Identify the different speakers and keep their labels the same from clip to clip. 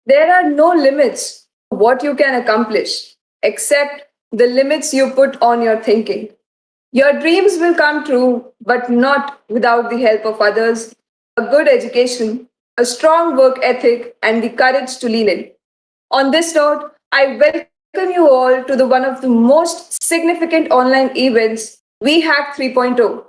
Speaker 1: There are no limits to what you can accomplish, except the limits you put on your thinking. Your dreams will come true, but not without the help of others, a good education, a strong work ethic, and the courage to lean in. On this note, I welcome you all to one of the most significant online events, WIEhack 3.0,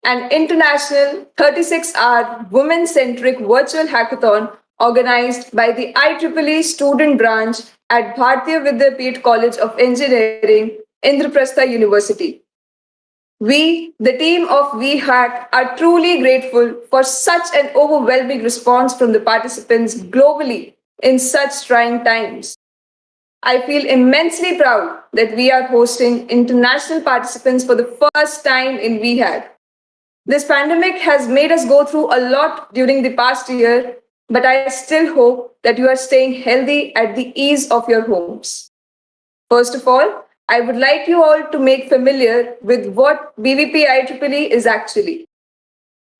Speaker 1: an international 36-hour women-centric virtual hackathon organized by the IEEE student branch at Bharatiya Vidyapeeth College of Engineering, Indraprastha University. We, the team of WIEhack, are truly grateful for such an overwhelming response from the participants globally in such trying times. I feel immensely proud that we are hosting international participants for the first time in WIEhack. This pandemic has made us go through a lot during the past year, but I still hope that you are staying healthy at the ease of your homes. First of all, I would like you all to make familiar with what BVPIEEE is actually.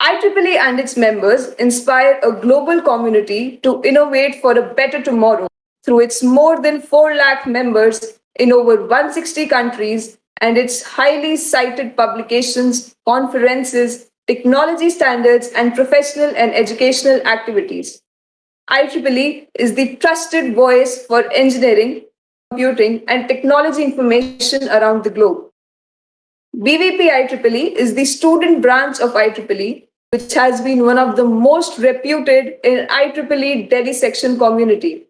Speaker 1: IEEE and its members inspire a global community to innovate for a better tomorrow through its more than 4 lakh members in over 160 countries and its highly cited publications, conferences, technology standards, and professional and educational activities. IEEE is the trusted voice for engineering, computing, and technology information around the globe. BVPIEEE is the student branch of IEEE, which has been one of the most reputed in IEEE Delhi section community.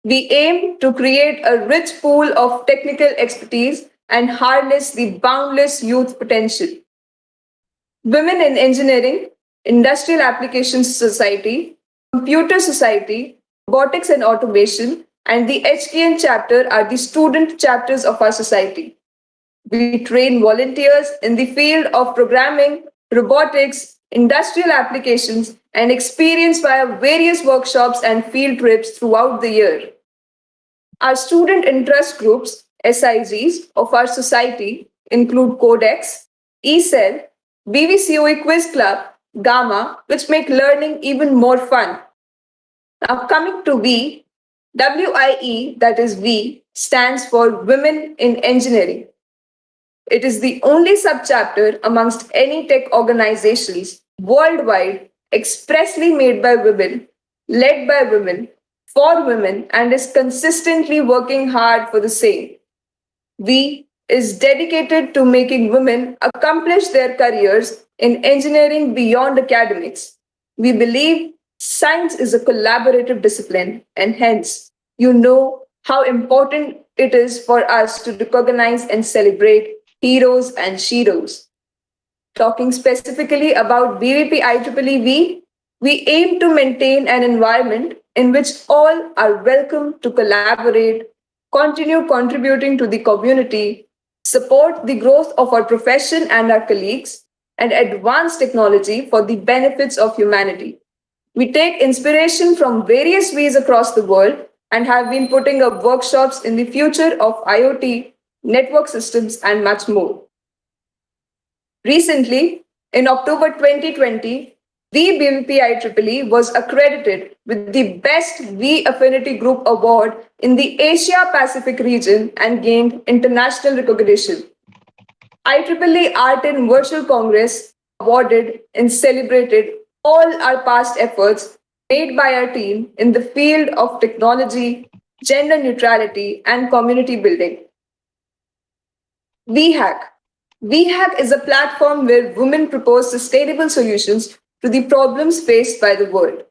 Speaker 1: We aim to create a rich pool of technical expertise and harness the boundless youth potential. Women in Engineering, Industrial Applications Society, Computer Society, Robotics and Automation, and the HKN chapter are the student chapters of our society. We train volunteers in the field of programming, robotics, industrial applications, and experience via various workshops and field trips throughout the year. Our student interest groups, SIGs, of our society include Codex, eCell, BVCOE Quiz Club, Gamma, which make learning even more fun. Now coming to WIE, that is V, stands for Women in Engineering. It is the only subchapter amongst any tech organizations worldwide expressly made by women, led by women, for women, and is consistently working hard for the same. V is dedicated to making women accomplish their careers in engineering beyond academics. We believe science is a collaborative discipline, and hence, you know how important it is for us to recognize and celebrate heroes and sheroes. Talking specifically about BVPIEEE, we aim to maintain an environment in which all are welcome to collaborate, continue contributing to the community, support the growth of our profession and our colleagues, and advance technology for the benefits of humanity. We take inspiration from various ways across the world and have been putting up workshops in the future of IoT, network systems, and much more. Recently, in October 2020, the BVPIEEE was accredited with the Best V Affinity Group Award in the Asia Pacific region and gained international recognition. IEEE Art in Virtual Congress awarded and celebrated all our past efforts made by our team in the field of technology, gender neutrality, and community building. WIEhack. WIEhack is a platform where women propose sustainable solutions to the problems faced by the world.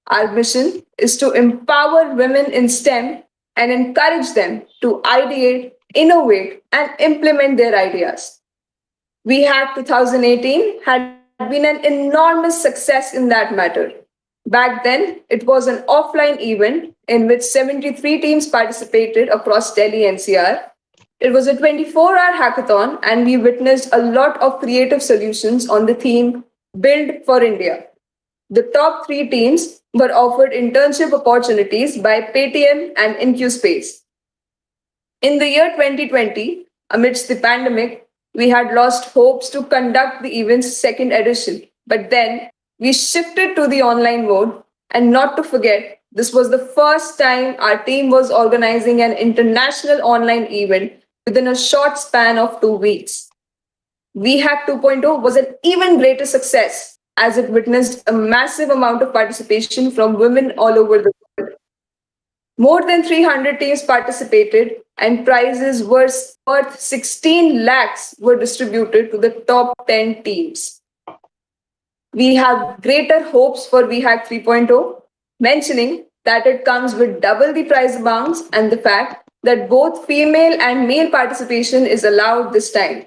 Speaker 1: Our mission is to empower women in STEM and encourage them to ideate, innovate, and implement their ideas. WIEhack 2018 had been an enormous success in that matter. Back then, it was an offline event in which 73 teams participated across Delhi NCR. It was a 24-hour hackathon, and we witnessed a lot of creative solutions on the theme Build for India. The top 3 teams were offered internship opportunities by Paytm and InQSpace. In the year 2020, amidst the pandemic, we had lost hopes to conduct the event's second edition, but then we shifted to the online mode, and not to forget, This was the first time our team was organizing an international online event within a short span of 2 weeks. WIEhack 2.0 was an even greater success as it witnessed a massive amount of participation from women all over the world. More than 300 teams participated, and prizes worth 16 lakhs were distributed to the top 10 teams. We have greater hopes for WIEhack 3.0, mentioning that it comes with double the prize amounts and the fact that both female and male participation is allowed this time.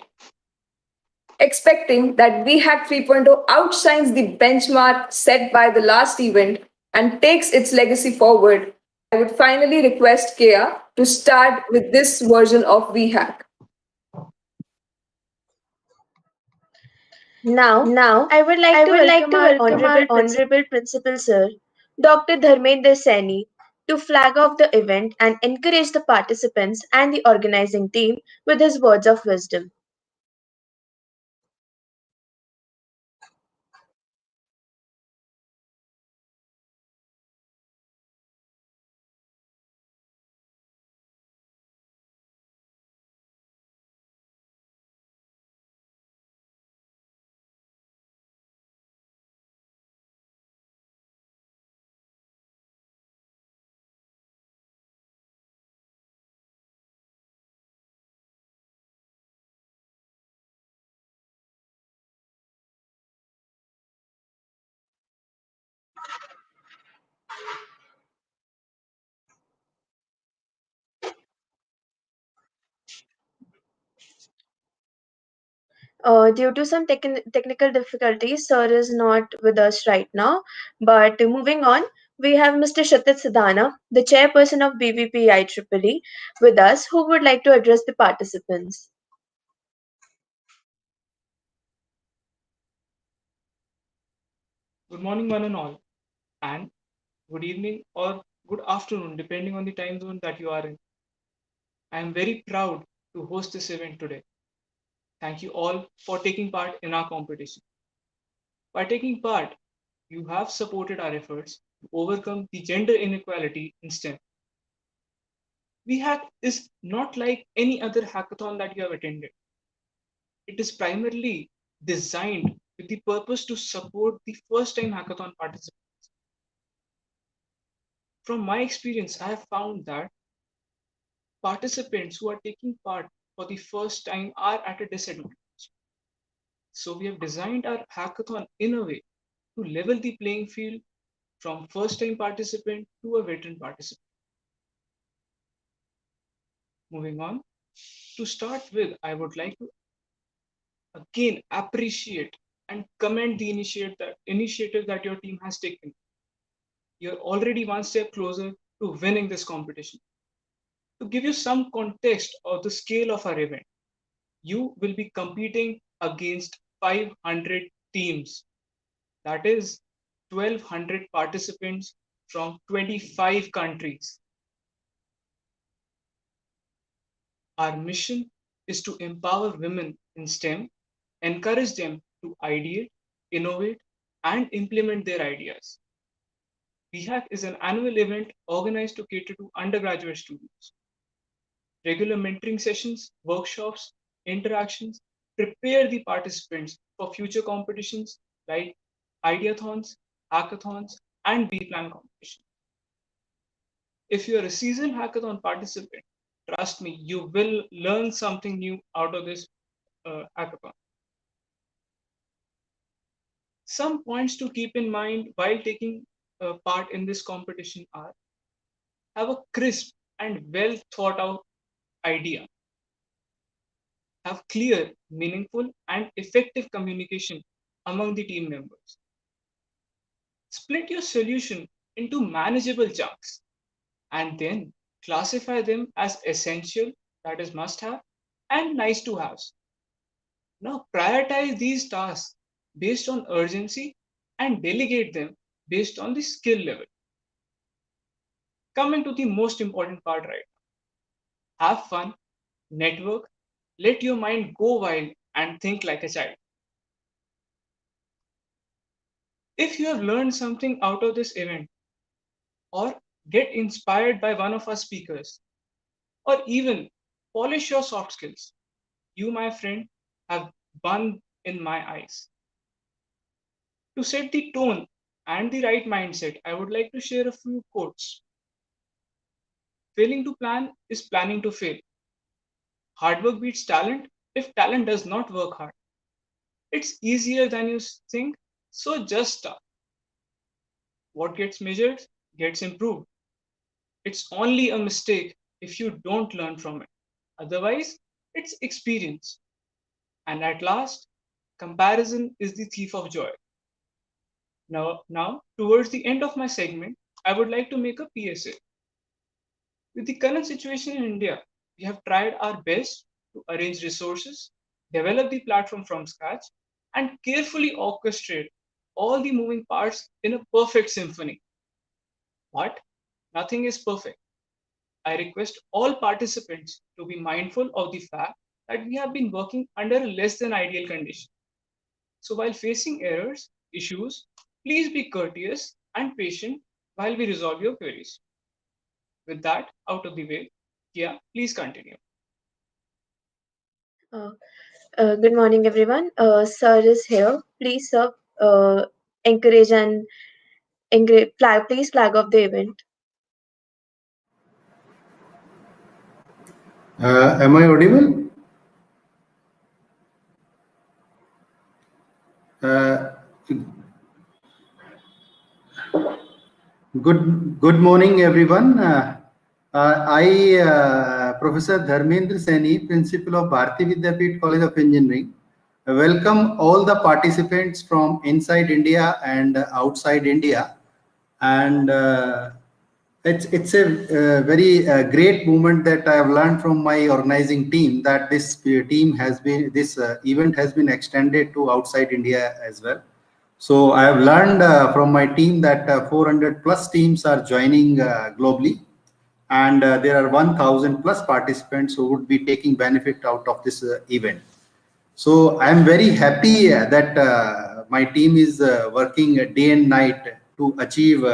Speaker 1: Expecting that WIEhack 3.0 outshines the benchmark set by the last event and takes its legacy forward, I would finally request Kea to start with this version of WIEhack.
Speaker 2: Now,
Speaker 3: I would like
Speaker 2: I
Speaker 3: to
Speaker 2: would like
Speaker 3: welcome
Speaker 2: to
Speaker 3: our
Speaker 2: welcome our
Speaker 3: Honorable
Speaker 2: Honorable Principal Sir, Dr. Dharmender Saini, to flag off the event and encourage the participants and the organizing team with his words of wisdom. Due to some technical difficulties, Sir is not with us right now. But moving on, we have Mr. Shatit Sidhana, the chairperson of BVPIEEE, with us, who would like to address the participants.
Speaker 4: Good morning, one and all, and good evening or good afternoon, depending on the time zone that you are in. I am very proud to host this event today. Thank you all for taking part in our competition. By taking part, you have supported our efforts to overcome the gender inequality in STEM. WIEhack is not like any other hackathon that you have attended. It is primarily designed with the purpose to support the first time hackathon participants. From my experience, I have found that participants who are taking part for the first time are at a disadvantage. So we have designed our hackathon in a way to level the playing field from first time participant to a veteran participant. Moving on, to start with, I would like to again appreciate and commend the initiative that your team has taken. You're already one step closer to winning this competition. To give you some context of the scale of our event, you will be competing against 500 teams. That is 1,200 participants from 25 countries. Our mission is to empower women in STEM, encourage them to ideate, innovate, and implement their ideas. BVHAC is an annual event organized to cater to undergraduate students. Regular mentoring sessions, workshops, interactions prepare the participants for future competitions like ideathons, hackathons, and B-plan competition. If you're a seasoned hackathon participant, trust me, you will learn something new out of this hackathon. Some points to keep in mind while taking part in this competition are: have a crisp and well thought out idea, have clear, meaningful, and effective communication among the team members, split your solution into manageable chunks, and then classify them as essential, that is must have, and nice to haves. Now prioritize these tasks based on urgency and delegate them based on the skill level. Coming to the most important part right now. Have fun, network, let your mind go wild and think like a child. If you have learned something out of this event, or get inspired by one of our speakers, or even polish your soft skills, you, my friend, have bun in my eyes. To set the tone and the right mindset, I would like to share a few quotes. Failing to plan is planning to fail. Hard work beats talent if talent does not work hard. It's easier than you think, so just start. What gets measured gets improved. It's only a mistake if you don't learn from it. Otherwise, it's experience. And at last, comparison is the thief of joy. Now, towards the end of my segment, I would like to make a PSA. With the current situation in India, we have tried our best to arrange resources, develop the platform from scratch, and carefully orchestrate all the moving parts in a perfect symphony. But nothing is perfect. I request all participants to be mindful of the fact that we have been working under a less than ideal condition. So while facing errors, issues, please be courteous and patient while we resolve your queries. With that out of the way, Kia, please continue.
Speaker 2: Uh, Good morning, everyone. Sir is here. Please, sir, encourage and please flag off the event.
Speaker 3: Am I audible? Uh, good morning, everyone. Professor Dharmendra Saini, Principal of Bharati Vidyapeeth College of Engineering, welcome all the participants from inside India and outside India. And it's a very great moment that I have learned from my organizing team that this event has been extended to outside India as well. So I have learned from my team that 400 plus teams are joining globally, and there are 1,000 plus participants who would be taking benefit out of this event. So I am very happy that my team is working day and night to achieve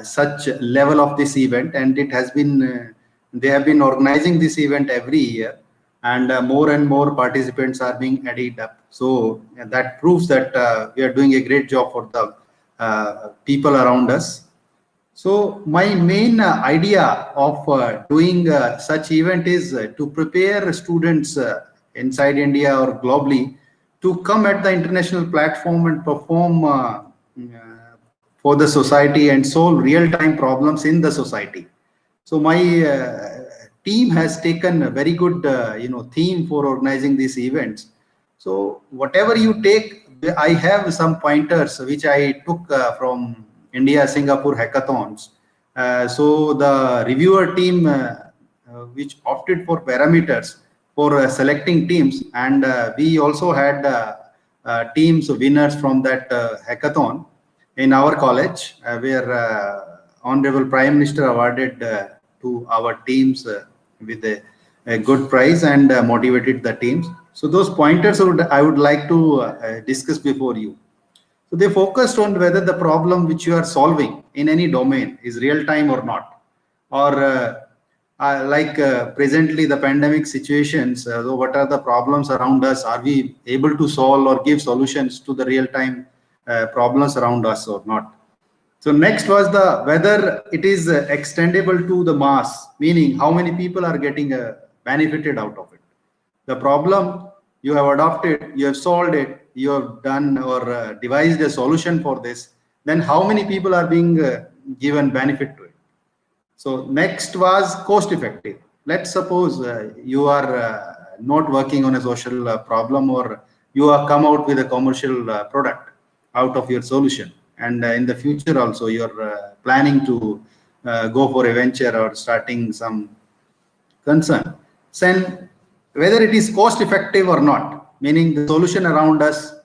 Speaker 3: such level of this event, and it has been they have been organizing this event every year, and more and more participants are being added up. So that proves that we are doing a great job for the people around us. So my main idea of doing such event is to prepare students inside India or globally to come at the international platform and perform for the society and solve real-time problems in the society. So my team has taken a very good theme for organizing these events. So whatever you take, I have some pointers which I took from India Singapore hackathons. So the reviewer team which opted for parameters for selecting teams, and we also had teams winners from that hackathon in our college, where Honorable Prime Minister awarded to our teams with a good prize and motivated the teams. So those pointers I would like to discuss before you. So they focused on whether the problem which you are solving in any domain is real time or not, or presently the pandemic situations. So what are the problems around us? Are we able to solve or give solutions to the real time problems around us or not? So next was the whether it is extendable to the mass, meaning how many people are getting benefited out of it. The problem you have adopted, you have solved it, you have done or devised a solution for this, then how many people are being given benefit to it? So next was cost effective. Let's suppose you are not working on a social problem, or you have come out with a commercial product out of your solution, and in the future also you're planning to go for a venture or starting some concern. Then whether it is cost effective or not, meaning the solution around us,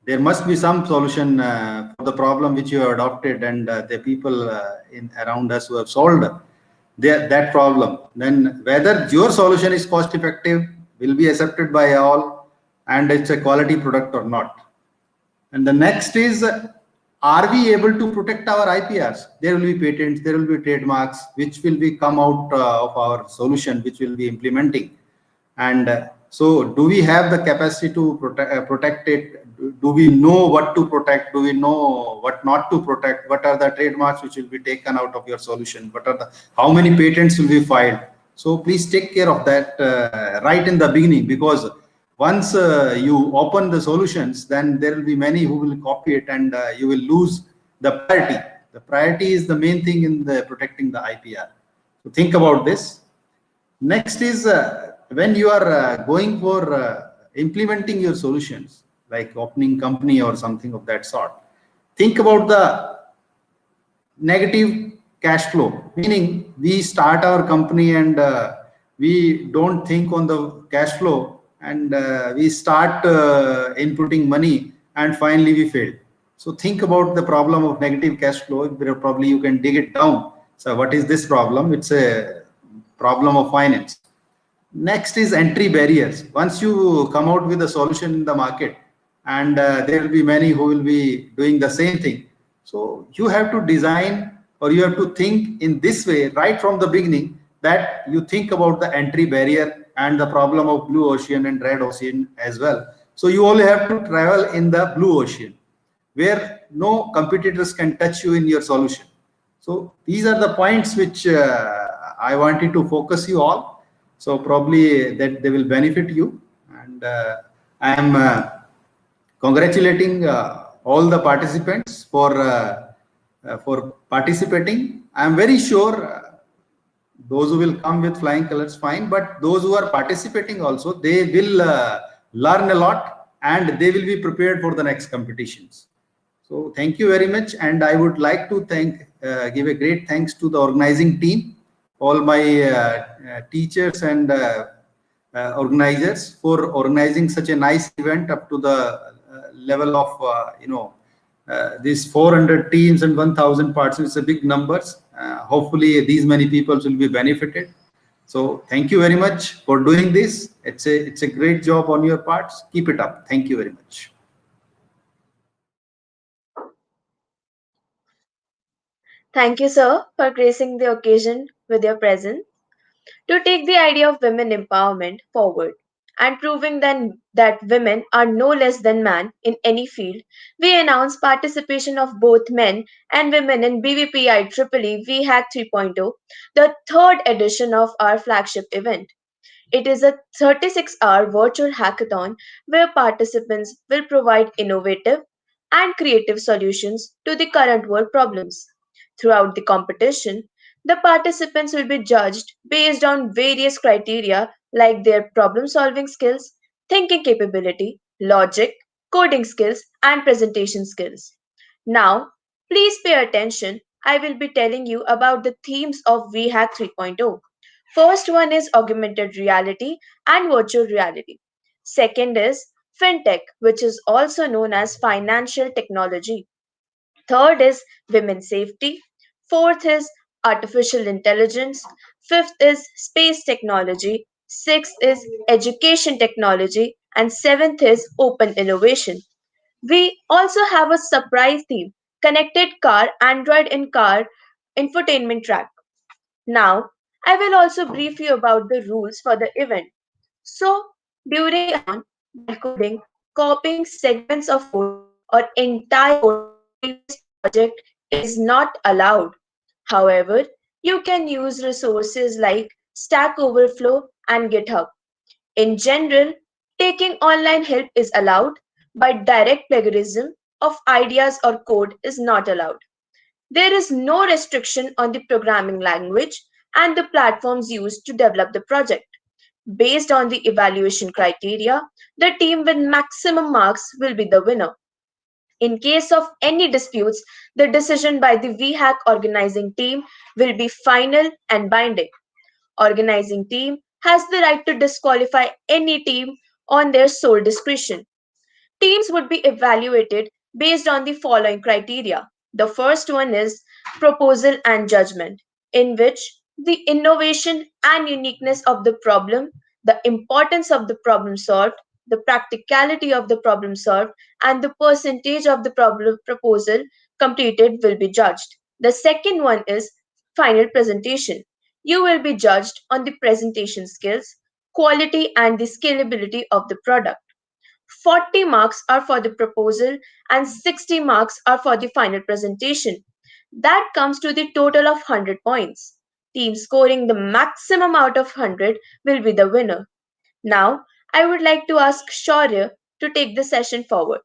Speaker 3: there must be some solution for the problem which you have adopted, and the people in around us who have solved that problem. Then whether your solution is cost effective, will be accepted by all, and it's a quality product or not. And the next is, are we able to protect our IPRs? There will be patents, there will be trademarks, which will be come out of our solution, which will be implementing. And so do we have the capacity to protect it? Do we know what to protect? Do we know what not to protect? What are the trademarks which will be taken out of your solution? What are the, how many patents will be filed? So please take care of that right in the beginning, because once you open the solutions, then there will be many who will copy it, and you will lose the priority. The priority is the main thing in the protecting the IPR. So think about this. Next is when you are going for implementing your solutions, like opening company or something of that sort, think about the negative cash flow, meaning we start our company and we don't think on the cash flow, and we start inputting money and finally we fail. So think about the problem of negative cash flow. Probably you can dig it down. So what is this problem? It's a problem of finance. Next is entry barriers. Once you come out with a solution in the market, and there will be many who will be doing the same thing. So you have to design, or you have to think in this way right from the beginning, that you think about the entry barrier and the problem of blue ocean and red ocean as well. So you only have to travel in the blue ocean, where no competitors can touch you in your solution. So these are the points which I wanted to focus you all. So probably that they will benefit you. And I am congratulating all the participants for participating. I am very sure those who will come with flying colors, fine, but those who are participating also, they will learn a lot, and they will be prepared for the next competitions. So thank you very much, and I would like to give a great thanks to the organizing team, all my teachers and organizers, for organizing such a nice event up to the level of these 400 teams and 1,000 participants. It's a big numbers. Hopefully these many people will be benefited. So thank you very much for doing this. It's a great job on your parts. Keep it up. Thank you very much.
Speaker 2: Thank you, sir, for gracing the occasion with your presence. To take the idea of women empowerment forward and proving then that women are no less than man in any field, we announce participation of both men and women in BVPIEEE WIEhack 3.0, the third edition of our flagship event. It is a 36-hour virtual hackathon where participants will provide innovative and creative solutions to the current world problems. Throughout the competition, the participants will be judged based on various criteria like their problem solving skills, thinking capability, logic, coding skills, and presentation skills. Now, please pay attention. I will be telling you about the themes of WIEhack 3.0. First one is augmented reality and virtual reality. Second is fintech, which is also known as financial technology. Third is women's safety. Fourth is artificial intelligence. Fifth is space technology. Sixth is education technology. And seventh is open innovation. We also have a surprise theme, connected car, Android in car infotainment track. Now, I will also brief you about the rules for the event. So, during the hackathon, while coding, copying segments of code or entire code from a previous project is not allowed. However, you can use resources like Stack Overflow and GitHub. In general, taking online help is allowed, but direct plagiarism of ideas or code is not allowed. There is no restriction on the programming language and the platforms used to develop the project. Based on the evaluation criteria, the team with maximum marks will be the winner. In case of any disputes, the decision by the WIEhack organizing team will be final and binding. Organizing team has the right to disqualify any team on their sole discretion. Teams would be evaluated based on the following criteria. The first one is proposal and judgment, in which the innovation and uniqueness of the problem, the importance of the problem solved, the practicality of the problem solved, and the percentage of the problem proposal completed will be judged. The second one is final presentation. You will be judged on the presentation skills, quality, and the scalability of the product. 40 marks are for the proposal and 60 marks are for the final presentation. That comes to the total of 100 points. Team scoring the maximum out of 100 will be the winner. Now, I would like to ask Shaurya to take the session forward.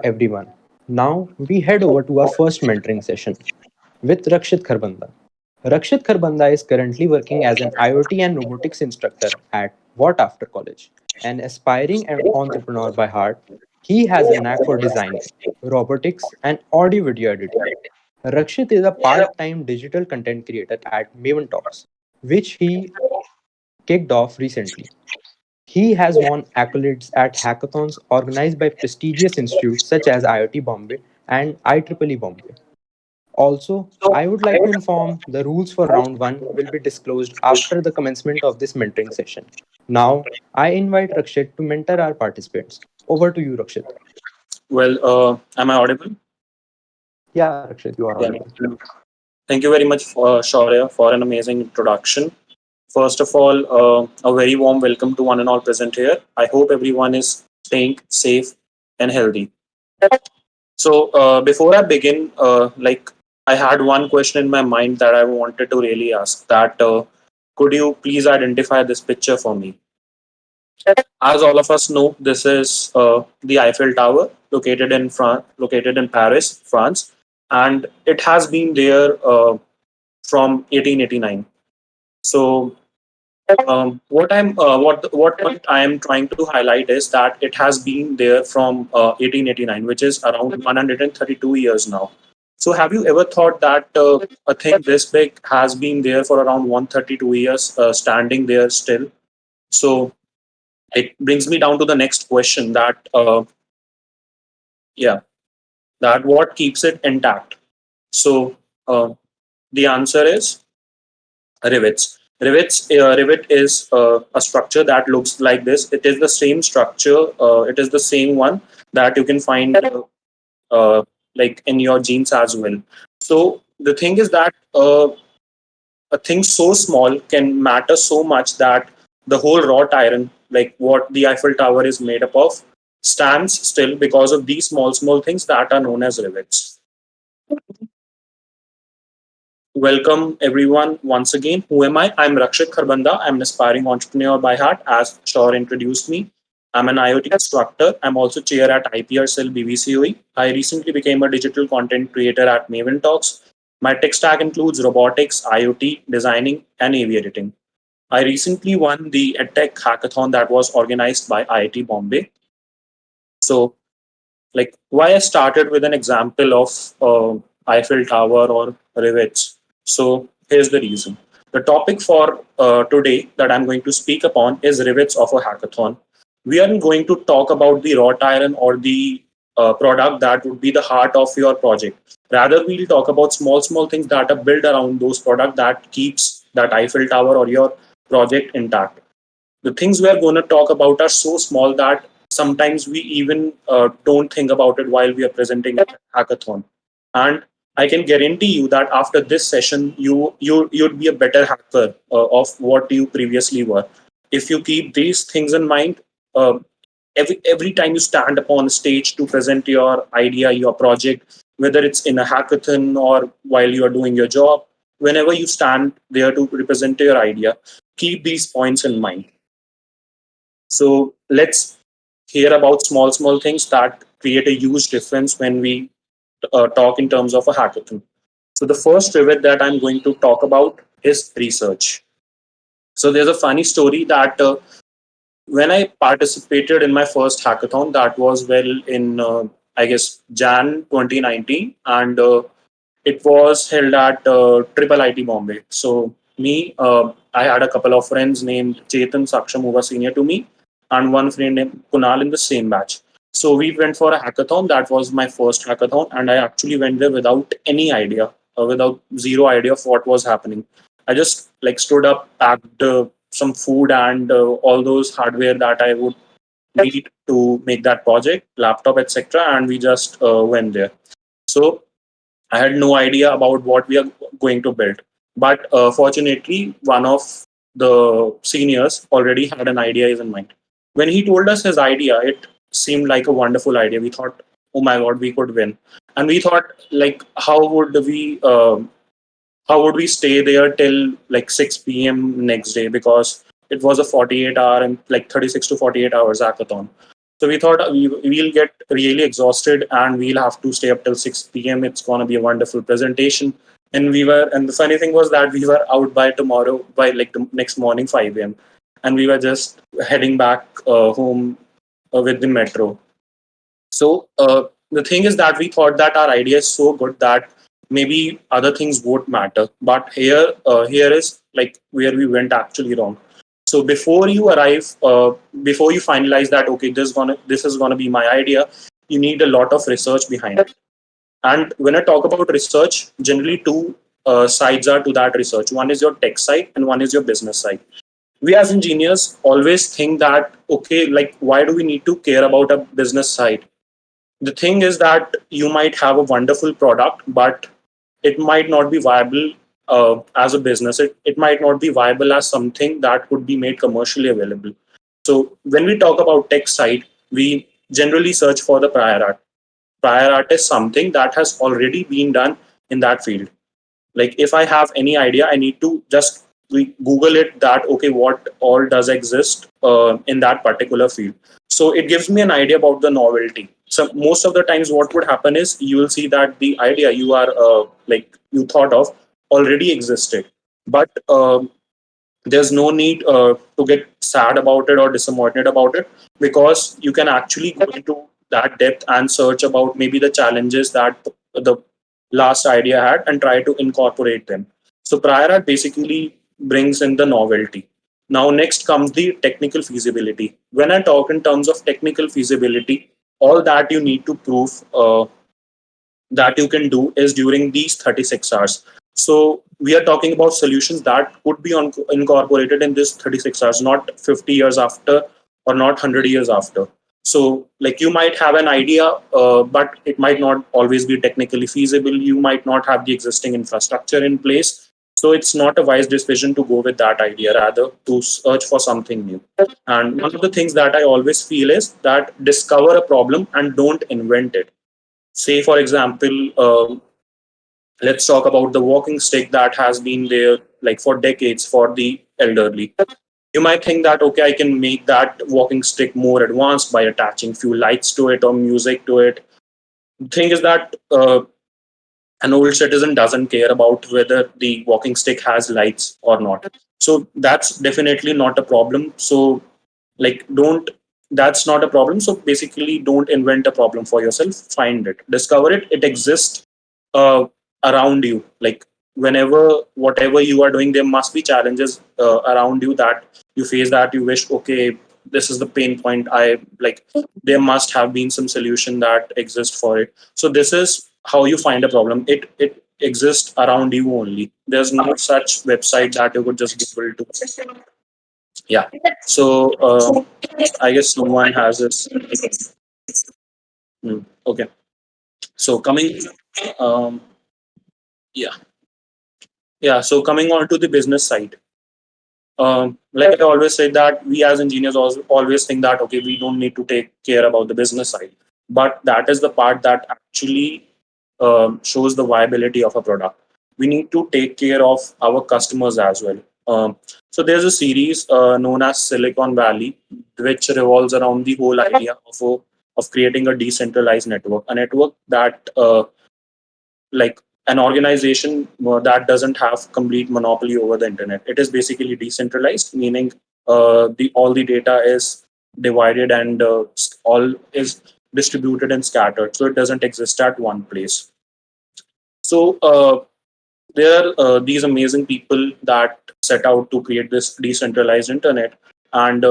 Speaker 5: everyone. Now we head over to our first mentoring session with Rakshit Kharbanda. Rakshit Kharbanda is currently working as an IoT and robotics instructor at What After College. An aspiring entrepreneur by heart, he has a knack for designing, robotics, and audio video editing. Rakshit is a part time digital content creator at Maven Talks, which he kicked off recently. He has won accolades at hackathons organized by prestigious institutes such as IIT Bombay and IEEE Bombay. Also, I would like to inform the rules for round 1 will be disclosed after the commencement of this mentoring session. Now, I invite Rakshit to mentor our participants. Over to you, Rakshit.
Speaker 6: Well, am I audible?
Speaker 5: Yeah, Rakshit, you are
Speaker 6: Yeah.
Speaker 5: audible.
Speaker 6: Thank you very much, Shaurya, for an amazing introduction. First of all, a very warm welcome to one and all present here. I hope everyone is staying safe and healthy. So, before I begin, I had one question in my mind that I wanted to really ask. That could you please identify this picture for me? As all of us know, this is the Eiffel Tower, located in Paris, France, and it has been there from 1889. So, what I am trying to highlight is that it has been there from 1889, which is around 132 years now. So, have you ever thought that a thing this big has been there for around 132 years, standing there still? So, it brings me down to the next question that yeah, that what keeps it intact. So the answer is rivet is a structure that looks like this. It is the same structure, it is the same one that you can find uh, like in your jeans as well. So the thing is that a thing so small can matter so much that the whole wrought iron, like what the Eiffel Tower is made up of, stands still because of these small things that are known as rivets. Welcome everyone once again. Who am I? I'm Rakshit Kharbanda. I'm an aspiring entrepreneur by heart, as Shaur introduced me. I'm an IoT instructor. I'm also chair at IPR Cell BVCOE. I recently became a digital content creator at Maven Talks. My tech stack includes robotics, IoT, designing, and AV editing. I recently won the EdTech hackathon that was organized by IIT Bombay. So, like, why I started with an example of Eiffel Tower or rivets. So, here's the reason. The topic for today that I'm going to speak upon is rivets of a hackathon. We aren't going to talk about the wrought iron or the product that would be the heart of your project. Rather, we'll talk about small things that are built around those products that keeps that Eiffel Tower or your project intact. The things we are going to talk about are so small that sometimes we even don't think about it while we are presenting at hackathon. And I can guarantee you that after this session, you'd be a better hacker of what you previously were. If you keep these things in mind, every time you stand upon a stage to present your idea, your project, whether it's in a hackathon or while you are doing your job, whenever you stand there to represent your idea, keep these points in mind. So let's hear about small things that create a huge difference when we talk in terms of a hackathon. So the first rivet that I'm going to talk about is research. So there's a funny story that when I participated in my first hackathon, that was in I guess Jan 2019, and it was held at Triple IT Bombay. So I had a couple of friends named Chetan Saksham who were senior to me, and one friend named Kunal in the same batch. So we went for a hackathon. That was my first hackathon, and I actually went there without any idea, without zero idea of what was happening. I just like stood up, packed some food and all those hardware that I would need to make that project, laptop, etc., and we just went there. So I had no idea about what we are going to build. But fortunately, one of the seniors already had an idea in mind. When he told us his idea, it seemed like a wonderful idea. We thought, oh my God, we could win. And we thought, like, how would we stay there till like 6 p.m. next day? Because it was a 48 hour and like 36 to 48 hours hackathon. So we thought we'll get really exhausted and we'll have to stay up till 6 p.m. It's going to be a wonderful presentation. And the funny thing was that we were out by tomorrow, by like the next morning, 5 a.m. And we were just heading back home with the metro. So the thing is that we thought that our idea is so good that maybe other things won't matter. But here is like where we went actually wrong. So before you arrive, before you finalize that okay, this is gonna be my idea, you need a lot of research behind it. And when I talk about research, generally two sides are to that research. One is your tech side and one is your business side. We as engineers always think that okay, like why do we need to care about a business side? The thing is that you might have a wonderful product, but it might not be viable as a business. It might not be viable as something that could be made commercially available. So when we talk about tech side, we generally search for the prior art. Prior art is something that has already been done in that field. Like if I have any idea, I need to just Google it that okay, what all does exist in that particular field. So it gives me an idea about the novelty. So most of the times what would happen is you will see that the idea you are like you thought of already existed, but there's no need to get sad about it or disappointed about it, because you can actually go into that depth and search about maybe the challenges that the last idea had and try to incorporate them. So prior art basically brings in the novelty. Now next comes the technical feasibility. When I talk in terms of technical feasibility, all that you need to prove that you can do is during these 36 hours. So we are talking about solutions that could be incorporated in this 36 hours, not 50 years after or not 100 years after. So like you might have an idea, but it might not always be technically feasible. You might not have the existing infrastructure in place. So it's not a wise decision to go with that idea, rather to search for something new. And one of the things that I always feel is that discover a problem and don't invent it. Say, for example, let's talk about the walking stick that has been there like for decades for the elderly. You might think that okay, I can make that walking stick more advanced by attaching few lights to it or music to it. The thing is that an old citizen doesn't care about whether the walking stick has lights or not. So that's definitely not a problem. So like don't that's not a problem. So basically don't invent a problem for yourself. Find it, discover it. It exists uh, around you. Like whenever whatever you are doing, there must be challenges around you that you face, that you wish okay, this is the pain point. I like there must have been some solution that exists for it. So this is how you find a problem. It exists around you only. There's no such website that you could just Google to. Yeah. So I guess someone has this. Okay. So coming, um, yeah, yeah. So coming on to the business side, like I always say that we as engineers also always think that okay, we don't need to take care about the business side, but that is the part that actually shows the viability of a product. We need to take care of our customers as well. So there's a series known as Silicon Valley, which revolves around the whole idea of creating a decentralized network, a network that like an organization that doesn't have complete monopoly over the internet. It is basically decentralized, meaning the all the data is divided and all is distributed and scattered, so it doesn't exist at one place. So there are these amazing people that set out to create this decentralized internet, and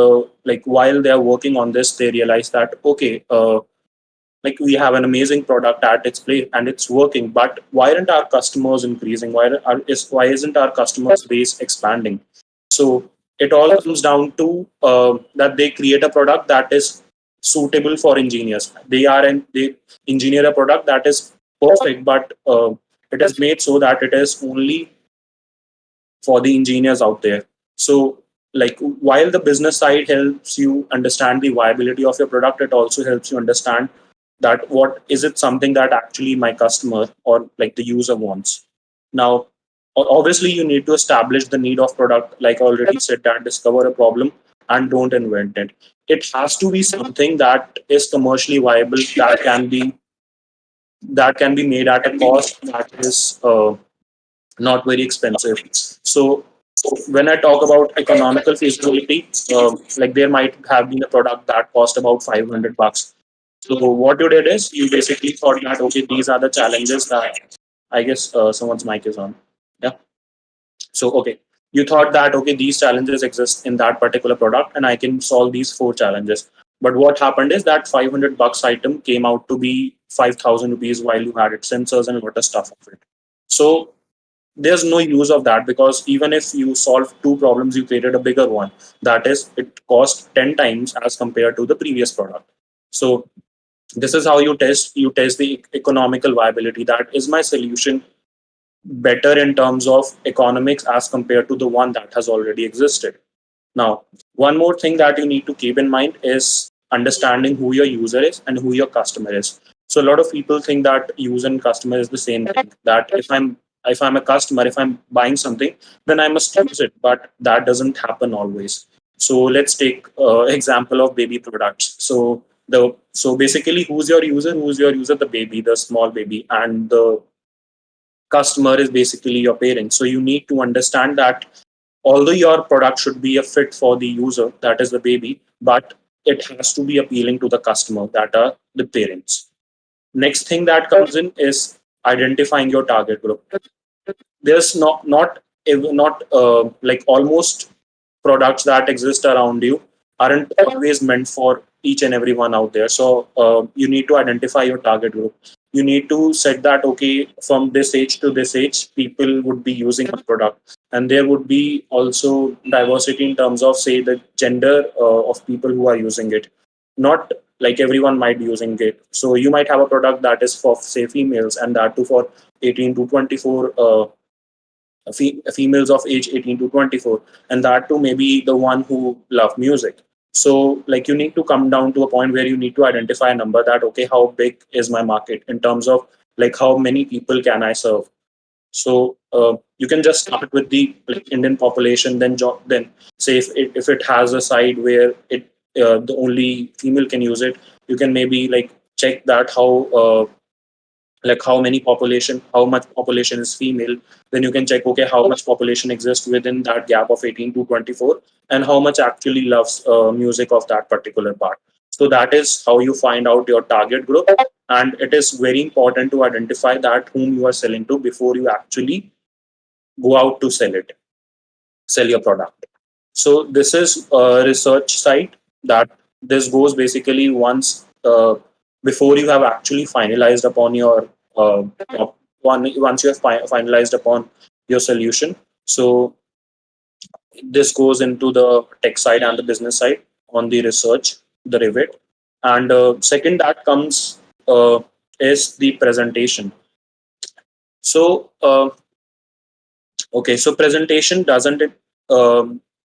Speaker 6: like while they are working on this, they realize that okay, like we have an amazing product at its place and it's working, but why aren't our customers increasing? Why isn't our customers base expanding? So it all comes down to that they create a product that is suitable for engineers. They engineer a product that is perfect, but it is made so that it is only for the engineers out there. So like while the business side helps you understand the viability of your product, it also helps you understand that what is it something that actually my customer or like the user wants. Now obviously you need to establish the need of product, like I already said, that discover a problem and don't invent it. It has to be something that is commercially viable, that can be made at a cost that is not very expensive. So when I talk about economical feasibility, like there might have been a product that cost about $500. So what you did is you basically thought that okay, these are the challenges that I guess someone's mic is on. Yeah. So okay, you thought that okay, these challenges exist in that particular product, and I can solve these four challenges. But what happened is that $500 item came out to be 5,000 rupees while you had its sensors and a lot of stuff of it. So there's no use of that, because even if you solve two problems, you created a bigger one. That is, it cost 10 times as compared to the previous product. So this is how you test the economical viability. That is my solution better in terms of economics as compared to the one that has already existed. Now, one more thing that you need to keep in mind is understanding who your user is and who your customer is. So a lot of people think that user and customer is the same thing. That if I'm a customer, if I'm buying something, then I must use it. But that doesn't happen always. So let's take example of baby products. So basically, who's your user? Who's your user? The baby, the small baby, and the customer is basically your parents. So you need to understand that although your product should be a fit for the user, that is the baby, but it has to be appealing to the customer, that are the parents. Next thing that comes in is identifying your target group. There's not like almost products that exist around you aren't always meant for each and everyone out there. So you need to identify your target group. You need to set that okay, from this age to this age people would be using a product, and there would be also diversity in terms of say the gender of people who are using it. Not like everyone might be using it. So you might have a product that is for say females, and that too for 18 to 24 females of age 18 to 24, and that too maybe the one who love music. So like you need to come down to a point where you need to identify a number that okay, how big is my market in terms of like how many people can I serve. So you can just start with the like, Indian population, then say if it has a side where the only female can use it, you can maybe like check that like how much population is female. Then you can check okay, how much population exists within that gap of 18 to 24, and how much actually loves music of that particular part. So that is how you find out your target group, and it is very important to identify that whom you are selling to before you actually go out to sell your product. So this is a research site that this goes basically once before you have actually finalized upon your once you have finalized upon your solution. So this goes into the tech side and the business side on the research, the Revit, and second that comes is the presentation. So okay, so presentation doesn't it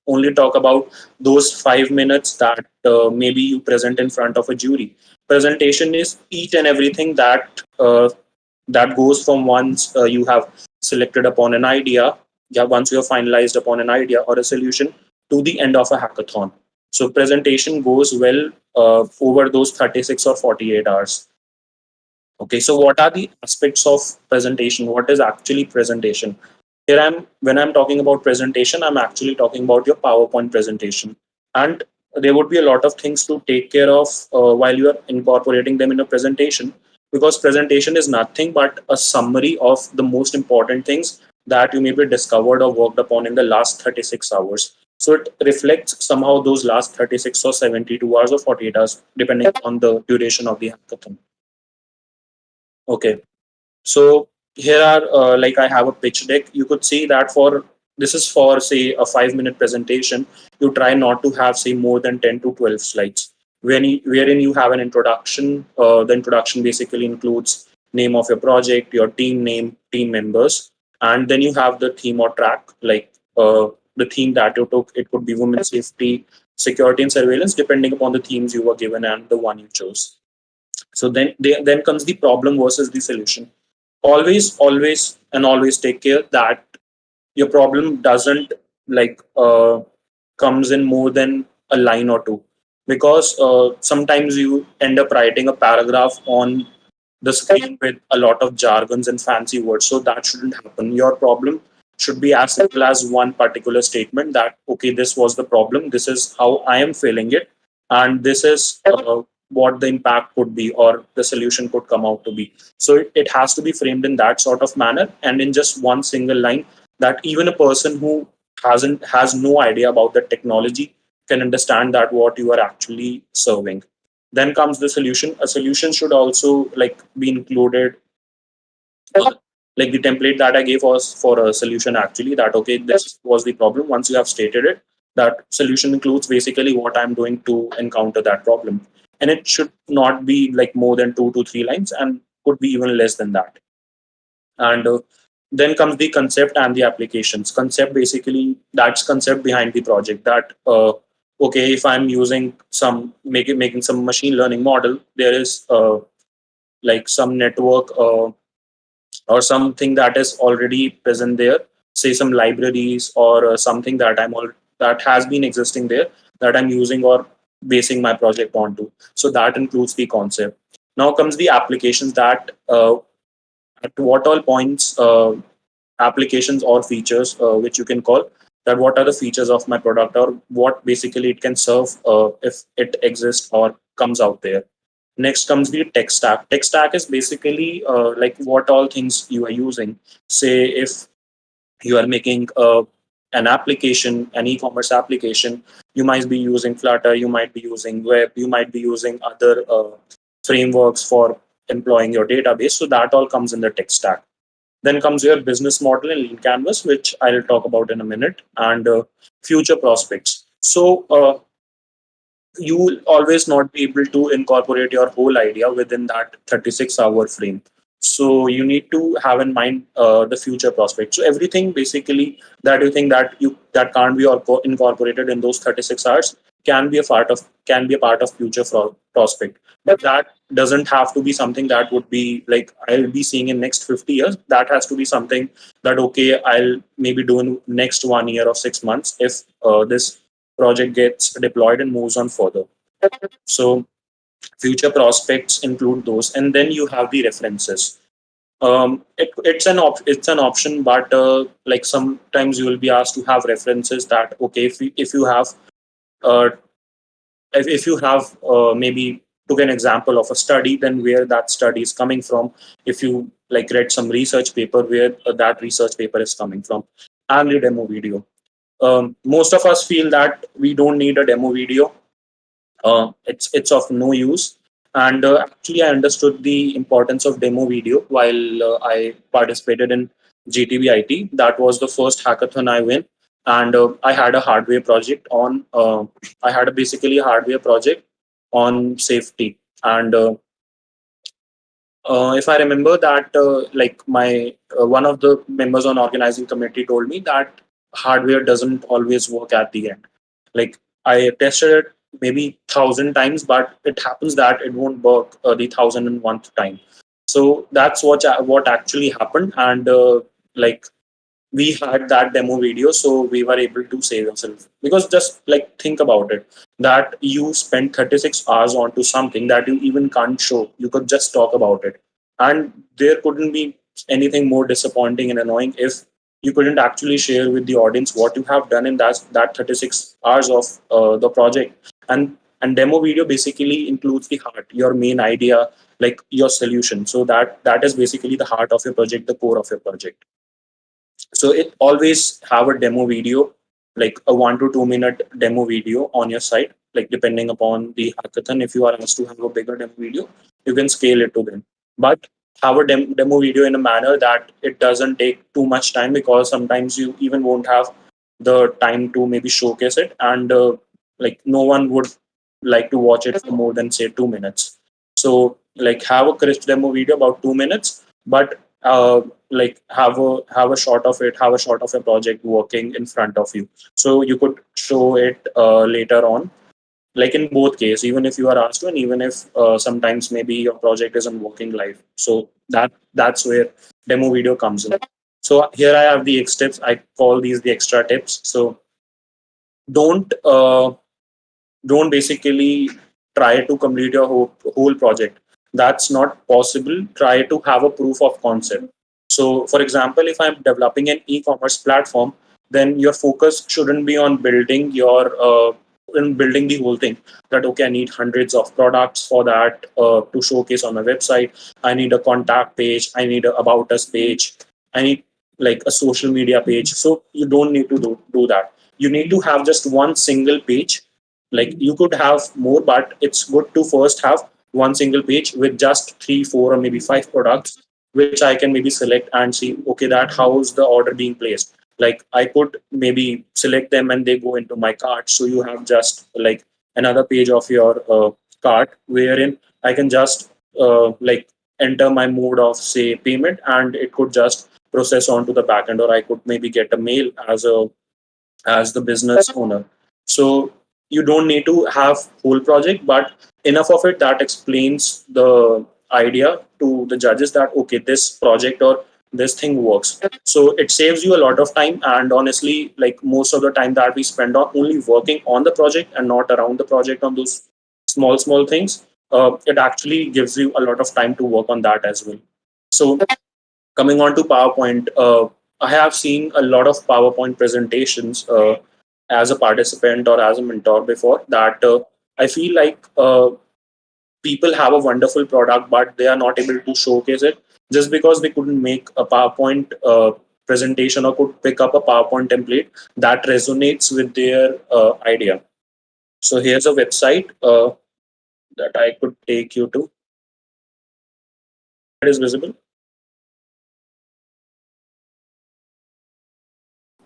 Speaker 6: only talk about those 5 minutes that maybe you present in front of a jury. Presentation is each and everything that goes from once you have selected upon an idea, yeah, once you have finalized upon an idea or a solution to the end of a hackathon. So presentation goes well over those 36 or 48 hours. Okay, so what are the aspects of presentation? What is actually presentation? Here when I'm talking about presentation, I'm actually talking about your PowerPoint presentation. And there would be a lot of things to take care of while you are incorporating them in a presentation, because presentation is nothing but a summary of the most important things that you maybe discovered or worked upon in the last 36 hours. So it reflects somehow those last 36 or 72 hours or 48 hours, depending on the duration of the hackathon. Okay. So here are like I have a pitch deck. You could see that for this is for say a 5 minute presentation. You try not to have say more than 10 to 12 slides. Wherein you have an introduction. The introduction basically includes name of your project, your team name, team members, and then you have the theme or track like the theme that you took. It could be women safety, security, and surveillance, depending upon the themes you were given and the one you chose. So then comes the problem versus the solution. Always take care that your problem doesn't like comes in more than a line or two, because sometimes you end up writing a paragraph on the screen with a lot of jargons and fancy words. So that shouldn't happen. Your problem should be as simple as one particular statement that, okay, this was the problem, this is how I am feeling it, and this is what the impact could be or the solution could come out to be. So it has to be framed in that sort of manner and in just one single line, that even a person who has no idea about the technology can understand that what you are actually serving. Then comes the solution. A solution should also like be included, like the template that I gave was for a solution actually, that okay, this was the problem. Once you have stated it, that solution includes basically what I'm doing to encounter that problem. And it should not be like more than 2 to 3 lines and could be even less than that. And then comes the concept and the applications. Concept, basically that's concept behind the project, that okay, if I'm using some making some machine learning model, there is like some network or something that is already present there, say some libraries or something that that has been existing there, that I'm using or basing my project onto. So that includes the concept. Now comes the applications, that at what all points applications or features, which you can call, that what are the features of my product, or what basically it can serve if it exists or comes out there. Next comes the tech stack. Tech stack is basically like what all things you are using. Say if you are making an application, an e-commerce application, you might be using Flutter, you might be using web, you might be using other frameworks for employing your database. So that all comes in the tech stack. Then comes your business model and lean canvas, which I'll talk about in a minute, and future prospects. So you will always not be able to incorporate your whole idea within that 36-hour frame. So you need to have in mind the future prospect. So everything basically that you think that can't be incorporated in those 36 hours can be a part of future prospect. But that doesn't have to be something that would be like I'll be seeing in next 50 years. That has to be something that okay, I'll maybe do in next 1 year or 6 months if this project gets deployed and moves on further. So future prospects include those, and then you have the references. It's an option, but like sometimes you will be asked to have references, that okay, if you have uh, if you have maybe took an example of a study, then where that study is coming from. If you like read some research paper, where that research paper is coming from, and the demo video. Most of us feel that we don't need a demo video. It's of no use. And actually, I understood the importance of demo video while I participated in GTBIT. That was the first hackathon I win, and I had a hardware project on. I had basically a hardware project on safety, and if I remember that, like my one of the members on organizing committee told me that hardware doesn't always work at the end. Like I tested it maybe 1,000 times, but it happens that it won't work the 1,001th time. So that's what actually happened, and like we had that demo video, so we were able to save ourselves. Because just like think about it, that you spent 36 hours onto something that you even can't show, you could just talk about it. And there couldn't be anything more disappointing and annoying if you couldn't actually share with the audience what you have done in that 36 hours of the project. And demo video basically includes the heart, your main idea, like your solution. So that is basically the heart of your project, the core of your project. So it always have a demo video, like a 1 to 2 minute demo video on your site, like depending upon the hackathon. If you are asked to have a bigger demo video, you can scale it to them. But have a demo video in a manner that it doesn't take too much time, because sometimes you even won't have the time to maybe showcase it, and like no one would like to watch it for more than say 2 minutes. So like have a crisp demo video about 2 minutes, but like have a shot of it, have a shot of a project working in front of you, so you could show it later on, like in both cases, even if you are asked to, and even if sometimes maybe your project isn't working live. So that's where demo video comes in. So here I have the X tips. I call these the extra tips. So don't don't basically try to complete your whole project. That's not possible. Try to have a proof of concept. So, for example, if I'm developing an e-commerce platform, then your focus shouldn't be on building building the whole thing. That okay, I need hundreds of products for that to showcase on my website. I need a contact page. I need a about us page. I need like a social media page. So you don't need to do that. You need to have just one single page. Like you could have more, but it's good to first have one single page with just three, four, or maybe five products, which I can maybe select and see, okay, that how's the order being placed. Like I could maybe select them and they go into my cart. So you have just like another page of your cart wherein I can just like enter my mode of say payment, and it could just process onto the backend, or I could maybe get a mail as the business owner. So you don't need to have whole project, but enough of it that explains the idea to the judges that okay, this project or this thing works. So it saves you a lot of time, and honestly, like most of the time that we spend on only working on the project and not around the project on those small things, it actually gives you a lot of time to work on that as well. So coming on to PowerPoint, I have seen a lot of PowerPoint presentations as a participant or as a mentor before that. I feel like people have a wonderful product, but they are not able to showcase it just because they couldn't make a PowerPoint presentation or could pick up a PowerPoint template that resonates with their idea. So here's a website that I could take you to. It is visible.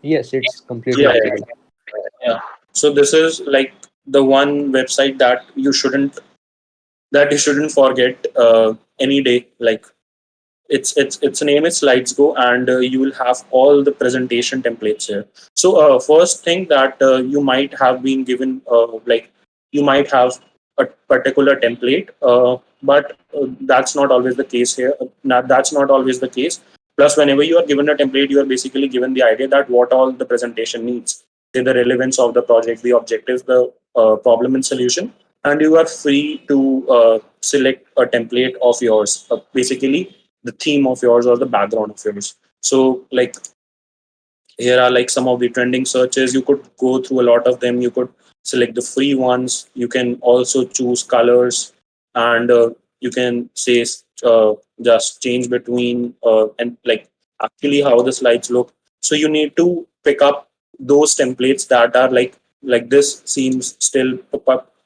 Speaker 5: Yes, it's completely
Speaker 6: Yeah,
Speaker 5: visible.
Speaker 6: yeah. So this is like the one website that you shouldn't forget any day. Like its name is Slides.go, and you will have all the presentation templates here. So first thing that you might have been given, like you might have a particular template, but that's not always the case here. That's not always the case. Plus, whenever you are given a template, you are basically given the idea that what all the presentation needs, say the relevance of the project, the objectives, the problem and solution, and you are free to select a template of yours. Basically, the theme of yours or the background of yours. So, like here are like some of the trending searches. You could go through a lot of them. You could select the free ones. You can also choose colors, and you can say just change between and like actually how the slides look. So you need to pick up those templates that are like this seems still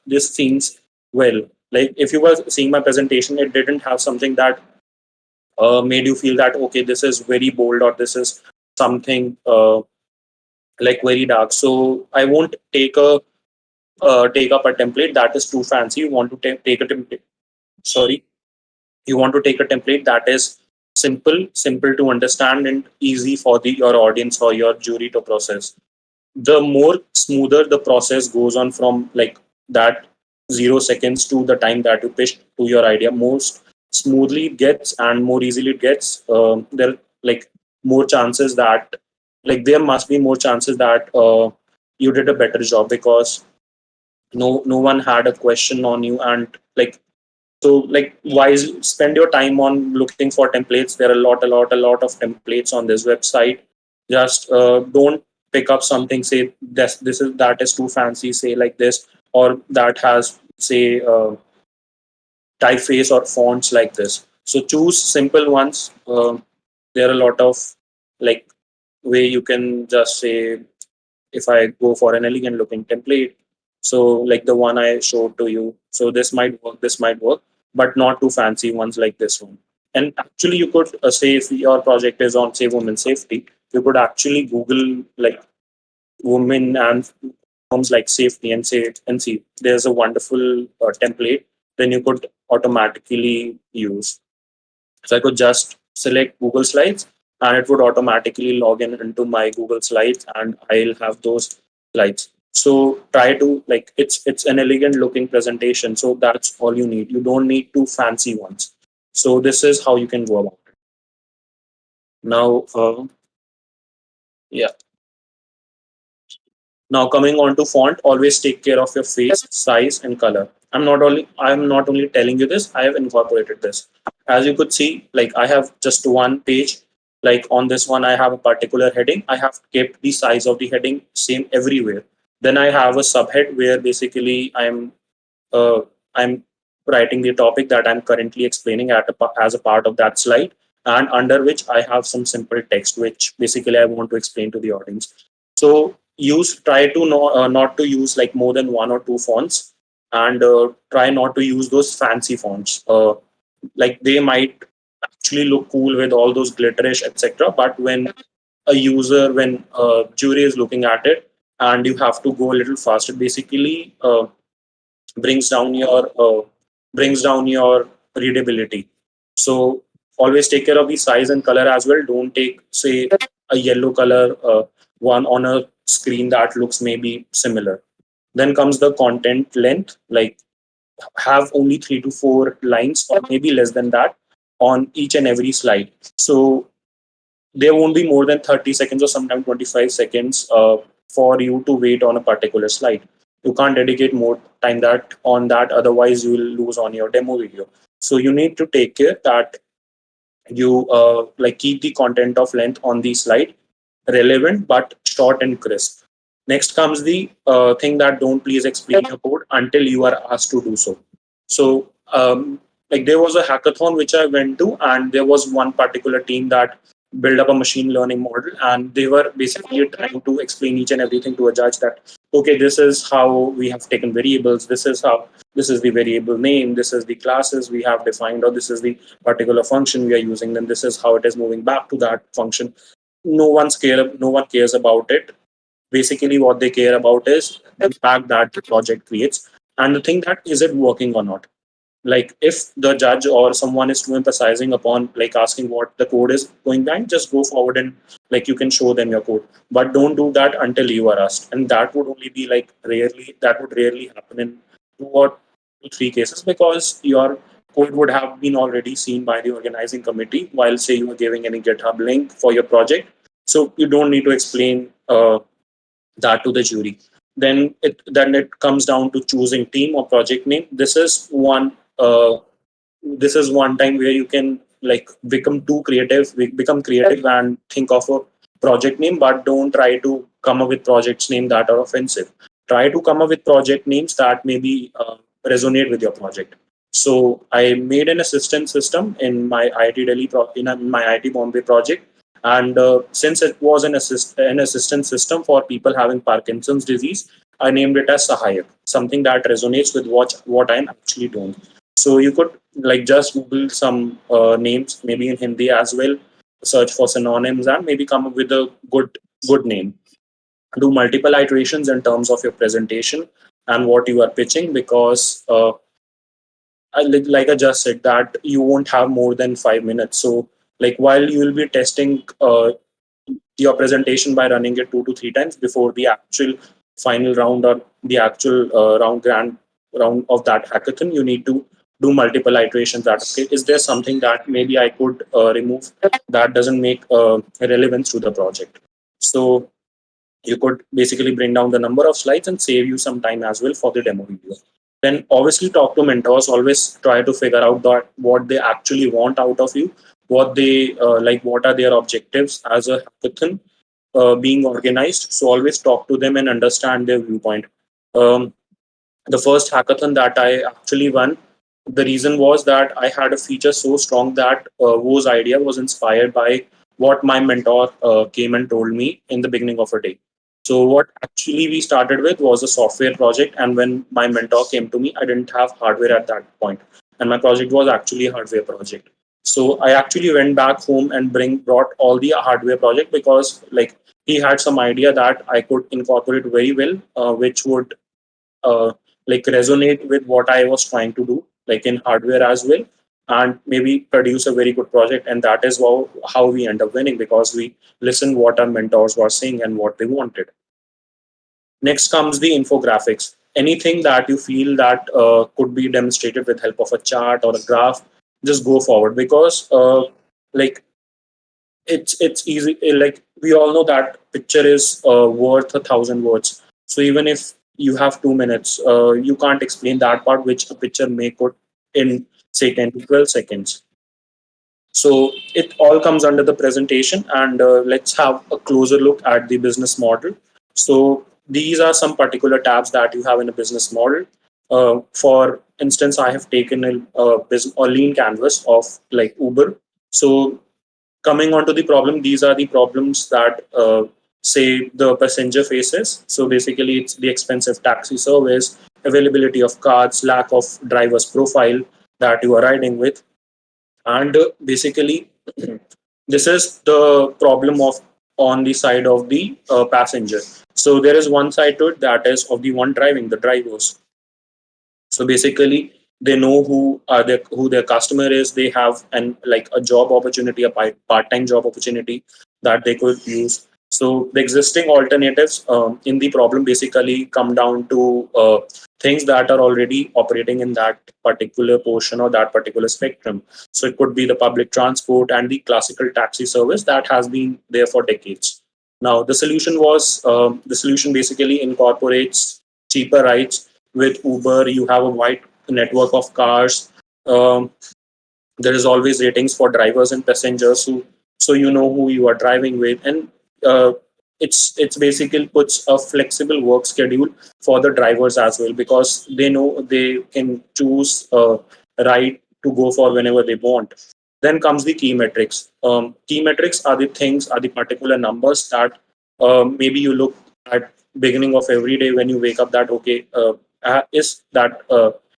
Speaker 6: this seems well. Like if you were seeing my presentation, it didn't have something that made you feel that okay, this is very bold or this is something like very dark. So I won't take up a template that is too fancy. You want to take a template, sorry, you want to take a template that is simple to understand and easy for your audience or your jury to process. The more smoother the process goes on from like that 0 seconds to the time that you pitch to your idea, most smoothly it gets and more easily it gets. There like more chances that like there must be more chances that you did a better job because no one had a question on you. And like so like why spend your time on looking for templates? There are a lot of templates on this website. Just don't pick up something, say this is that is too fancy, say like this, or that has say typeface or fonts like this. So choose simple ones. There are a lot of like way you can just say, if I go for an elegant looking template, so like the one I showed to you, so this might work, but not too fancy ones like this one. And actually you could say if your project is on say women safety, you could actually Google like women and terms like safety and say and see there's a wonderful template, then you could automatically use. So I could just select Google Slides and it would automatically log in into my Google Slides and I'll have those slides. So try to like it's an elegant looking presentation. So that's all you need. You don't need too fancy ones. So this is how you can go about it. Now, yeah. Now coming on to font, always take care of your face, size, and color. I'm not only telling you this, I have incorporated this. As you could see, like I have just one page. Like on this one, I have a particular heading. I have kept the size of the heading same everywhere. Then I have a subhead where basically uh, I'm writing the topic that I'm currently explaining as a part of that slide, and under which I have some simple text, which basically I want to explain to the audience. So use try to not to use like more than one or two fonts, and try not to use those fancy fonts. Like they might actually look cool with all those glitterish etc. But when a jury is looking at it, and you have to go a little faster, basically brings down your uh, brings down your readability. So always take care of the size and color as well. Don't take, say, a yellow color one on a screen that looks maybe similar. Then comes the content length. Like have only 3 to 4 lines or maybe less than that on each and every slide. So there won't be more than 30 seconds or sometimes 25 seconds for you to wait on a particular slide. You can't dedicate more time that on that, otherwise you will lose on your demo video. So you need to take care that you like keep the content of length on the slide relevant but short and crisp. Next comes the thing that don't please explain your code until you are asked to do so. So like there was a hackathon which I went to, and there was one particular team that build up a machine learning model, and they were basically trying to explain each and everything to a judge that okay, this is how we have taken variables, this is the variable name, this is the classes we have defined, or this is the particular function we are using, then this is how it is moving back to that function. No one cares about it. Basically what they care about is the impact that the project creates, and the thing that is it working or not. Like if the judge or someone is too emphasizing upon like asking what the code is going behind, just go forward and like you can show them your code, but don't do that until you are asked. And that would rarely happen in 2 or 3 cases, because your code would have been already seen by the organizing committee while say you are giving any GitHub link for your project. So you don't need to explain that to the jury. Then it comes down to choosing team or project name. This is one time where you can like become creative and think of a project name, but don't try to come up with projects name that are offensive. Try to come up with project names that maybe resonate with your project. So I made an assistant system in my IIT Delhi in my IIT Bombay project, and since it was an assistant system for people having Parkinson's disease, I named it as Sahayak, something that resonates with what I'm actually doing. So you could like just Google some names, maybe in Hindi as well, search for synonyms, and maybe come up with a good name. Do multiple iterations in terms of your presentation and what you are pitching, because like I just said, that you won't have more than 5 minutes. So like while you will be testing your presentation by running it 2 to 3 times before the actual final round or the actual grand round of that hackathon, you need to do multiple iterations. That okay, is there something that maybe I could remove that doesn't make relevance to the project? So you could basically bring down the number of slides and save you some time as well for the demo video. Then obviously talk to mentors. Always try to figure out that what they actually want out of you, what they like, what are their objectives as a hackathon being organized. So always talk to them and understand their viewpoint. Um, the first hackathon that I actually won, the reason was that I had a feature so strong that whose idea was inspired by what my mentor came and told me in the beginning of a day. So what actually we started with was a software project, and when my mentor came to me, I didn't have hardware at that point, and my project was actually a hardware project. So I actually went back home and brought all the hardware project, because like he had some idea that I could incorporate very well, which would uh, like resonate with what I was trying to do, like in hardware as well, and maybe produce a very good project. And that is how we end up winning, because we listened what our mentors were saying and what they wanted. Next comes the infographics. Anything that you feel that could be demonstrated with help of a chart or a graph, just go forward, because like it's easy. Like we all know that picture is worth 1,000 words. So even if you have 2 minutes, you can't explain that part which a picture may put in say 10 to 12 seconds. So it all comes under the presentation, and let's have a closer look at the business model. So these are some particular tabs that you have in a business model. For instance, I have taken a business or lean canvas of like Uber. So coming on to the problem, these are the problems that say the passenger faces. So basically, it's the expensive taxi service, availability of cars, lack of driver's profile that you are riding with, and basically this is the problem of on the side of the passenger. So there is one side to it, that is of the one driving, the drivers. So basically they know who their customer is. They have an like a job opportunity, a part-time job opportunity that they could use. So the existing alternatives in the problem basically come down to things that are already operating in that particular portion or that particular spectrum. So it could be the public transport and the classical taxi service that has been there for decades. Now the solution basically incorporates cheaper rides. With Uber, you have a wide network of cars. Um, there is always ratings for drivers and passengers, so you know who you are driving with, and uh, it's basically puts a flexible work schedule for the drivers as well, because they know they can choose a ride to go for whenever they want. Then comes the key metrics. Key metrics are the things, are the particular numbers that maybe you look at beginning of every day when you wake up, that okay, is that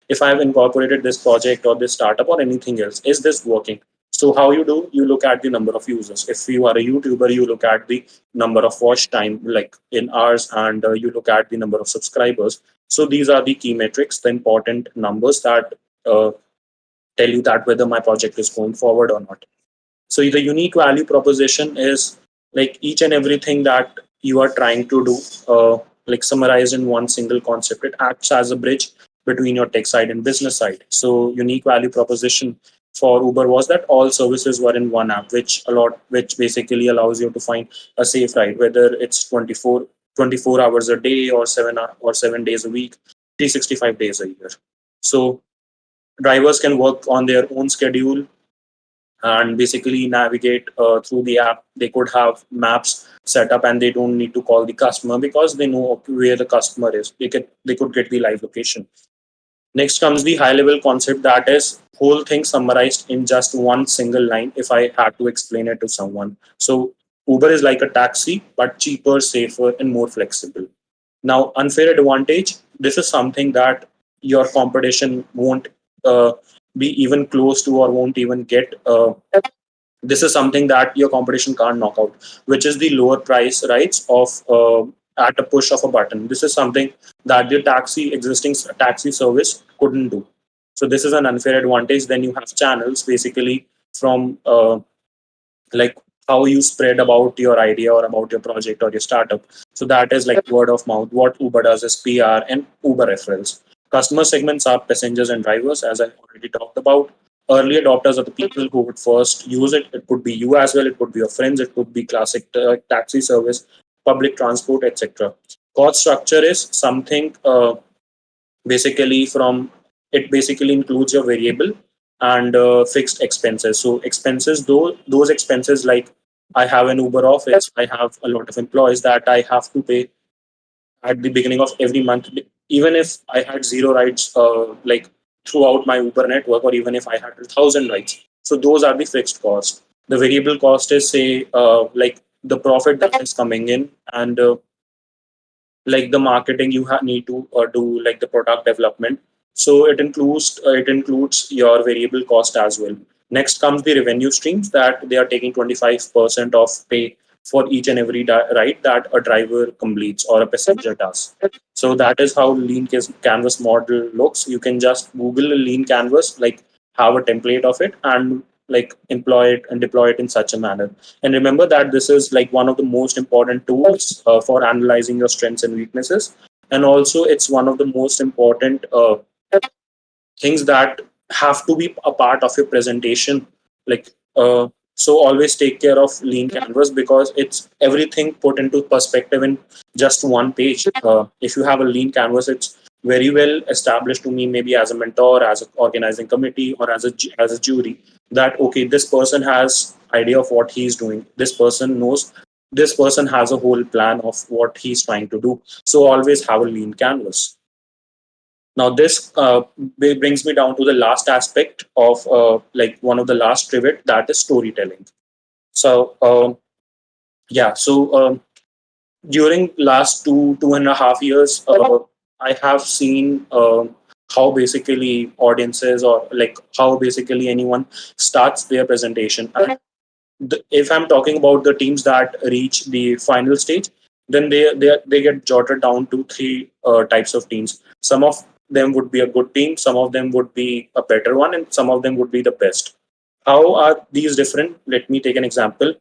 Speaker 6: if I have incorporated this project or this startup or anything else, is this working? So how you do, you look at the number of users. If you are a YouTuber, you look at the number of watch time, like in hours, and you look at the number of subscribers. So these are the key metrics, the important numbers that tell you that whether my project is going forward or not. So the unique value proposition is like each and everything that you are trying to do, like summarized in one single concept. It acts as a bridge between your tech side and business side. So unique value proposition for Uber was that all services were in one app, which basically allows you to find a safe ride, whether it's 24 hours a day or 7 days a week, 365 days a year. So drivers can work on their own schedule and basically navigate through the app. They could have maps set up and they don't need to call the customer because they know where the customer is. They could get the live location. Next comes the high level concept, that is whole thing summarized in just one single line if I had to explain it to someone. So Uber is like a taxi, but cheaper, safer, and more flexible. Now, unfair advantage, this is something that your competition won't be even close to or won't even get. This is something that your competition can't knock out, which is the lower price rights of at a push of a button. This is something that the existing taxi service couldn't do. So this is an unfair advantage. Then you have channels, basically from like how you spread about your idea or about your project or your startup. So that is like word of mouth. What Uber does is PR and Uber referrals. Customer segments are passengers and drivers, as I already talked about. Early adopters are the people who would first use it. It could be you as well. It could be your friends. It could be classic taxi service, public transport, etc. Cost structure is something basically from it basically includes your variable and fixed expenses. So expenses, though those expenses, like I have an Uber office, I have a lot of employees that I have to pay at the beginning of every month, even if I had zero rides like throughout my Uber network, or even if I had 1,000 rides. So those are the fixed costs. The variable cost is say like the profit that is coming in, and like the marketing you need to do, like the product development. So it includes your variable cost as well. Next comes the revenue streams, that they are taking 25% of pay for each and every ride that a driver completes or a passenger does. So that is how lean canvas model looks. You can just Google a lean canvas, like have a template of it, and like employ it and deploy it in such a manner. And remember that this is like one of the most important tools for analyzing your strengths and weaknesses. And also, it's one of the most important things that have to be a part of your presentation. Like So always take care of lean canvas because it's everything put into perspective in just one page. If you have a lean canvas, it's very well established to me, maybe as a mentor, as an organizing committee, or as a jury, that okay, this person has idea of what he's doing. This person knows. This person has a whole plan of what he's trying to do. So always have a lean canvas. Now, this brings me down to the last aspect of like one of the last trivet, that is storytelling. So, yeah, so during last 2.5 years, I have seen how basically audiences or like how basically anyone starts their presentation. And if I'm talking about the teams that reach the final stage, then they get jotted down to three types of teams. Some of them would be a good team, some of them would be a better one, and some of them would be the best. How are these different? Let me take an example.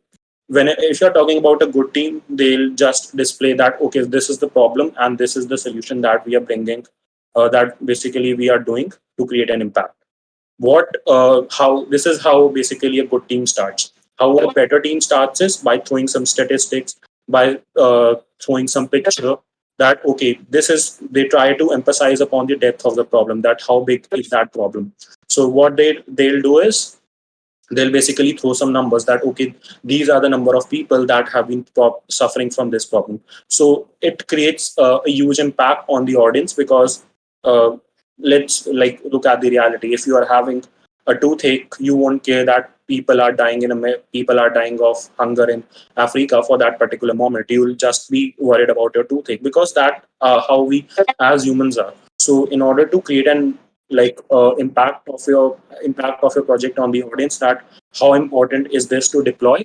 Speaker 6: When if you're talking about a good team, they'll just display that okay, this is the problem and this is the solution that we are bringing, that basically we are doing to create an impact. What how this is how basically a good team starts. How a better team starts is by throwing some statistics, by throwing some picture, that okay, this is, they try to emphasize upon the depth of the problem, that how big is that problem. So what they'll do is they'll basically throw some numbers that okay, these are the number of people that have been suffering from this problem. So it creates a huge impact on the audience because uh, let's like look at the reality. If you are having a toothache, you won't care that people are dying of hunger in Africa for that particular moment. You will just be worried about your toothache because that how we as humans are. So in order to create an like impact of your project on the audience, that how important is this to deploy,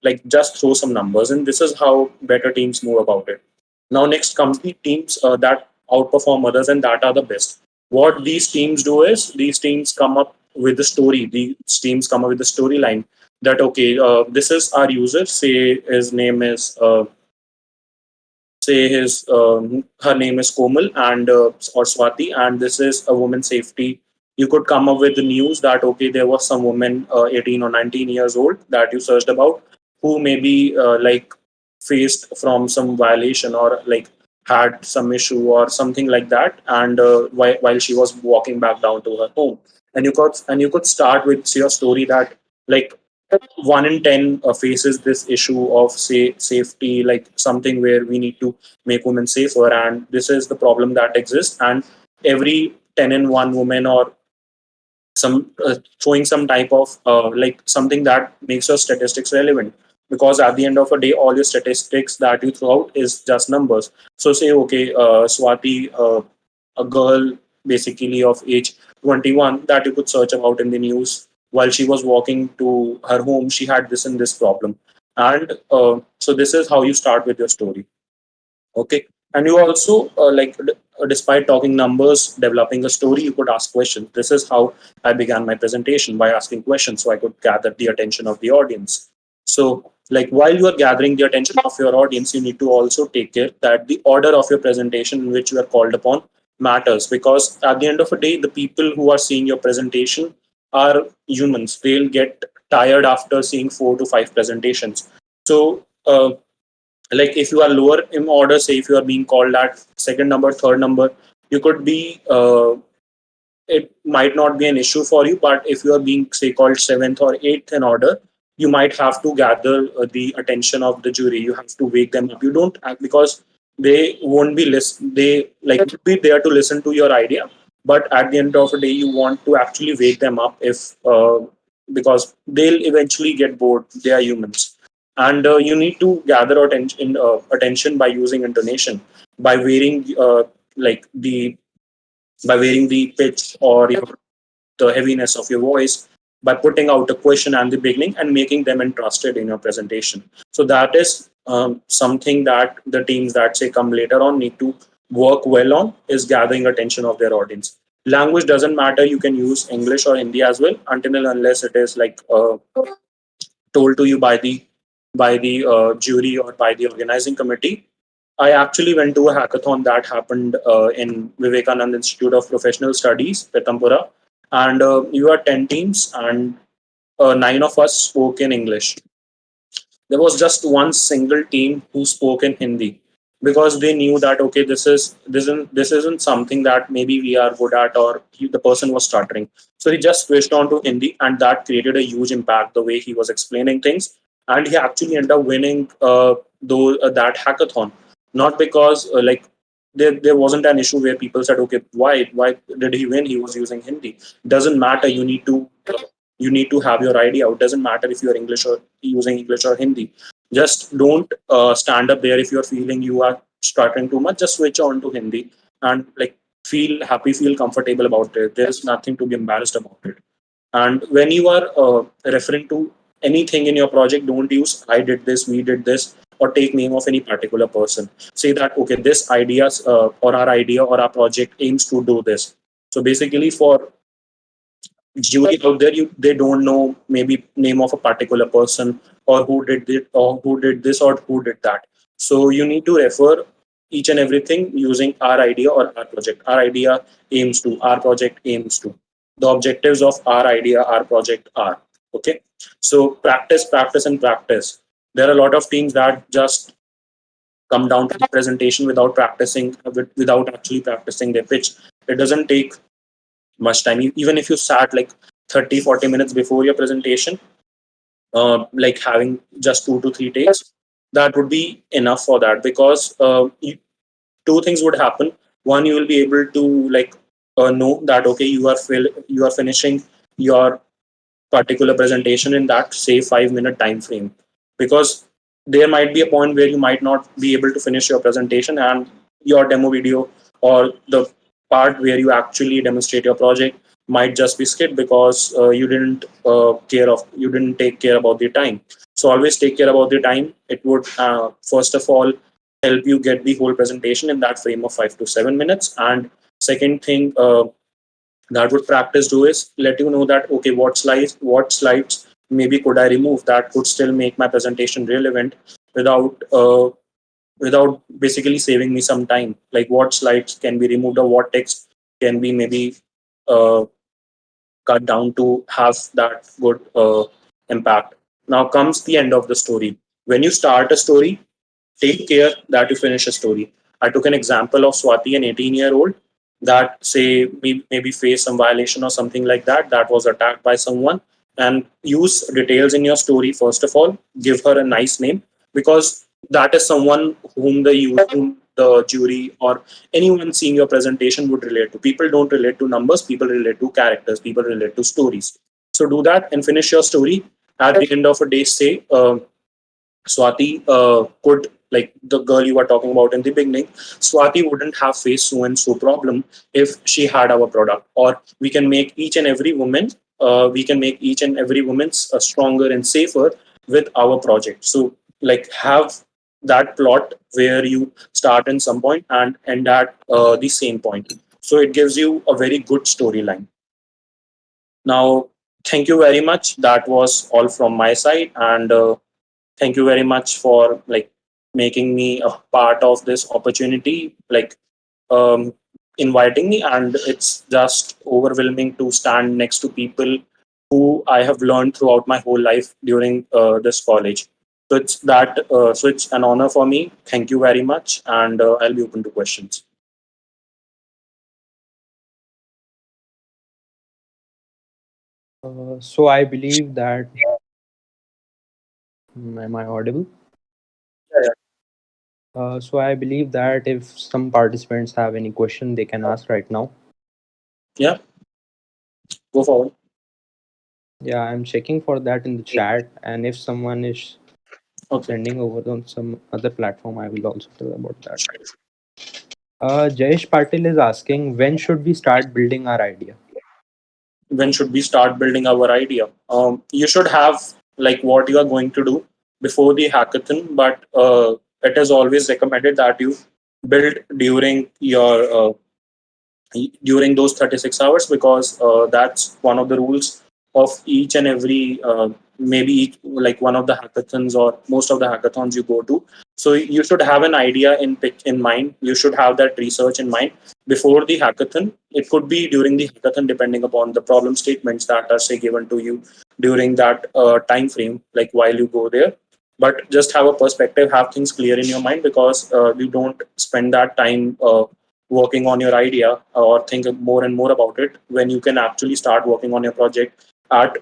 Speaker 6: like just throw some numbers, and this is how better teams move about it. Now next comes the teams that outperform others and that are the best. What these teams do is these teams come up with the story. These teams come up with the storyline that okay, this is our user, say his name is say his her name is Komal and or Swati, and this is a woman safety. You could come up with the news that okay, there was some woman 18 or 19 years old that you searched about, who maybe like faced from some violation or like had some issue or something like that, and while she was walking back down to her home, and you could start with your story that like 1 in 10 faces this issue of say safety, like something where we need to make women safer, and this is the problem that exists, and every 10 in 1 woman or some throwing some type of like something that makes your statistics relevant, because at the end of a day all your statistics that you throw out is just numbers. So say okay, Swati, a girl basically of age 21 that you could search about in the news, while she was walking to her home she had this and this problem, and so this is how you start with your story. Okay. And you also despite talking numbers, developing a story, you could ask questions. This is how I began my presentation, by asking questions so I could gather the attention of the audience. So like while you are gathering the attention of your audience, you need to also take care that the order of your presentation in which you are called upon matters, because at the end of the day the people who are seeing your presentation are humans. They'll get tired after seeing 4 to 5 presentations. So like if you are lower in order, say if you are being called at second number, third number, you could be it might not be an issue for you, but if you are being say called seventh or eighth in order, you might have to gather the attention of the jury. You have to wake them up. You don't act because they won't be listen, they like be there to listen to your idea, but at the end of the day you want to actually wake them up if because they'll eventually get bored. They are humans, and you need to gather attention by using intonation, by varying like the by varying the pitch or the heaviness of your voice, by putting out a question at the beginning and making them interested in your presentation. So that is something that the teams that say come later on need to work well on, is gathering attention of their audience. Language doesn't matter. You can use English or Hindi as well, until and unless it is like told to you by the jury or by the organizing committee. I actually went to a hackathon that happened in Vivekananda Institute of Professional Studies, Petampura, and you are 10 teams, and nine of us spoke in English. There was just one single team who spoke in Hindi because they knew that okay, this isn't something that maybe we are good at, or the person was stuttering. So he just switched on to Hindi, and that created a huge impact the way he was explaining things. And he actually ended up winning that hackathon, not because there wasn't an issue where people said okay, why did he win? He was using Hindi. Doesn't matter. You need to have your idea. It doesn't matter if you're English or using English or Hindi. Just don't stand up there if you're feeling you are stuttering too much. Just switch on to Hindi and feel happy, feel comfortable about it. There's nothing to be embarrassed about it. And when you are referring to anything in your project, don't use I did this, we did this, or take name of any particular person. Say that okay, this ideas or our idea or our project aims to do this. So basically, for jury out there, they don't know maybe name of a particular person, or who did it, or who did this, or who did that. So you need to refer each and everything using our idea or our project. Our idea aims to, our project aims to. The objectives of our idea, our project are. Okay. So practice, practice, and practice. There are a lot of teams that just come down to the presentation without practicing, without actually practicing their pitch. It doesn't take much time. Even if you sat 30-40 minutes before your presentation, having just 2 to 3 takes, that would be enough for that, because two things would happen. One, you will be able to know that okay, you are finishing your particular presentation in that say 5 minute time frame, because there might be a point where you might not be able to finish your presentation, and your demo video or the part where you actually demonstrate your project might just be skipped because you didn't take care about the time. So always take care about the time. It would first of all help you get the whole presentation in that frame of 5 to 7 minutes. And second thing that would practice do is let you know that okay, what slides maybe could I remove that could still make my presentation relevant without basically saving me some time, like what slides can be removed, or what text can be maybe uh, cut down to have that good impact. Now comes the end of the story. When you start a story, take care that you finish a story. I took an example of Swati, an 18-year-old that say maybe face some violation or something like that, that was attacked by someone, and use details in your story. First of all, give her a nice name, because that is someone whom the jury or anyone seeing your presentation would relate to. People don't relate to numbers, people relate to characters, people relate to stories. So do that and finish your story. At the end of a day, say Swati could, like the girl you were talking about in the beginning, Swati wouldn't have faced so and so problem if she had our product. Or we can make each and every woman, stronger and safer with our project. So have that plot where you start in some point and end at the same point. So it gives you a very good storyline. Now, thank you very much. That was all from my side, and thank you very much for making me a part of this opportunity, um, inviting me. And it's just overwhelming to stand next to people who I have learned throughout my whole life during this college. So it's an honor for me. Thank you very much, and I'll be open to questions.
Speaker 5: So I believe that. Am I audible?
Speaker 6: Yeah,
Speaker 5: So I believe that if some participants have any question, they can ask right now.
Speaker 6: yeah, go forward.
Speaker 5: Yeah, I'm checking for that in the chat, and if someone is
Speaker 6: Okay.
Speaker 5: sending over on some other platform, I will also tell about that. Jayesh Patil is asking, when should we start building our idea?
Speaker 6: When should we start building our idea? You should have what you are going to do before the hackathon, but it is always recommended that you build during those 36 hours, because that's one of the rules of each and every maybe one of the hackathons or most of the hackathons you go to. So you should have an idea in mind. You should have that research in mind before the hackathon. It could be during the hackathon, depending upon the problem statements that are say given to you during that time frame, like while you go there. But just have a perspective, have things clear in your mind, because you don't spend that time working on your idea or think more and more about it when you can actually start working on your project at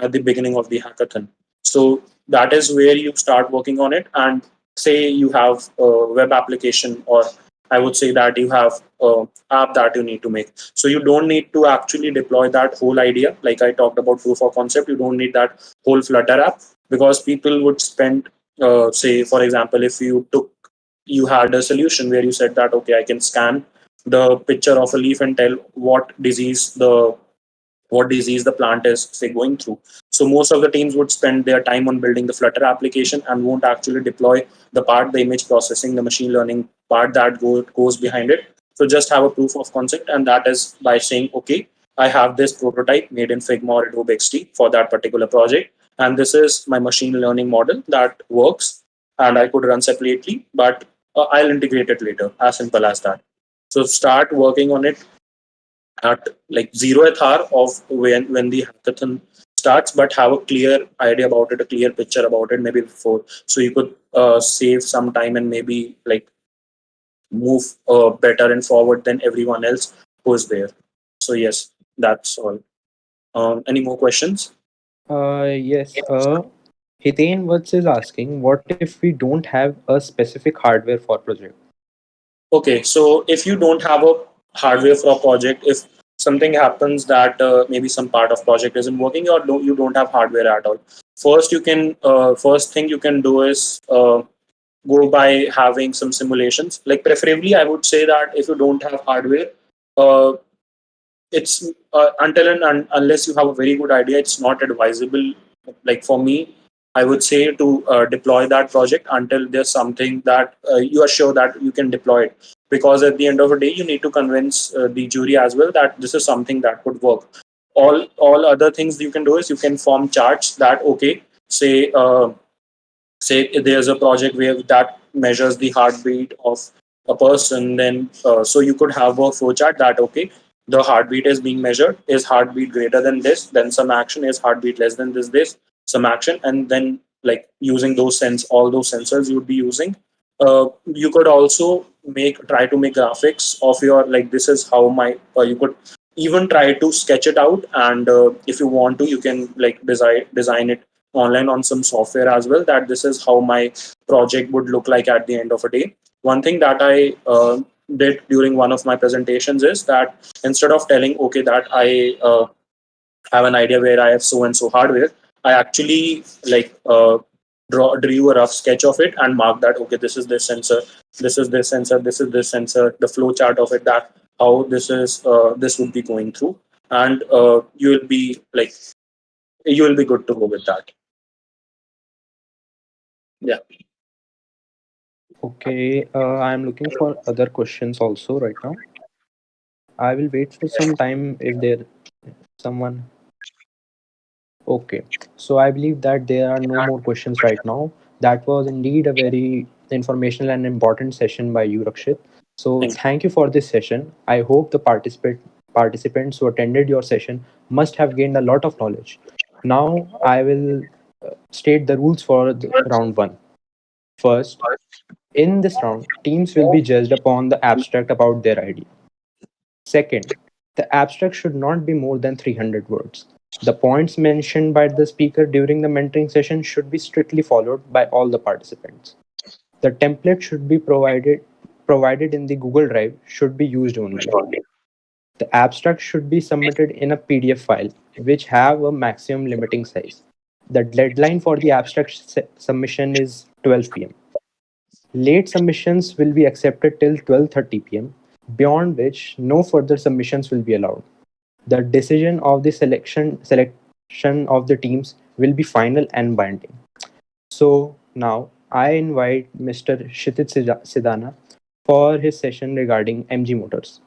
Speaker 6: at the beginning of the hackathon. So that is where you start working on it. And say you have a web application, or I would say that you have a app that you need to make. So you don't need to actually deploy that whole idea. Like I talked about proof of concept, you don't need that whole Flutter app, because people would spend, say, for example, if you had a solution where you said that, okay, I can scan the picture of a leaf and tell what disease the plant is, say, going through. So most of the teams would spend their time on building the Flutter application and won't actually deploy the image processing, the machine learning part that goes behind it. So just have a proof of concept, and that is by saying, okay, I have this prototype made in Figma or Adobe XD for that particular project, and this is my machine learning model that works, and I could run separately, but I'll integrate it later. As simple as that. So start working on it at like 0th hour of when the hackathon starts, but have a clear idea about it, a clear picture about it maybe before, so you could save some time and maybe like move better and forward than everyone else who's there. So yes, that's all. Any more questions?
Speaker 5: Yes. Hiten Vats is asking, what if we don't have a specific hardware for project?
Speaker 6: Okay, so if you don't have a hardware for a project, if something happens that maybe some part of project isn't working, or you don't have hardware at all, first thing you can do is go by having some simulations. Like preferably, I would say that if you don't have hardware, uh, it's until and unless you have a very good idea, it's not advisable. Like for me, I would say to deploy that project until there's something that you are sure that you can deploy it, because at the end of the day you need to convince the jury as well that this is something that could work. All other things you can do is you can form charts that, okay, say there's a project where that measures the heartbeat of a person, then so you could have a flowchart that, okay, the heartbeat is being measured, is heartbeat greater than this, then some action, is heartbeat less than this, some action, and then like using all those sensors you would be using. You could also try to make graphics of your, like, this is how my you could even try to sketch it out, and if you want to, you can like design it online on some software as well, that this is how my project would look like at the end of a day. One thing that I did during one of my presentations is that instead of telling, okay, that I have an idea where I have so and so hardware, I actually drew a rough sketch of it and marked that, okay, this is this sensor, this is this sensor, this is this sensor, the flow chart of it, that how this would be going through, and you will be good to go with that. Yeah.
Speaker 5: Okay, I'm looking for other questions also right now. I will wait for some time if there someone. Okay, so I believe that there are no more questions right now. That was indeed a very informational and important session by you, Rakshit. So
Speaker 6: Thank you.
Speaker 5: thank you for this session. I hope the participants who attended your session must have gained a lot of knowledge. Now I will state the rules for the round one. First, in this round, teams will be judged upon the abstract about their idea. Second, the abstract should not be more than 300 words. The points mentioned by the speaker during the mentoring session should be strictly followed by all the participants. The template should be provided in the Google Drive should be used only. The abstract should be submitted in a PDF file which have a maximum limiting size. The deadline for the abstract submission is 12 p.m. Late submissions will be accepted till 12:30 p.m., beyond which no further submissions will be allowed. The decision of the selection of the teams will be final and binding. So now I invite Mr. Kshitij Sidana for his session regarding MG Motors.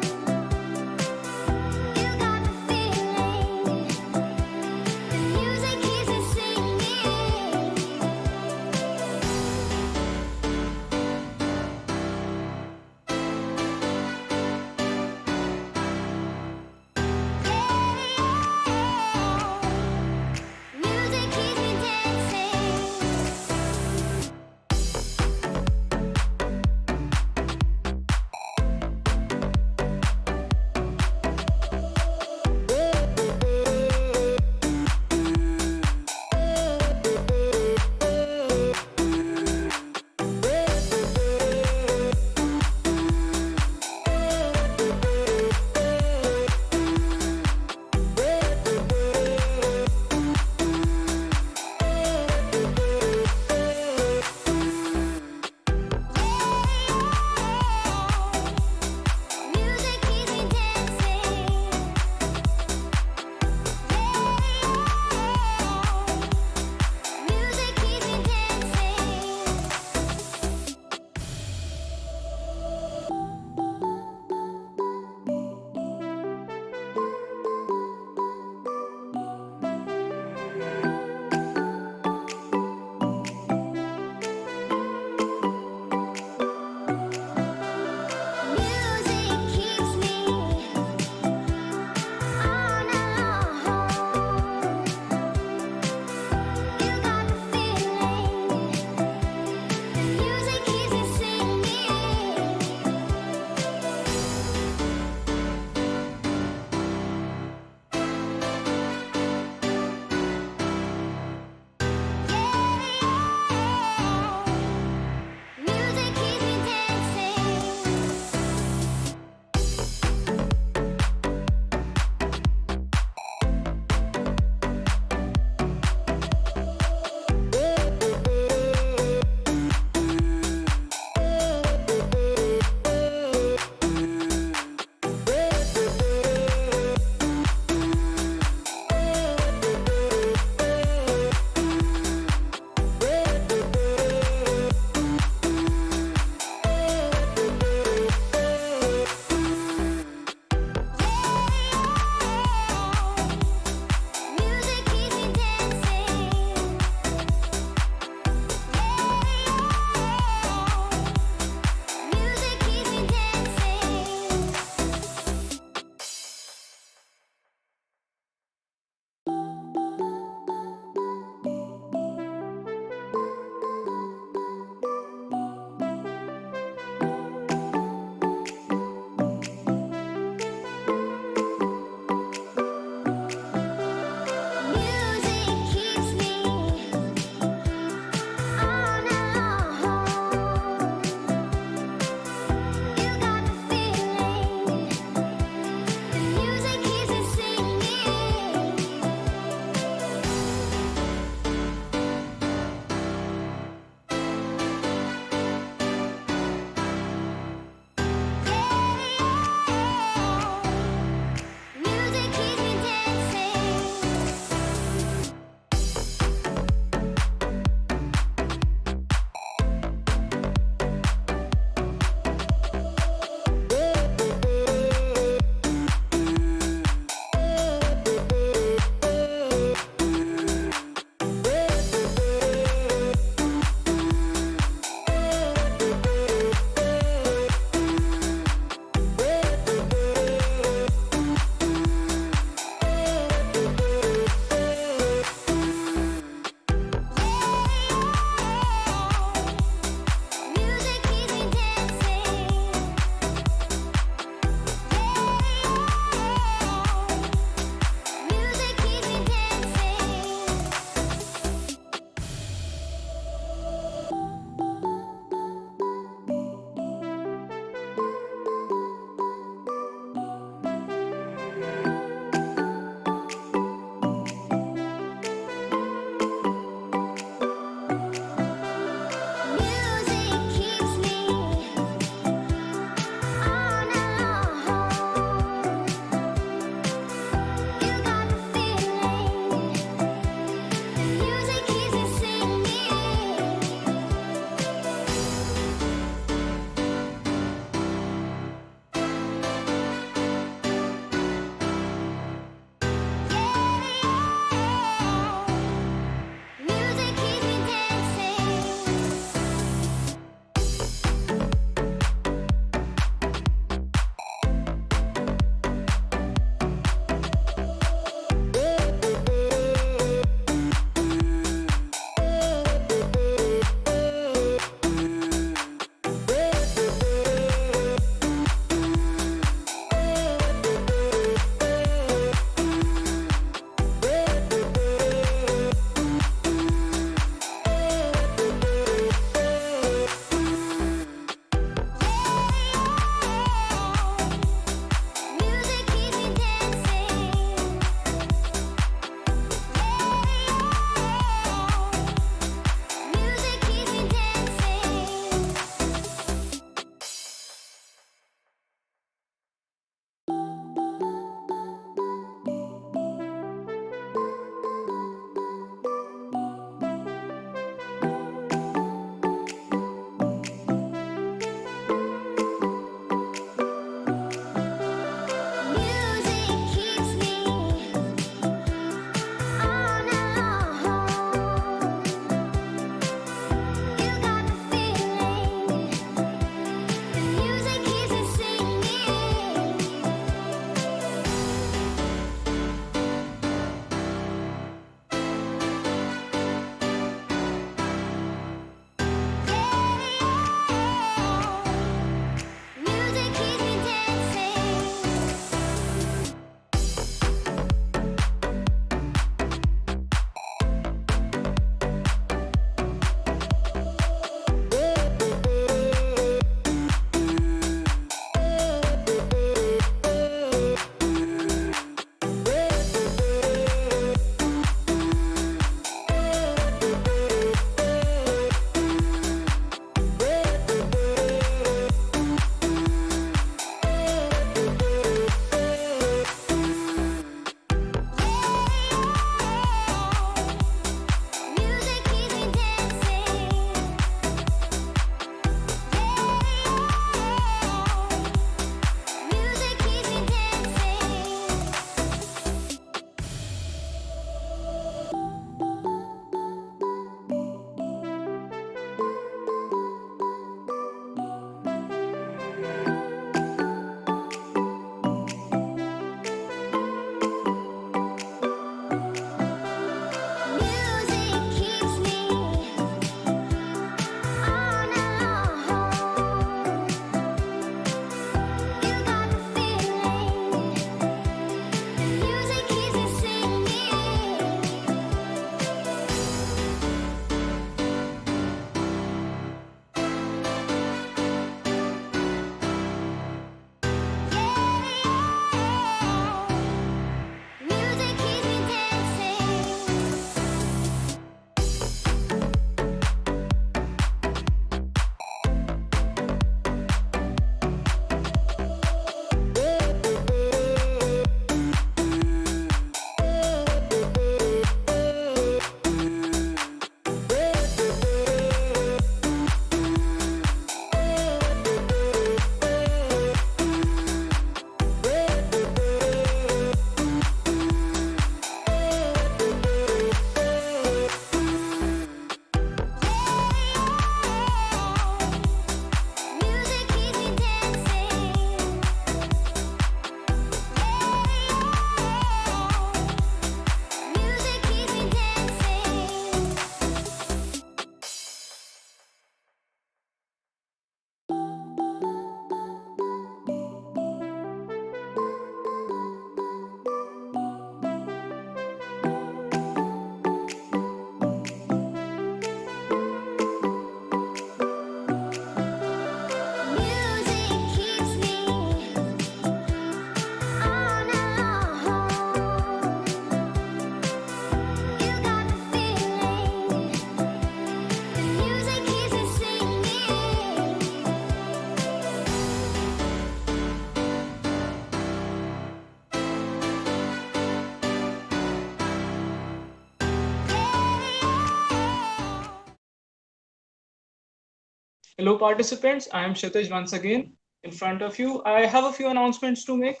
Speaker 4: Hello, participants. I am Kshitij once again in front of you. I have a few announcements to make.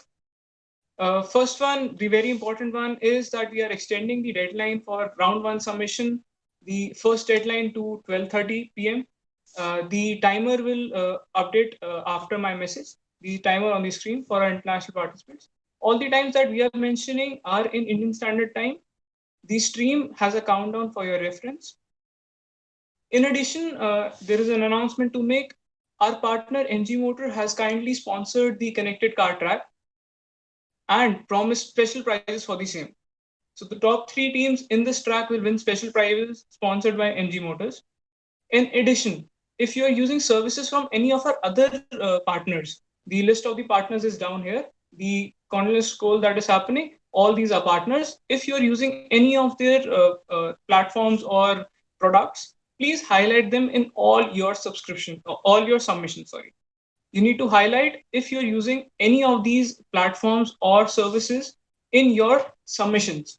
Speaker 4: First one, the very important one, is that we are extending the deadline for round one submission, the first deadline to 12:30 p.m. The timer will update after my message, the timer on the screen for our international participants. All the times that we are mentioning are in Indian Standard Time. The stream has a countdown for your reference. In addition, there is an announcement to make. Our partner NG Motor has kindly sponsored the connected car track and promised special prizes for the same. So the top 3 teams in this track will win special prizes sponsored by NG Motors. In addition, if you are using services from any of our other partners, the list of the partners is down here. The continuous scroll that is happening, all these are partners. If you are using any of their platforms or products, please highlight them in all your all your submissions. Sorry, you need to highlight if you're using any of these platforms or services in your submissions.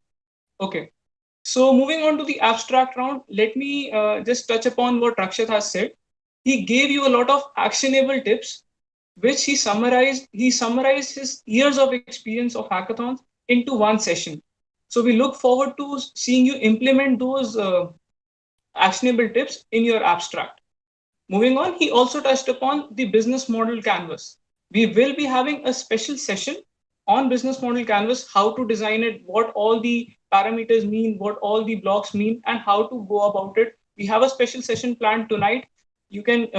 Speaker 4: Okay. So moving on to the abstract round, let me just touch upon what Rakshit has said. He gave you a lot of actionable tips, which he summarized. He summarized his years of experience of hackathons into one session. So we look forward to seeing you implement those actionable tips in your abstract. Moving on, he also touched upon the business model canvas. We will be having a special session on business model canvas, how to design it, what all the parameters mean, what all the blocks mean, and how to go about it. We have a special session planned tonight. You can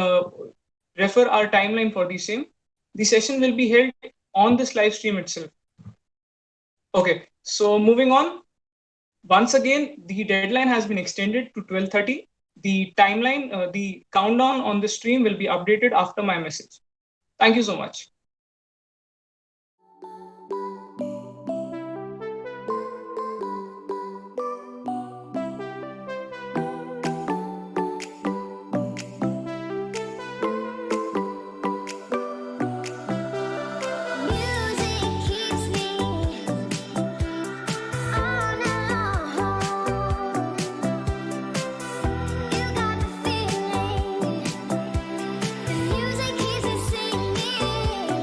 Speaker 4: refer our timeline for the same. The session will be held on this live stream itself. Okay, so moving on. Once again, the deadline has been extended to 12:30. The timeline, the countdown on the stream will be updated after my message. Thank you so much.
Speaker 7: Music keeps me singing.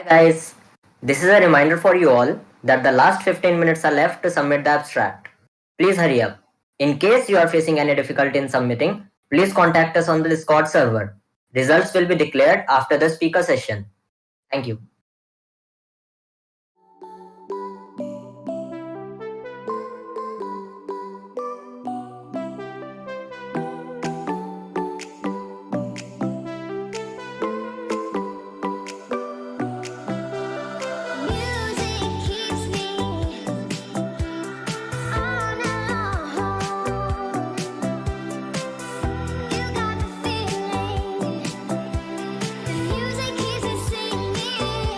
Speaker 7: Guys, this is a reminder for you all that the last 15 minutes are left to submit the abstract. Please hurry up. In case you are facing any difficulty in submitting, please contact us on the Discord server. Results will be declared after the speaker session. Thank you.
Speaker 8: Music keeps me singing.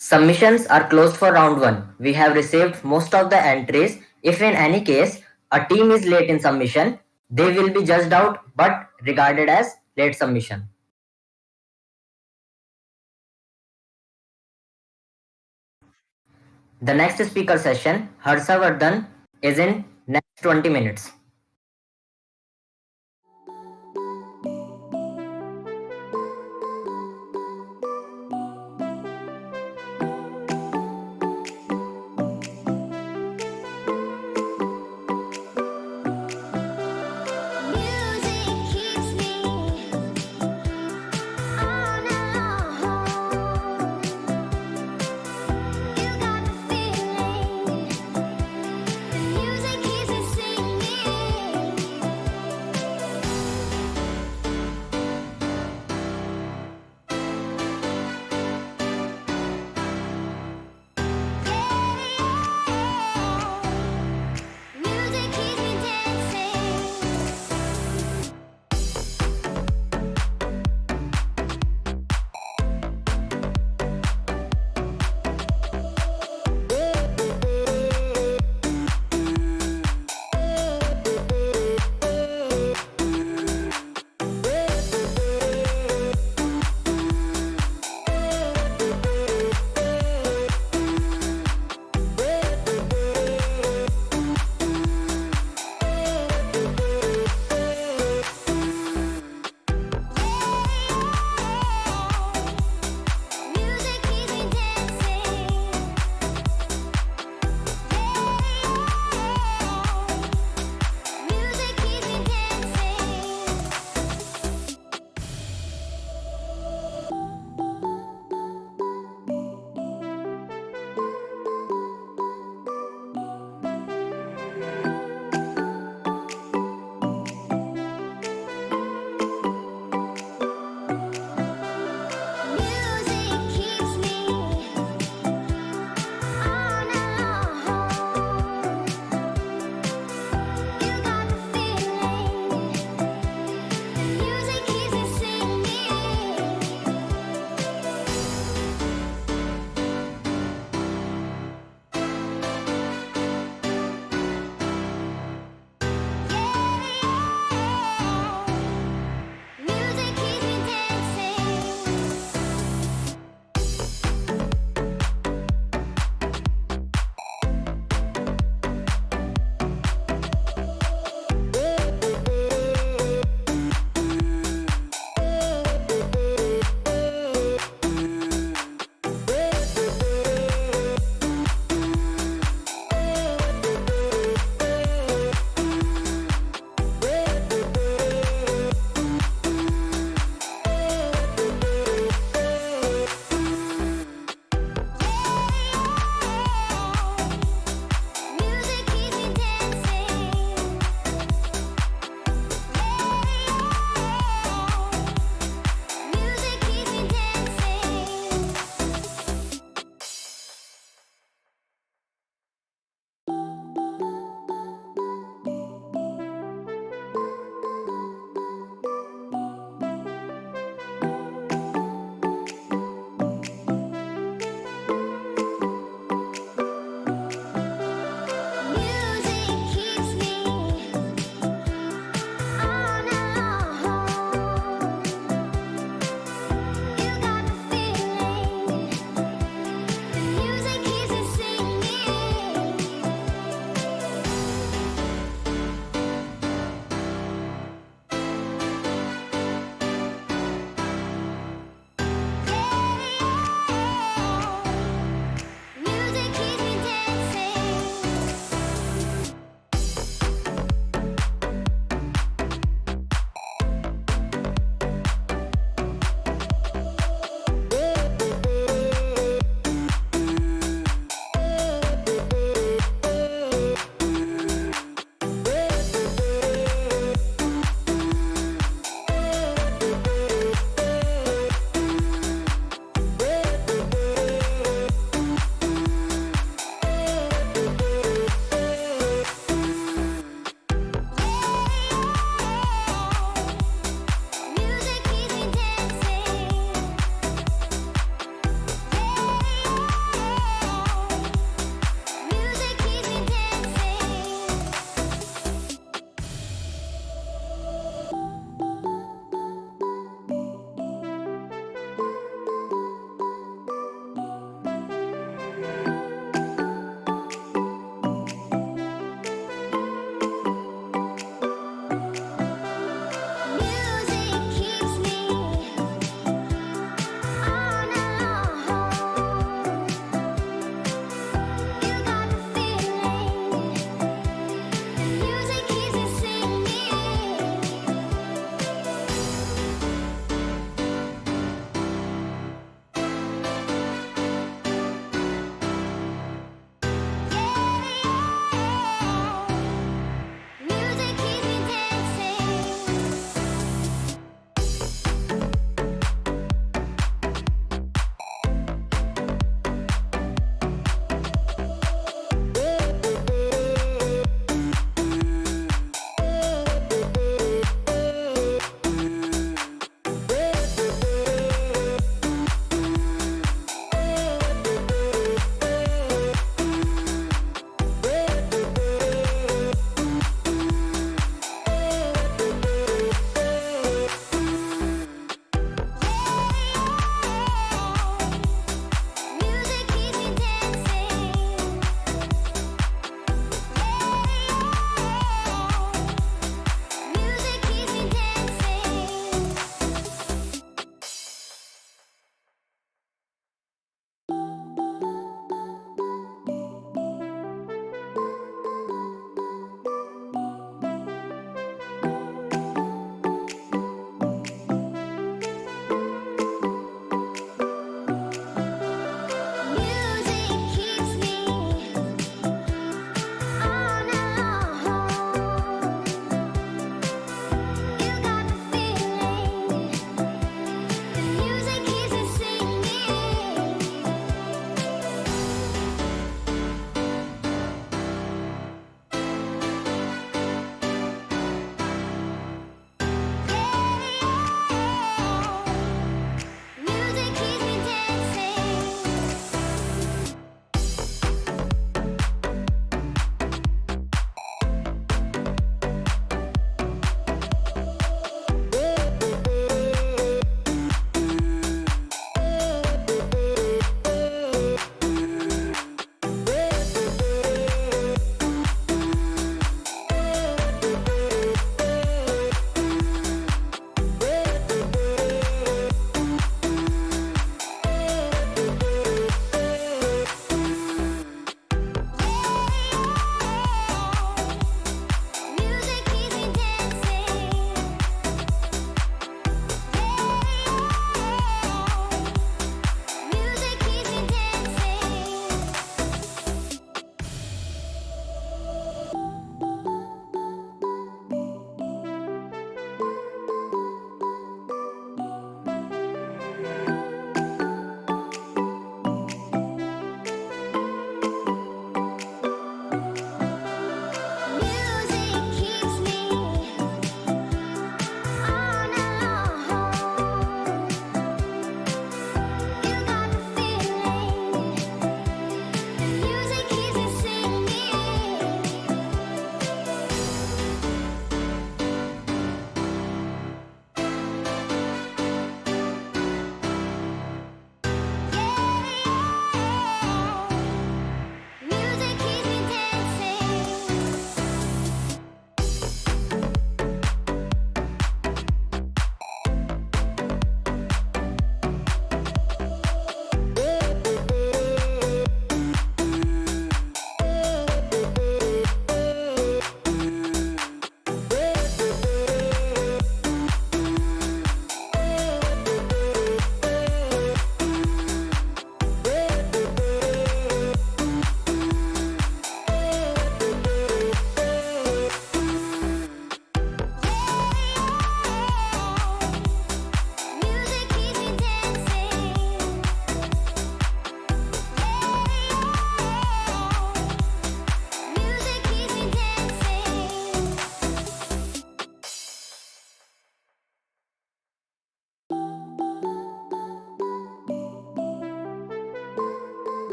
Speaker 7: Submissions are closed for round 1. We have received most of the entries. If in any case a team is late in submission, they will be judged out but regarded as late submission. The next speaker session, Harsha Vardhan, is in next 20 minutes.
Speaker 8: Music keeps me singing.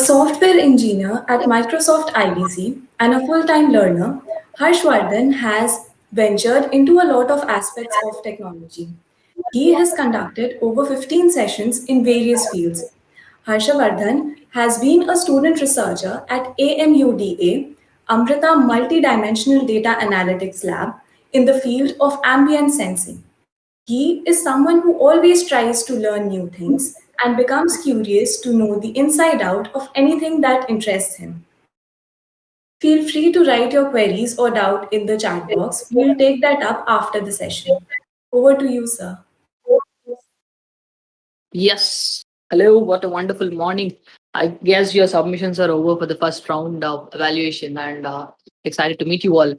Speaker 8: A software engineer at Microsoft IDC and a full-time learner, Harshvardhan has ventured into a lot of aspects of technology. He has conducted over 15 sessions in various fields. Harshavardhan has been a student researcher at AMUDA, Amrita Multidimensional Data Analytics Lab, in the field of ambient sensing. He is someone who always tries to learn new things and becomes curious to know the inside out of anything that interests him. Feel free to write your queries or doubt in the chat box. We'll take that up after the session. Over to you, sir.
Speaker 9: Yes. Hello, what a wonderful morning. I guess your submissions are over for the first round of evaluation and excited to meet you all.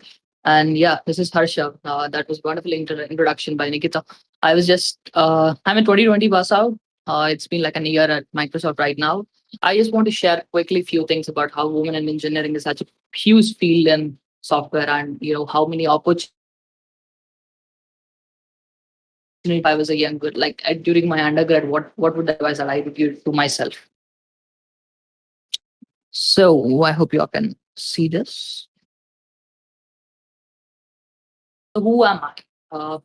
Speaker 9: And yeah, this is Harsha. That was a wonderful introduction by Nikita. I'm a 2020 pass out. It's been like an year at Microsoft right now. I just want to share quickly a few things about how women in engineering is such a huge field in software and, how many opportunities if I was a young girl, like during my undergrad, what would the advice that I would give to myself? So I hope you all can see this. So who am I?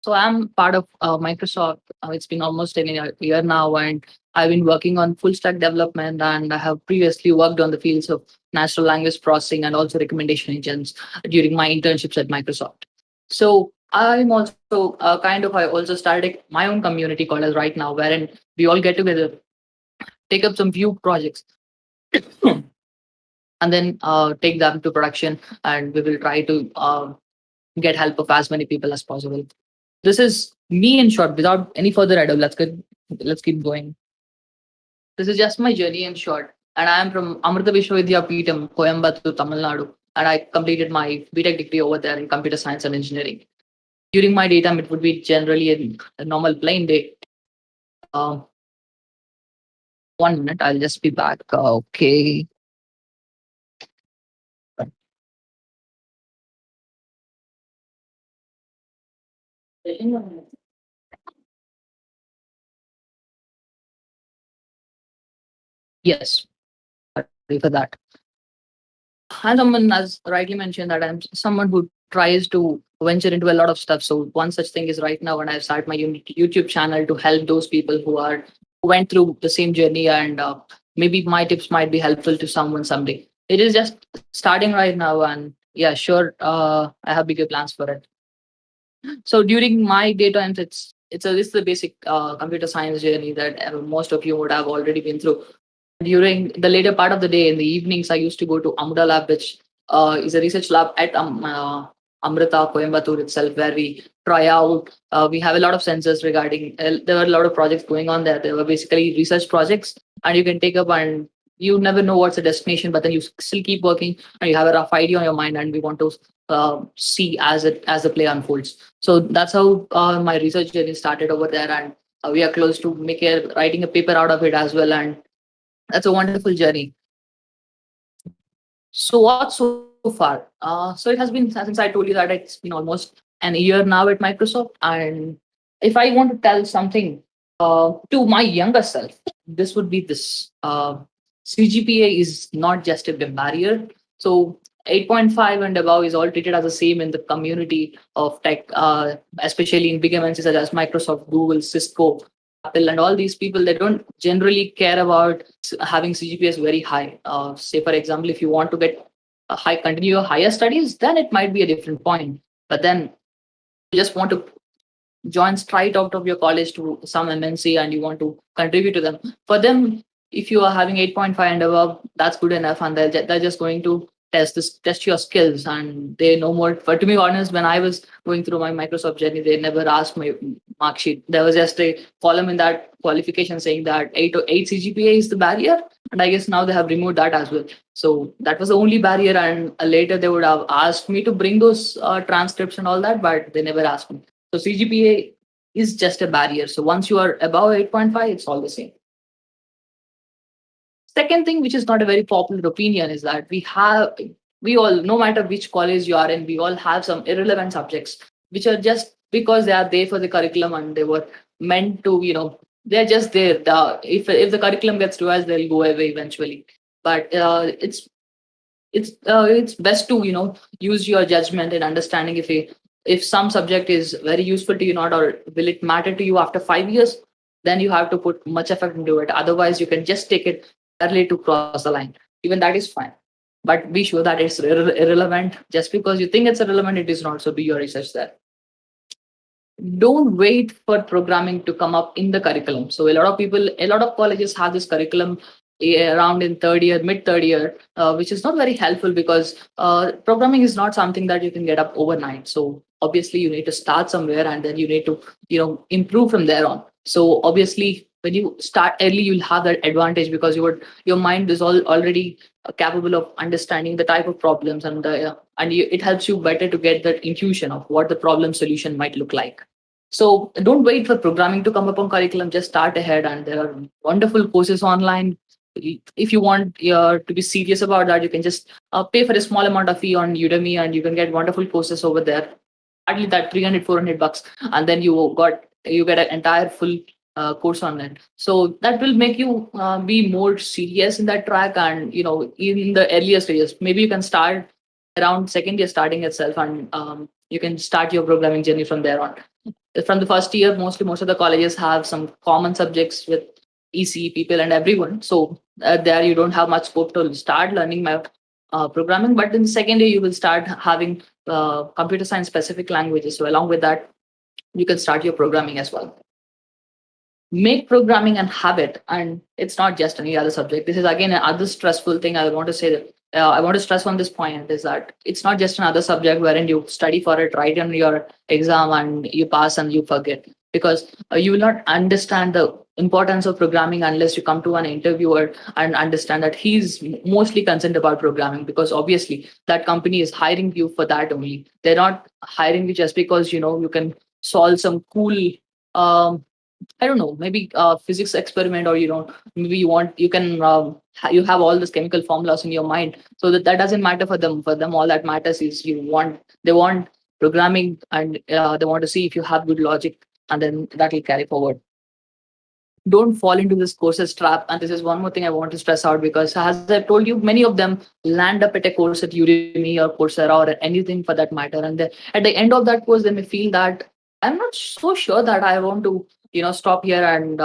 Speaker 9: So I'm part of Microsoft. It's been almost a year now, and I've been working on full stack development, and I have previously worked on the fields of natural language processing and also recommendation engines during my internships at Microsoft. So I'm also I also started my own community called as Right Now, wherein we all get together, take up some few projects, and then take them to production, and we will try to get help of as many people as possible. This is me in short, without any further ado. Let's keep going. This is just my journey in short. And I am from Amrita Vishwavidyapeetham, Coimbatore, Tamil Nadu. And I completed my BTech degree over there in computer science and engineering. During my daytime, it would be generally a normal plain day. 1 minute, I'll just be back. Okay. Yes, sorry for that. And someone has rightly mentioned that I'm someone who tries to venture into a lot of stuff. So one such thing is Right Now, and I've started my YouTube channel to help those people who went through the same journey, and maybe my tips might be helpful to someone someday. It is just starting right now, and yeah, sure, I have bigger plans for it. So during my daytimes, it's the basic computer science journey that most of you would have already been through. During the later part of the day, in the evenings, I used to go to Amrita Lab, which is a research lab at Amrita, Coimbatore itself, where we try out. We have a lot of sensors regarding. There were a lot of projects going on there. They were basically research projects, and you can take up and you never know what's the destination, but then you still keep working, and you have a rough idea on your mind, and we want to see as the play unfolds. So that's how my research journey started over there, and we are close to writing a paper out of it as well, and that's a wonderful journey. So what so far? So it has been, since I told you that it's been almost an year now at Microsoft, and if I want to tell something to my younger self, this would be this: CGPA is not just a barrier. So 8.5 and above is all treated as the same in the community of tech, especially in big MNCs such as Microsoft, Google, Cisco, Apple, and all these people. They don't generally care about having CGPAs very high. Say, for example, if you want to get continue your higher studies, then it might be a different point. But then you just want to join straight out of your college to some MNC and you want to contribute to them. For them, if you are having 8.5 and above, that's good enough, and they're just going to test your skills, and they know more. But to be honest, when I was going through my Microsoft journey, they never asked my mark sheet. There was just a column in that qualification saying that 8 CGPA is the barrier, and I guess now they have removed that as well. So that was the only barrier, and later they would have asked me to bring those transcripts and all that, but they never asked me. So CGPA is just a barrier. So once you are above 8.5, it's all the same. Second thing, which is not a very popular opinion, is that we all, no matter which college you are in, we all have some irrelevant subjects, which are just because they are there for the curriculum and they were meant to, they're just there. If the curriculum gets revised, they'll go away eventually. but it's best to use your judgment in understanding if some subject is very useful to you not, or will it matter to you after 5 years. Then you have to put much effort into it. Otherwise, you can just take it early to cross the line. Even that is fine, but be sure that it's irrelevant. Just because you think it's irrelevant, it is not. So do your research there. Don't wait for programming to come up in the curriculum. So a lot of colleges have this curriculum around in third year, mid third year, which is not very helpful because programming is not something that you can get up overnight. So obviously you need to start somewhere and then you need to improve from there on. So obviously when you start early, you'll have that advantage because your mind is already capable of understanding the type of problems, and it helps you better to get that intuition of what the problem solution might look like. So don't wait for programming to come up on curriculum. Just start ahead, and there are wonderful courses online. If you want to be serious about that, you can just pay for a small amount of fee on Udemy, and you can get wonderful courses over there. Hardly that $300-400, and then you get an entire full course on it. So that will make you be more serious in that track, and in the earlier stages, maybe you can start around second year starting itself, and you can start your programming journey from there on. From the first year, most of the colleges have some common subjects with EC people and everyone. So there you don't have much scope to start learning my programming. But in the second year, you will start having computer science specific languages. So along with that, you can start your programming as well. Make programming a habit, and it's not just any other subject. This is again another stressful thing I want to say that I want to stress on this point is that it's not just another subject wherein you study for it, write on your exam, and you pass and you forget. Because you will not understand the importance of programming unless you come to an interviewer and understand that he's mostly concerned about programming, because obviously that company is hiring you for that only. They're not hiring you just because you can solve some cool I don't know, maybe physics experiment, or maybe you have all these chemical formulas in your mind, so that doesn't matter for them. For them, all that matters is they want programming, and they want to see if you have good logic, and then that will carry forward. Don't fall into this courses trap. And this is one more thing I want to stress out, because as I've told you, many of them land up at a course at Udemy or Coursera or anything for that matter, and at the end of that course, they may feel that I'm not so sure that I want to stop here and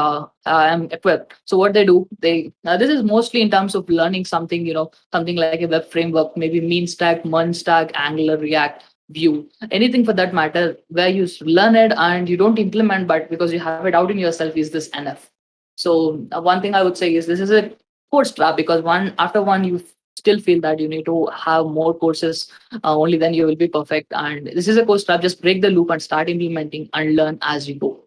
Speaker 9: I'm equipped. So what they do, this is mostly in terms of learning something, something like a web framework, maybe mean stack, mun stack, Angular, React, Vue, anything for that matter, where you learn it and you don't implement, but because you have it out in yourself, is this enough? So one thing I would say is this is a course trap, because after one you still feel that you need to have more courses, only then you will be perfect. And this is a course trap. Just break the loop and start implementing and learn as you go.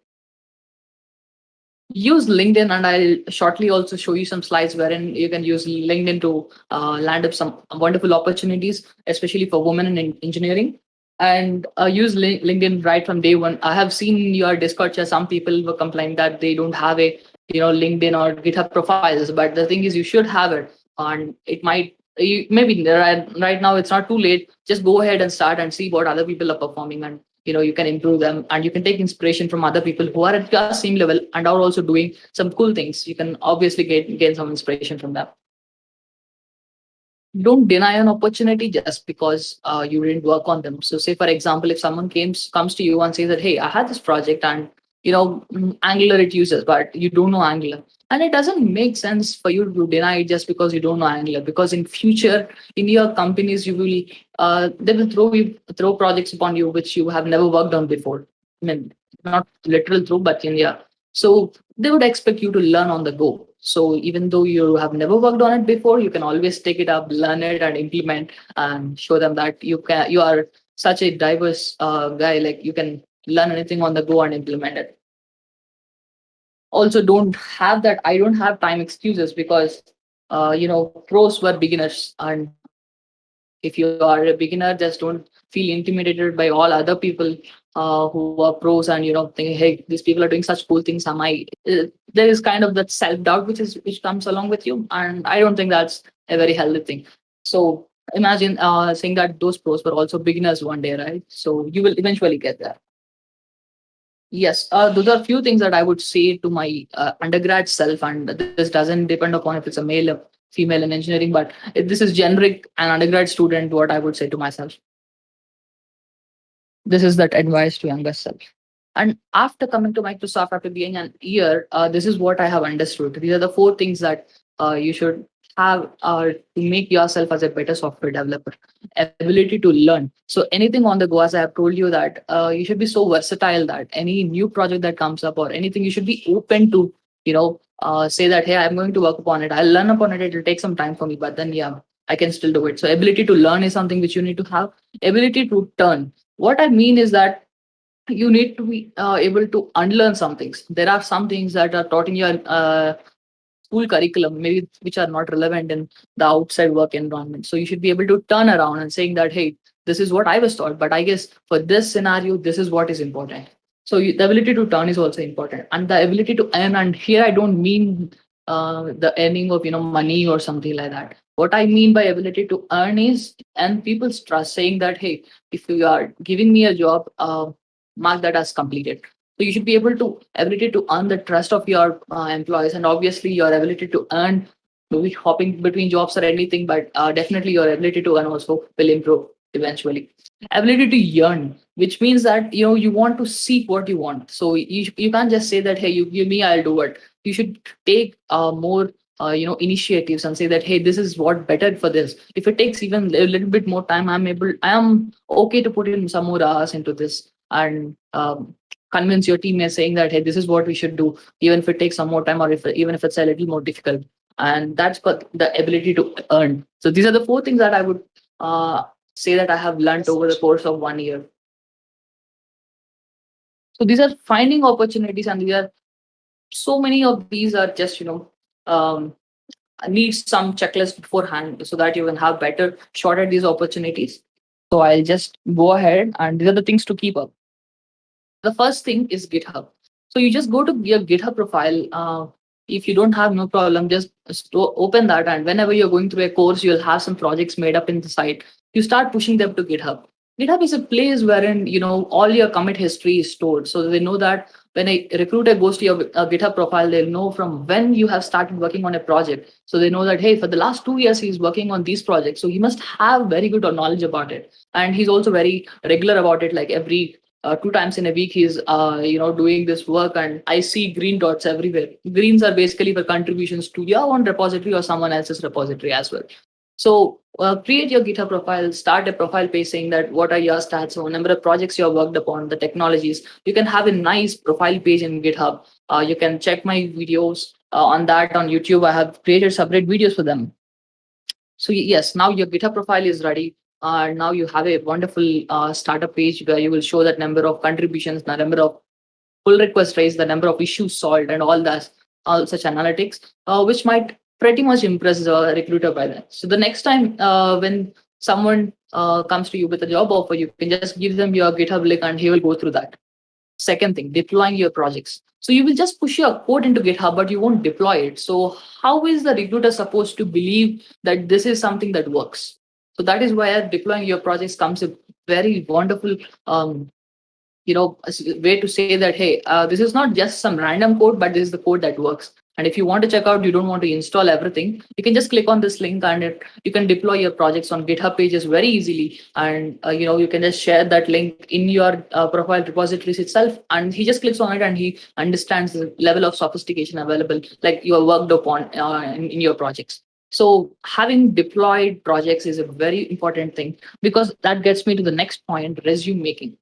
Speaker 9: Use LinkedIn, and I'll shortly also show you some slides wherein you can use LinkedIn to land up some wonderful opportunities, especially for women in engineering. And use LinkedIn right from day one. I have seen in your Discord chat, some people were complaining that they don't have a LinkedIn or GitHub profiles, but the thing is you should have it, and it might maybe right now it's not too late. Just go ahead and start and see what other people are performing, and you can improve them, and you can take inspiration from other people who are at your same level and are also doing some cool things. You can obviously gain some inspiration from them. Don't deny an opportunity just because you didn't work on them. So say, for example, if someone comes to you and says that, hey, I had this project and Angular it uses, but you don't know Angular. And it doesn't make sense for you to deny it just because you don't know Angular, because in future, in your companies, they will throw projects upon you which you have never worked on before. I mean, not literal throw, but so they would expect you to learn on the go. So even though you have never worked on it before, you can always take it up, learn it, and implement, and show them that you are such a diverse guy. Like you can learn anything on the go and implement it. Also, don't have that I don't have time excuses, because pros were beginners, and if you are a beginner, just don't feel intimidated by all other people who are pros, and thinking, hey, these people are doing such cool things. Am I? There is kind of that self-doubt which comes along with you, and I don't think that's a very healthy thing. So imagine saying that those pros were also beginners one day, right? So you will eventually get there. Yes, those are a few things that I would say to my undergrad self, and this doesn't depend upon if it's a male female in engineering, but this is generic an undergrad student, what I would say to myself. This is that advice to younger self. And after coming to Microsoft, after being an year, this is what I have understood. These are the 4 things that you should have to make yourself as a better software developer. Ability to learn. So anything on the go, as I have told you that you should be so versatile that any new project that comes up or anything, you should be open to, say that, hey, I'm going to work upon it. I'll learn upon it. It will take some time for me, but then, yeah, I can still do it. So ability to learn is something which you need to have. Ability to turn. What I mean is that you need to be able to unlearn some things. There are some things that are taught in your school curriculum, maybe which are not relevant in the outside work environment. So you should be able to turn around and saying that, hey, this is what I was taught, but I guess for this scenario, this is what is important. So the ability to turn is also important, and the ability to earn. And here I don't mean the earning of money or something like that. What I mean by ability to earn is and people's trust, saying that, hey, if you are giving me a job, mark that as completed. So you should be able to ability to earn the trust of your employees, and obviously your ability to earn, maybe hopping between jobs or anything, but definitely your ability to earn also will improve eventually. Ability to yearn, which means that you want to seek what you want. So you can't just say that, hey, you give me, I'll do it. You should take more initiatives and say that, hey, this is what better for this. If it takes even a little bit more time, I am okay to put in some more hours into this, and convince your teammates saying that, hey, this is what we should do, even if it takes some more time, or even if it's a little more difficult. And that's what the ability to earn. So these are the 4 things that I would say that I have learned over the course of 1 year. So these are finding opportunities, and these are so many of these are just need some checklist beforehand so that you can have better shot at these opportunities. So I'll just go ahead, and these are the things to keep up. The first thing is GitHub. So you just go to your GitHub profile. If you don't have, no problem, just open that, and whenever you're going through a course, you'll have some projects made up in the site. You start pushing them to GitHub. GitHub is a place wherein all your commit history is stored, so they know that when a recruiter goes to your GitHub profile, they'll know from when you have started working on a project. So they know that, hey, for the last 2 years he's working on these projects, so he must have very good knowledge about it, and he's also very regular about it. Like every 2 times in a week he's doing this work, and I see green dots everywhere. Greens are basically for contributions to your own repository or someone else's repository as well. So create your GitHub profile, start a profile page saying that what are your stats, so number of projects you have worked upon, the technologies. You can have a nice profile page in GitHub. You can check my videos on that on YouTube. I have created separate videos for them. So yes, now your GitHub profile is ready. Now you have a wonderful startup page where you will show that number of contributions, the number of pull requests raised, the number of issues solved, and all that, all such analytics, which might pretty much impress the recruiter by then. So the next time when someone comes to you with a job offer, you can just give them your GitHub link and he will go through that. Second thing, deploying your projects. So you will just push your code into GitHub, but you won't deploy it. So how is the recruiter supposed to believe that this is something that works? So that is where deploying your projects comes a very wonderful way to say that, hey, this is not just some random code, but this is the code that works. And if you want to check out, you don't want to install everything, you can just click on this link, and you can deploy your projects on GitHub pages very easily. And you can just share that link in your profile repositories itself, and he just clicks on it and he understands the level of sophistication available, like you have worked upon in your projects. So having deployed projects is a very important thing, because that gets me to the next point, resume making.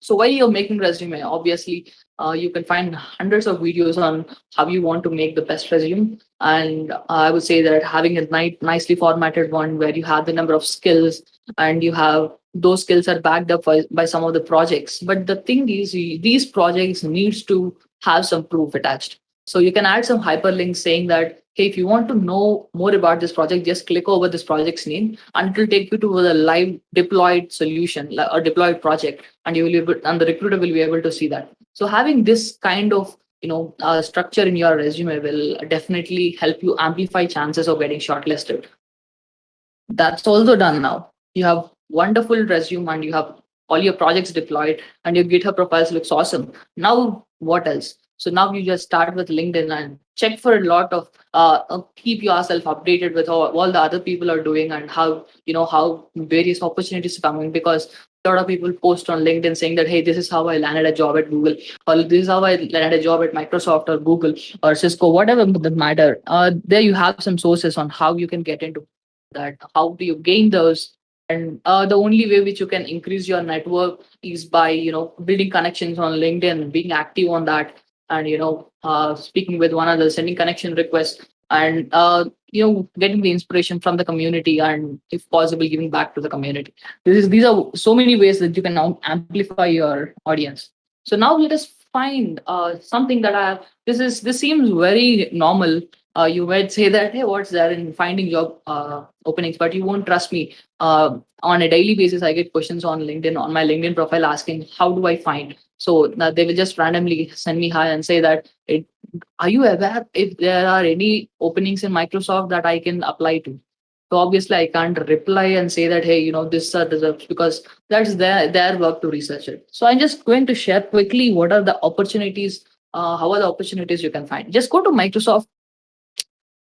Speaker 9: So while you're making resume, obviously you can find hundreds of videos on how you want to make the best resume. And I would say that having a nicely formatted one where you have the number of skills, and you have those skills are backed up by some of the projects. But the thing is, these projects needs to have some proof attached. So you can add some hyperlinks saying that, hey, if you want to know more about this project, just click over this project's name, and it will take you to the live deployed solution or deployed project, and you will be able, and the recruiter will be able to see that. So having this kind of structure in your resume will definitely help you amplify chances of getting shortlisted. That's also done now. You have wonderful resume, and you have all your projects deployed, and your GitHub profiles looks awesome. Now what else? So now you just start with LinkedIn and check for a lot of keep yourself updated with all the other people are doing and how various opportunities are coming, because a lot of people post on LinkedIn saying that, hey, this is how I landed a job at Google, or this is how I landed a job at Microsoft or Google or Cisco, whatever the matter. There you have some sources on how you can get into that, how do you gain those. And the only way which you can increase your network is by building connections on LinkedIn, being active on that, and speaking with one another, sending connection requests, and getting the inspiration from the community, and if possible giving back to the community. These are so many ways that you can now amplify your audience. So now let us find something that this seems very normal. You might say that, hey, what's there in finding job openings, but you won't trust me. On a daily basis, I get questions on LinkedIn, on my LinkedIn profile, asking how do I find. So they will just randomly send me hi and say that, are you aware if there are any openings in Microsoft that I can apply to? So obviously I can't reply and say that, hey, this deserves, because that's their work to research it. So I'm just going to share quickly what are the opportunities, how are the opportunities you can find. Just go to Microsoft,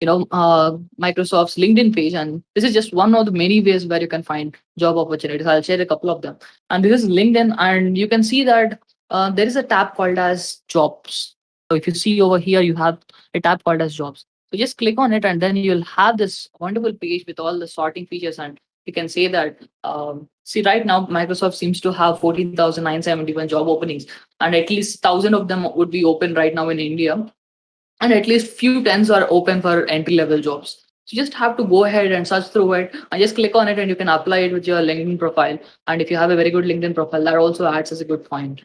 Speaker 9: Microsoft's LinkedIn page, and this is just one of the many ways where you can find job opportunities. I'll share a couple of them. And this is LinkedIn, and you can see that there is a tab called as jobs. So if you see over here, you have a tab called as jobs. So just click on it, and then you'll have this wonderful page with all the sorting features. And you can say that, see, right now, Microsoft seems to have 14,971 job openings, and at least 1,000 of them would be open right now in India. And at least few tens are open for entry level jobs. So you just have to go ahead and search through it and just click on it, and you can apply it with your LinkedIn profile. And if you have a very good LinkedIn profile, that also adds as a good point.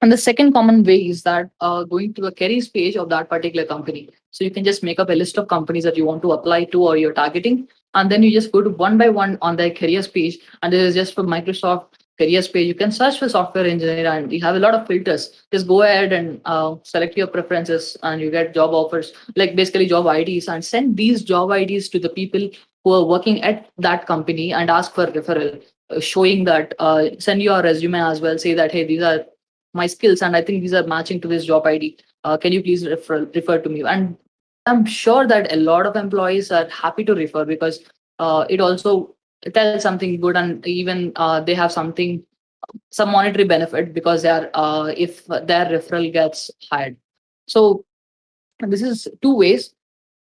Speaker 9: And the second common way is that going to a careers page of that particular company. So you can just make up a list of companies that you want to apply to or you're targeting. And then you just go to one by one on their careers page. And this is just for Microsoft careers page. You can search for software engineer, and you have a lot of filters. Just go ahead and select your preferences, and you get job offers, like basically job IDs, and send these job IDs to the people who are working at that company and ask for referral, showing that, send your resume as well, say that, hey, these are my skills and I think these are matching to this job ID. Can you please refer to me? And I'm sure that a lot of employees are happy to refer, because it also tells something good, and even they have some monetary benefit, because they are if their referral gets hired. So this is two ways.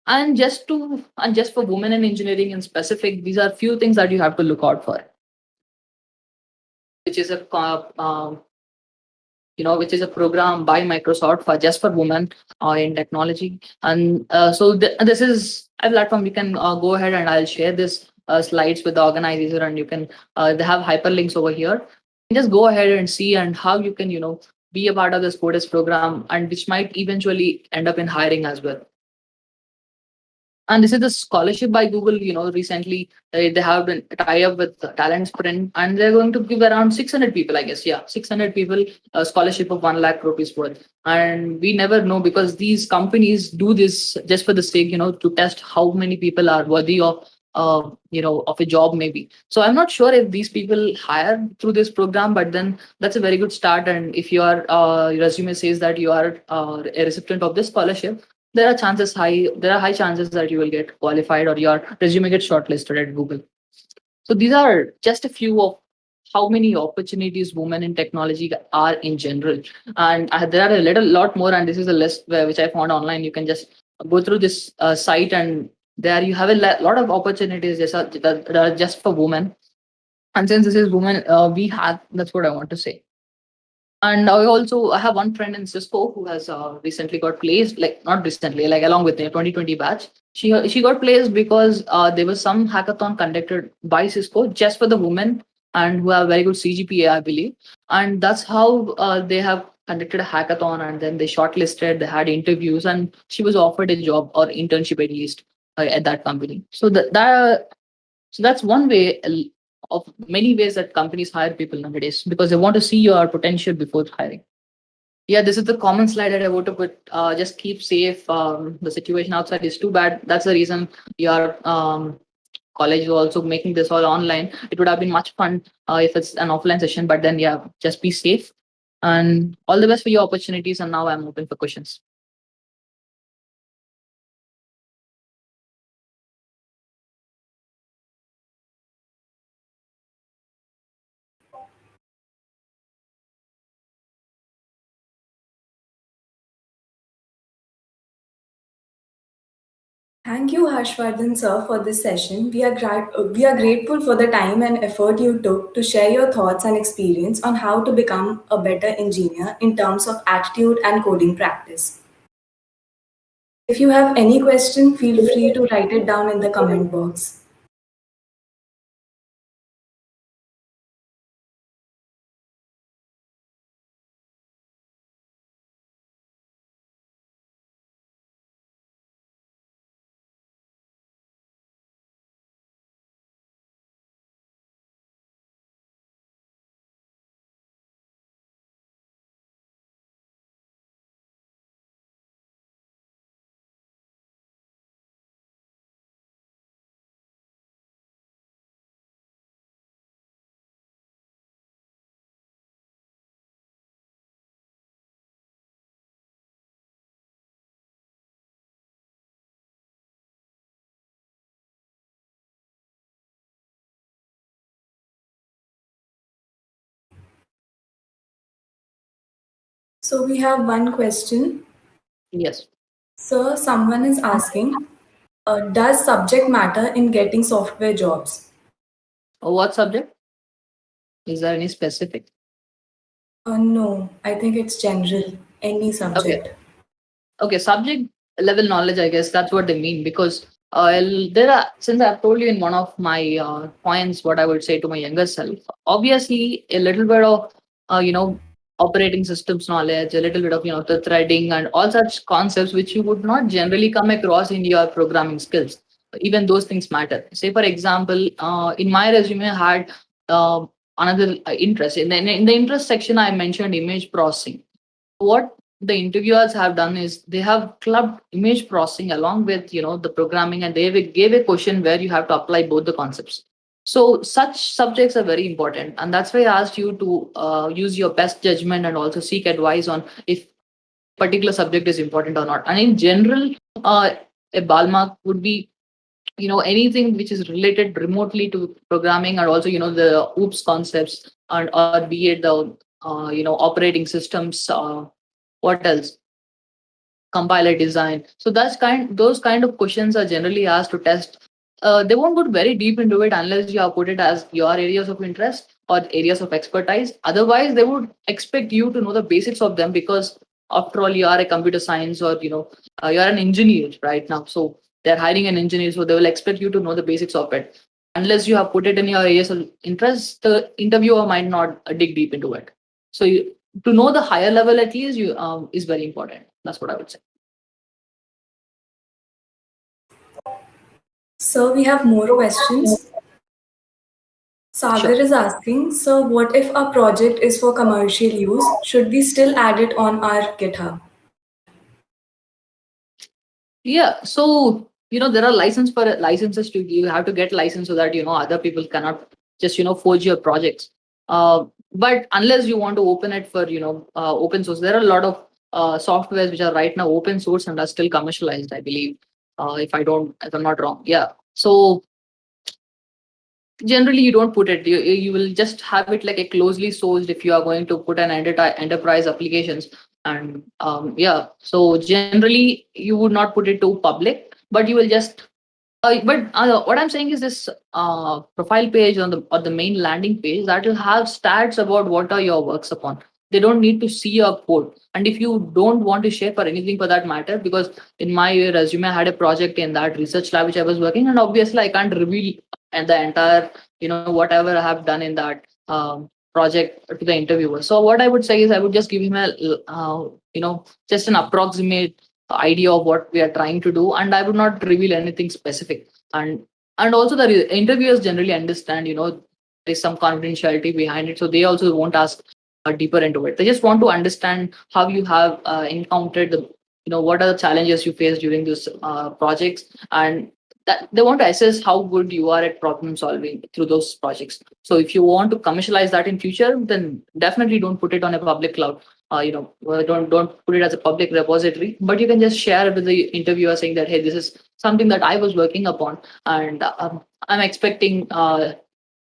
Speaker 9: And just for women in engineering in specific, these are few things that you have to look out for, which is which is a program by Microsoft for just for women in technology. And so this is a platform. You can go ahead, and I'll share this slides with the organizer, and you can they have hyperlinks over here. You just go ahead and see and how you can be a part of this CODES program, and which might eventually end up in hiring as well. And this is the scholarship by Google. Recently they have been tie up with Talent Sprint, and they're going to give around 600 people, I guess. Yeah, 600 people a scholarship of 1 lakh rupees worth. And we never know, because these companies do this just for the sake, to test how many people are worthy of of a job maybe. So I'm not sure if these people hire through this program, but then that's a very good start. And if your resume says that you are a recipient of this scholarship, there are high chances that you will get qualified, or your resume gets shortlisted at Google. So these are just a few of how many opportunities women in technology are in general. And there are a lot more, and this is a list which I found online. You can just go through this site, and there you have a lot of opportunities that are just for women. And since this is women, that's what I want to say. And I have one friend in Cisco who has recently got placed, like not recently, like along with the 2020 batch. She got placed because there was some hackathon conducted by Cisco just for the women, and who have very good CGPA, I believe. And that's how they have conducted a hackathon, and then they shortlisted, they had interviews, and she was offered a job or internship at least at that company. So that's one way of many ways that companies hire people nowadays, because they want to see your potential before hiring. Yeah, this is the common slide that I want to put. Just keep safe. The situation outside is too bad. That's the reason your college is also making this all online. It would have been much fun if it's an offline session, but then yeah, just be safe. And all the best for your opportunities. And now I'm open for questions.
Speaker 8: Thank you, Harshvardhan sir, for this session. We are grateful for the time and effort you took to share your thoughts and experience on how to become a better engineer in terms of attitude and coding practice. If you have any question, feel free to write it down in the comment box. So we have one question.
Speaker 9: Yes.
Speaker 8: Sir, someone is asking, does subject matter in getting software jobs?
Speaker 9: What subject? Is there any specific?
Speaker 8: No, I think it's general, any subject.
Speaker 9: Okay, subject level knowledge, I guess that's what they mean, because there are, since I've told you in one of my points what I would say to my younger self, obviously a little bit of operating systems knowledge, a little bit of the threading and all such concepts which you would not generally come across in your programming skills. Even those things matter. Say for example, in my resume I had another interest in the interest section. I mentioned image processing. What the interviewers have done is they have clubbed image processing along with the programming, and they gave a question where you have to apply both the concepts. So such subjects are very important, and that's why I asked you to use your best judgment and also seek advice on if particular subject is important or not. And in general, a ballmark would be anything which is related remotely to programming, and also the oops concepts, and or be it the operating systems, what else, compiler design. So those kind of questions are generally asked to test. They won't go very deep into it unless you have put it as your areas of interest or areas of expertise. Otherwise, they would expect you to know the basics of them, because after all, you are a computer science, or you're an engineer right now. So they're hiring an engineer, so they will expect you to know the basics of it. Unless you have put it in your areas of interest, the interviewer might not dig deep into it. So to know the higher level at least you is very important. That's what I would say.
Speaker 8: So we have more questions. Sagar is asking, so what if a project is for commercial use? Should we still add it on our GitHub?
Speaker 9: Yeah, so there are licenses to, you have to get license so that other people cannot just forge your projects. But unless you want to open it for open source, there are a lot of softwares which are right now open source and are still commercialized, I believe. If I'm not wrong. Yeah. So generally you don't put it, you will just have it like a closely sourced if you are going to put an enterprise applications. And so generally you would not put it to public, but you will just but what I'm saying is this profile page on the main landing page, that will have stats about what are your works upon. They don't need to see your code. And if you don't want to share for anything for that matter, because in my resume I had a project in that research lab which I was working, and obviously I can't reveal and the entire whatever I have done in that project to the interviewer. So what I would say is I would just give him a just an approximate idea of what we are trying to do, and I would not reveal anything specific. And also the interviewers generally understand there's some confidentiality behind it, so they also won't ask deeper into it. They just want to understand how you have encountered the what are the challenges you face during this projects, and that they want to assess how good you are at problem solving through those projects. So if you want to commercialize that in future, then definitely don't put it on a public cloud. Don't put it as a public repository, but you can just share it with the interviewer saying that, hey, this is something that I was working upon, and I'm expecting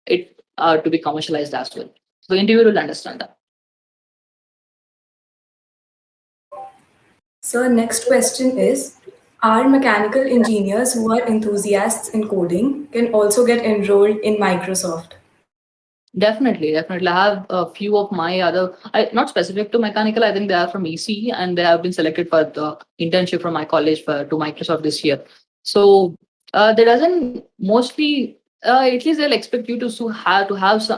Speaker 9: it to be commercialized as well. So the interviewer will understand that.
Speaker 8: So next question is, are mechanical engineers who are enthusiasts in coding can also get enrolled in Microsoft?
Speaker 9: Definitely. I have a few of my other, not specific to mechanical. I think they are from EC and they have been selected for the internship from my college to Microsoft this year. So there doesn't mostly, at least they'll expect you to have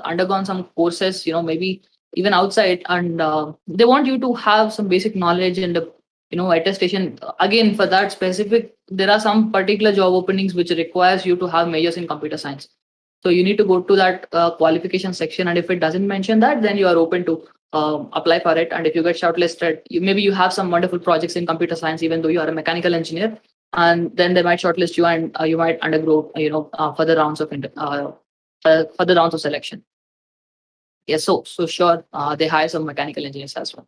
Speaker 9: undergone some courses, maybe even outside, and they want you to have some basic knowledge and attestation. Again, for that specific, there are some particular job openings which requires you to have majors in computer science. So you need to go to that qualification section, and if it doesn't mention that, then you are open to apply for it. And if you get shortlisted, maybe you have some wonderful projects in computer science, even though you are a mechanical engineer, and then they might shortlist you, and you might undergo, further rounds of selection. Yes, so sure, they hire some mechanical engineers as well.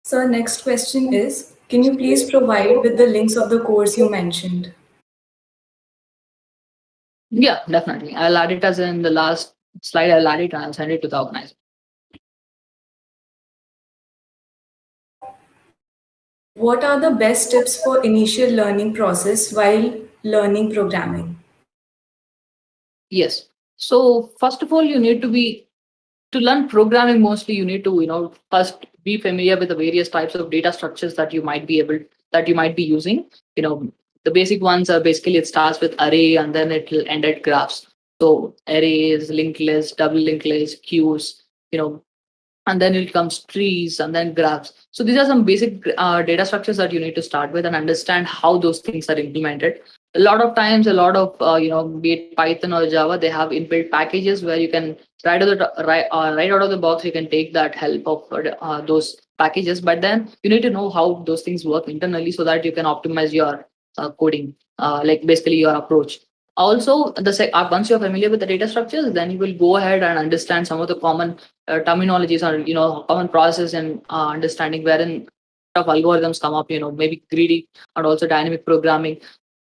Speaker 8: So next question is, can you please provide with the links of the course you mentioned?
Speaker 9: Yeah, definitely. I'll add it as in the last slide. I'll add it and I'll send it to the organizer.
Speaker 8: What are the best tips for initial learning process while learning programming?
Speaker 9: Yes. So first of all, you need to learn programming. Mostly, you need to first be familiar with the various types of data structures that you might be using. The basic ones are basically, it starts with array and then it will end at graphs. So arrays, linked list, double linked list, queues, and then it comes trees and then graphs. So these are some basic data structures that you need to start with and understand how those things are implemented. A lot of times, be it Python or Java, they have inbuilt packages where you can right out of the box, you can take that help of those packages. But then you need to know how those things work internally so that you can optimize your coding, like basically your approach. Also, once you're familiar with the data structures, then you will go ahead and understand some of the common terminologies or common process and understanding wherein of algorithms come up. Maybe greedy and also dynamic programming,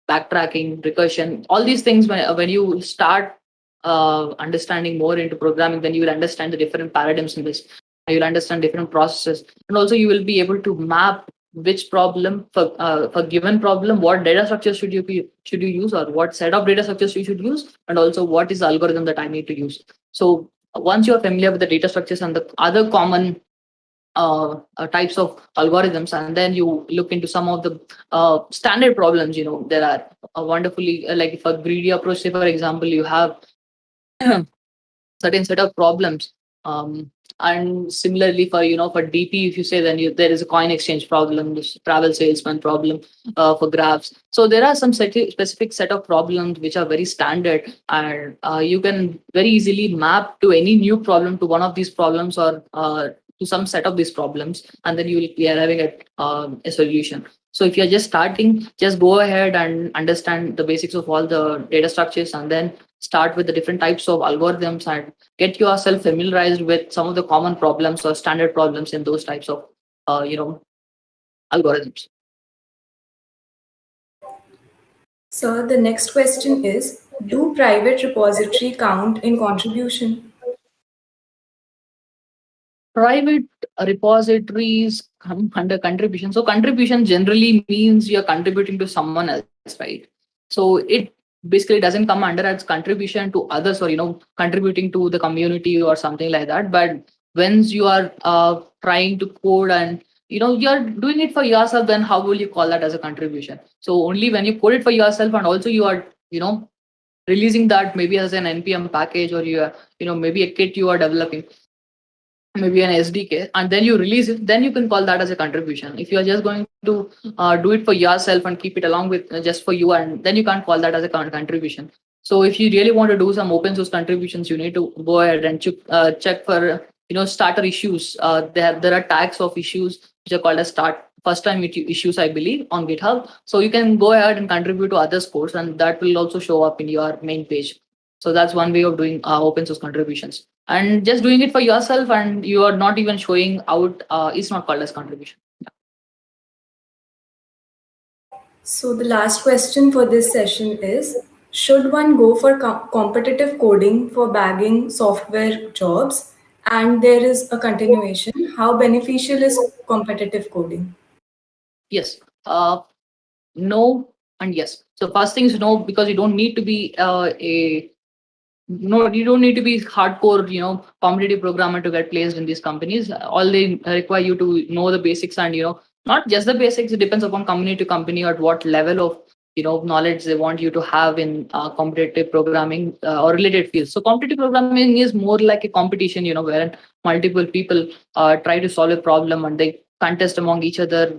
Speaker 9: backtracking, recursion. All these things, when you start understanding more into programming, then you will understand the different paradigms in this. You'll understand different processes, and also you will be able to map which problem for given problem, what data structures should you use, or what set of data structures you should use, and also what is the algorithm that I need to use. So once you're familiar with the data structures and the other common types of algorithms, and then you look into some of the standard problems, there are wonderfully, like for greedy approach, say for example, you have certain set of problems. And similarly for DP, if you say, then there is a coin exchange problem, this travel salesman problem for graphs. So there are some specific set of problems which are very standard, and you can very easily map to any new problem to one of these problems, or to some set of these problems, and then you will be arriving at a solution. So if you're just starting, just go ahead and understand the basics of all the data structures, and then start with the different types of algorithms and get yourself familiarized with some of the common problems or standard problems in those types of algorithms.
Speaker 8: So the next question is, do private repository count in contribution?
Speaker 9: Private repositories come under contribution. So contribution generally means you're contributing to someone else, right? So it basically doesn't come under as contribution to others, or contributing to the community or something like that. But once you are trying to code and you're doing it for yourself, then how will you call that as a contribution? So only when you code it for yourself, and also you are releasing that maybe as an npm package, or you are maybe a kit you are developing, maybe an SDK, and then you release it, then you can call that as a contribution. If you are just going to do it for yourself and keep it along with just for you, and then you can't call that as a contribution. So if you really want to do some open source contributions, you need to go ahead and check for starter issues. There are tags of issues which are called as first time issues, I believe, on GitHub. So you can go ahead and contribute to others' codes, and that will also show up in your main page. So that's one way of doing open source contributions. And just doing it for yourself and you are not even showing out is not called as contribution.
Speaker 8: So the last question for this session is, should one go for competitive coding for bagging software jobs? And there is a continuation. How beneficial is competitive coding?
Speaker 9: Yes. No and yes. So first thing is no, because you don't need to be you don't need to be hardcore, competitive programmer to get placed in these companies. All they require you to know the basics, and not just the basics. It depends upon company to company at what level of knowledge they want you to have in competitive programming or related fields. So competitive programming is more like a competition, where multiple people try to solve a problem and they contest among each other,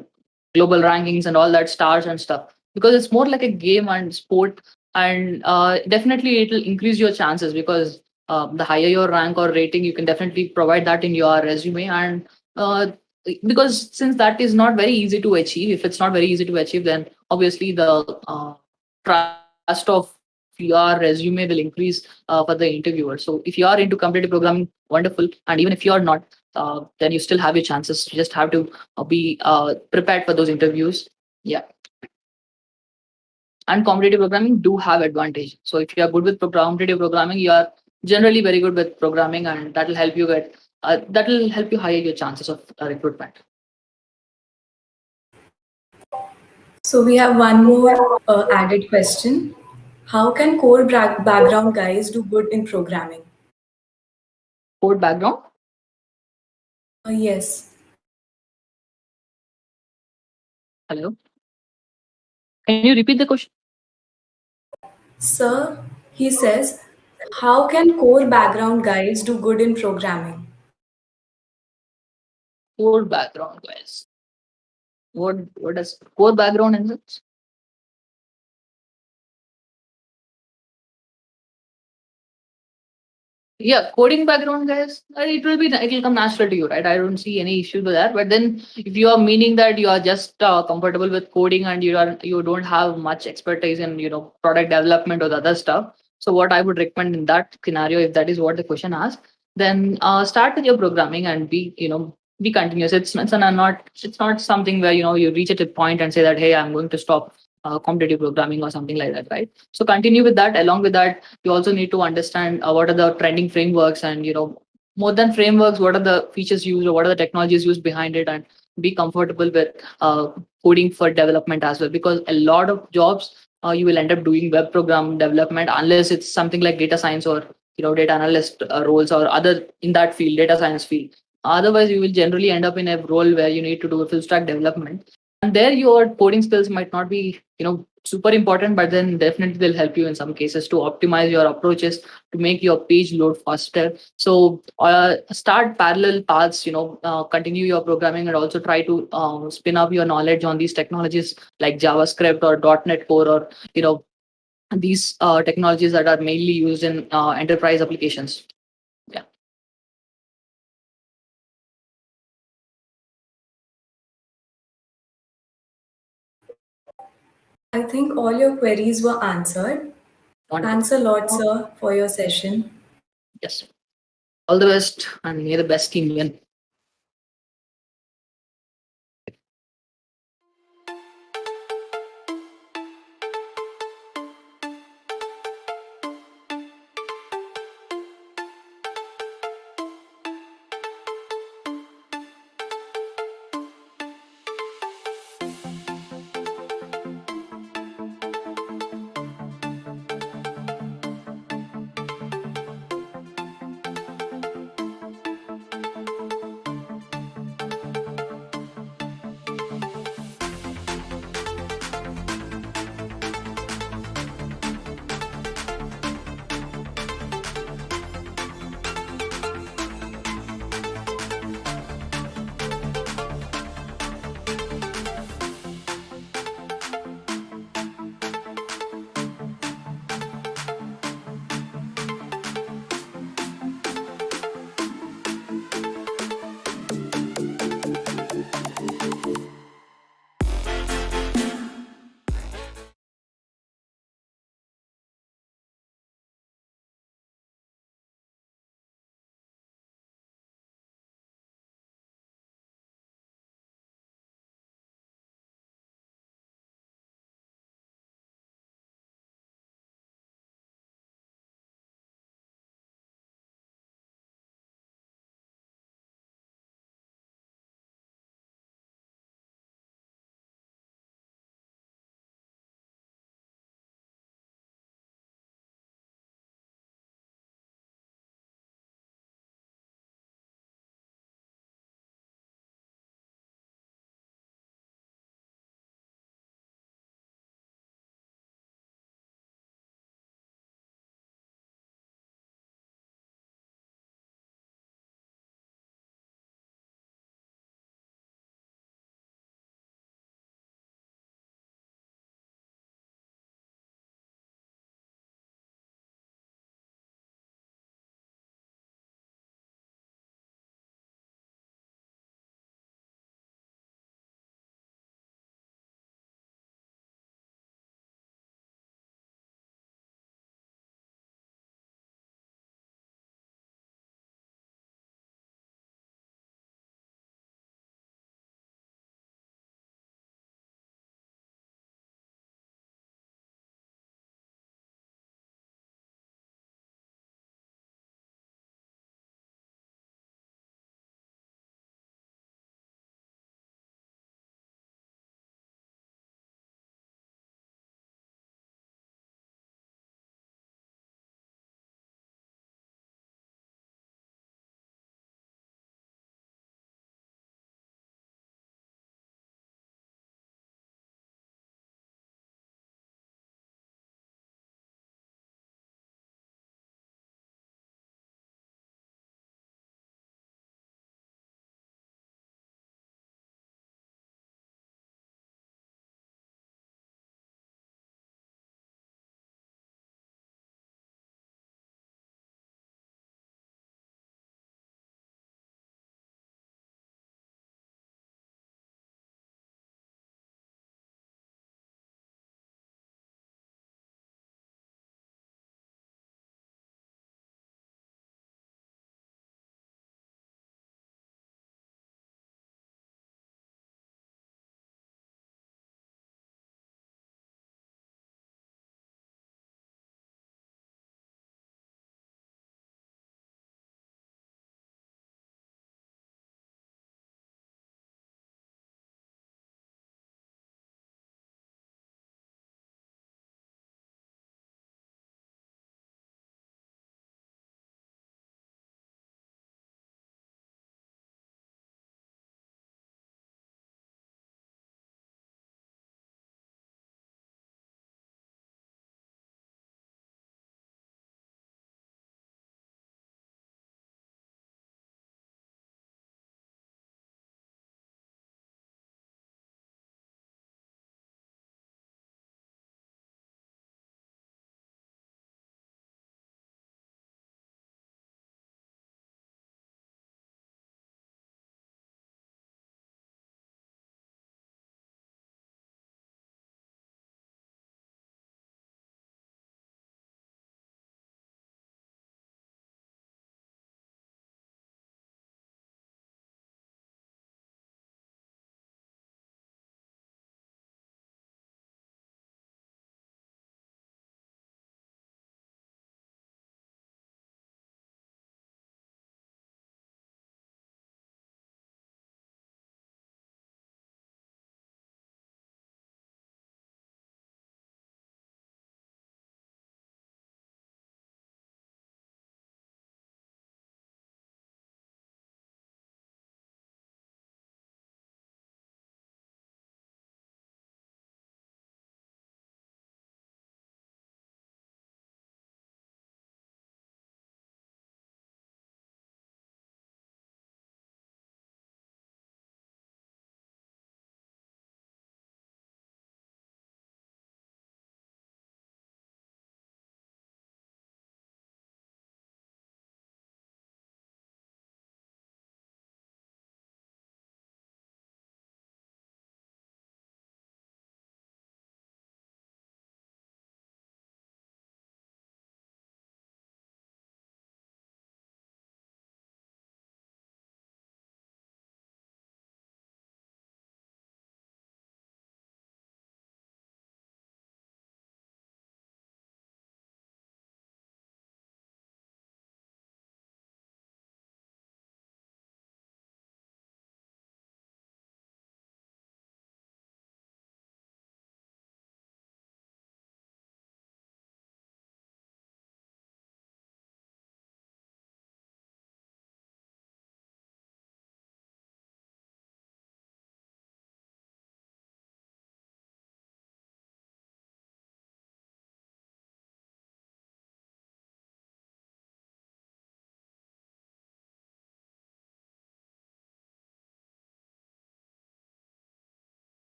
Speaker 9: global rankings and all that, stars and stuff, because it's more like a game and sport. And definitely it will increase your chances, because the higher your rank or rating, you can definitely provide that in your resume. And because since that is not very easy to achieve, if it's not very easy to achieve, then obviously the trust of your resume will increase for the interviewer. So if you are into competitive programming, wonderful. And even if you are not, then you still have your chances. You just have to be prepared for those interviews. Yeah. And competitive programming do have advantage. So if you are good with competitive programming, you are generally very good with programming, and that will help you higher your chances of recruitment.
Speaker 8: So we have one more added question. How can core background guys do good in programming?
Speaker 9: Code background?
Speaker 8: Yes.
Speaker 9: Hello? Can you repeat the question?
Speaker 8: Sir, he says, how can core background guys do good in programming?
Speaker 9: Core background guys. What does core background in? Yeah, coding background guys, it will come natural to you, right? I don't see any issue with that. But then if you are meaning that you are just comfortable with coding and you don't have much expertise in product development or the other stuff, so what I would recommend in that scenario, if that is what the question asks, then start with your programming and be continuous. It's not something where you reach at a point and say that, hey, I'm going to stop competitive programming or something like that, right? So continue with that. Along with that, you also need to understand what are the trending frameworks, and more than frameworks, what are the features used or what are the technologies used behind it, and be comfortable with coding for development as well, because a lot of jobs you will end up doing web program development, unless it's something like data science or data analyst roles or other in that field, data science field. Otherwise you will generally end up in a role where you need to do a full stack development, and there your coding skills might not be super important, but then definitely they'll help you in some cases to optimize your approaches to make your page load faster. So start parallel paths, continue your programming, and also try to spin up your knowledge on these technologies like JavaScript or .NET Core, or these technologies that are mainly used in enterprise applications. Yeah.
Speaker 8: I think all your queries were answered.
Speaker 9: Wonderful.
Speaker 8: Thanks a lot, sir, for your session.
Speaker 9: Yes. All the best, and may the best team win.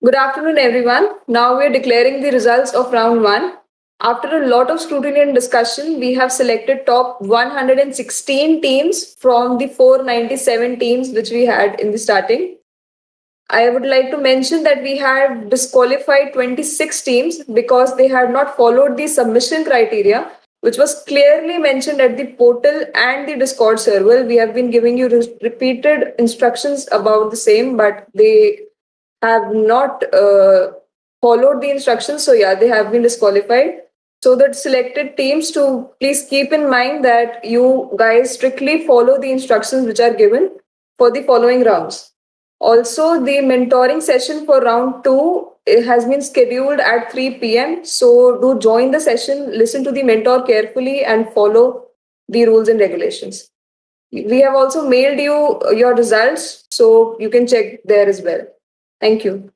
Speaker 1: Good afternoon, everyone. Now we are declaring the results of round one. After a lot of scrutiny and discussion, we have selected top 116 teams from the 497 teams which we had in the starting. I would like to mention that we had disqualified 26 teams because they had not followed the submission criteria, which was clearly mentioned at the portal and the Discord server. We have been giving you repeated instructions about the same, but they have not followed the instructions. So, yeah, they have been disqualified. So, the selected teams to please keep in mind that you guys strictly follow the instructions which are given for the following rounds. Also, the mentoring session for round two has been scheduled at 3 p.m. So, do join the session, listen to the mentor carefully, and follow the rules and regulations. We have also mailed you your results, so you can check there as well. Thank you.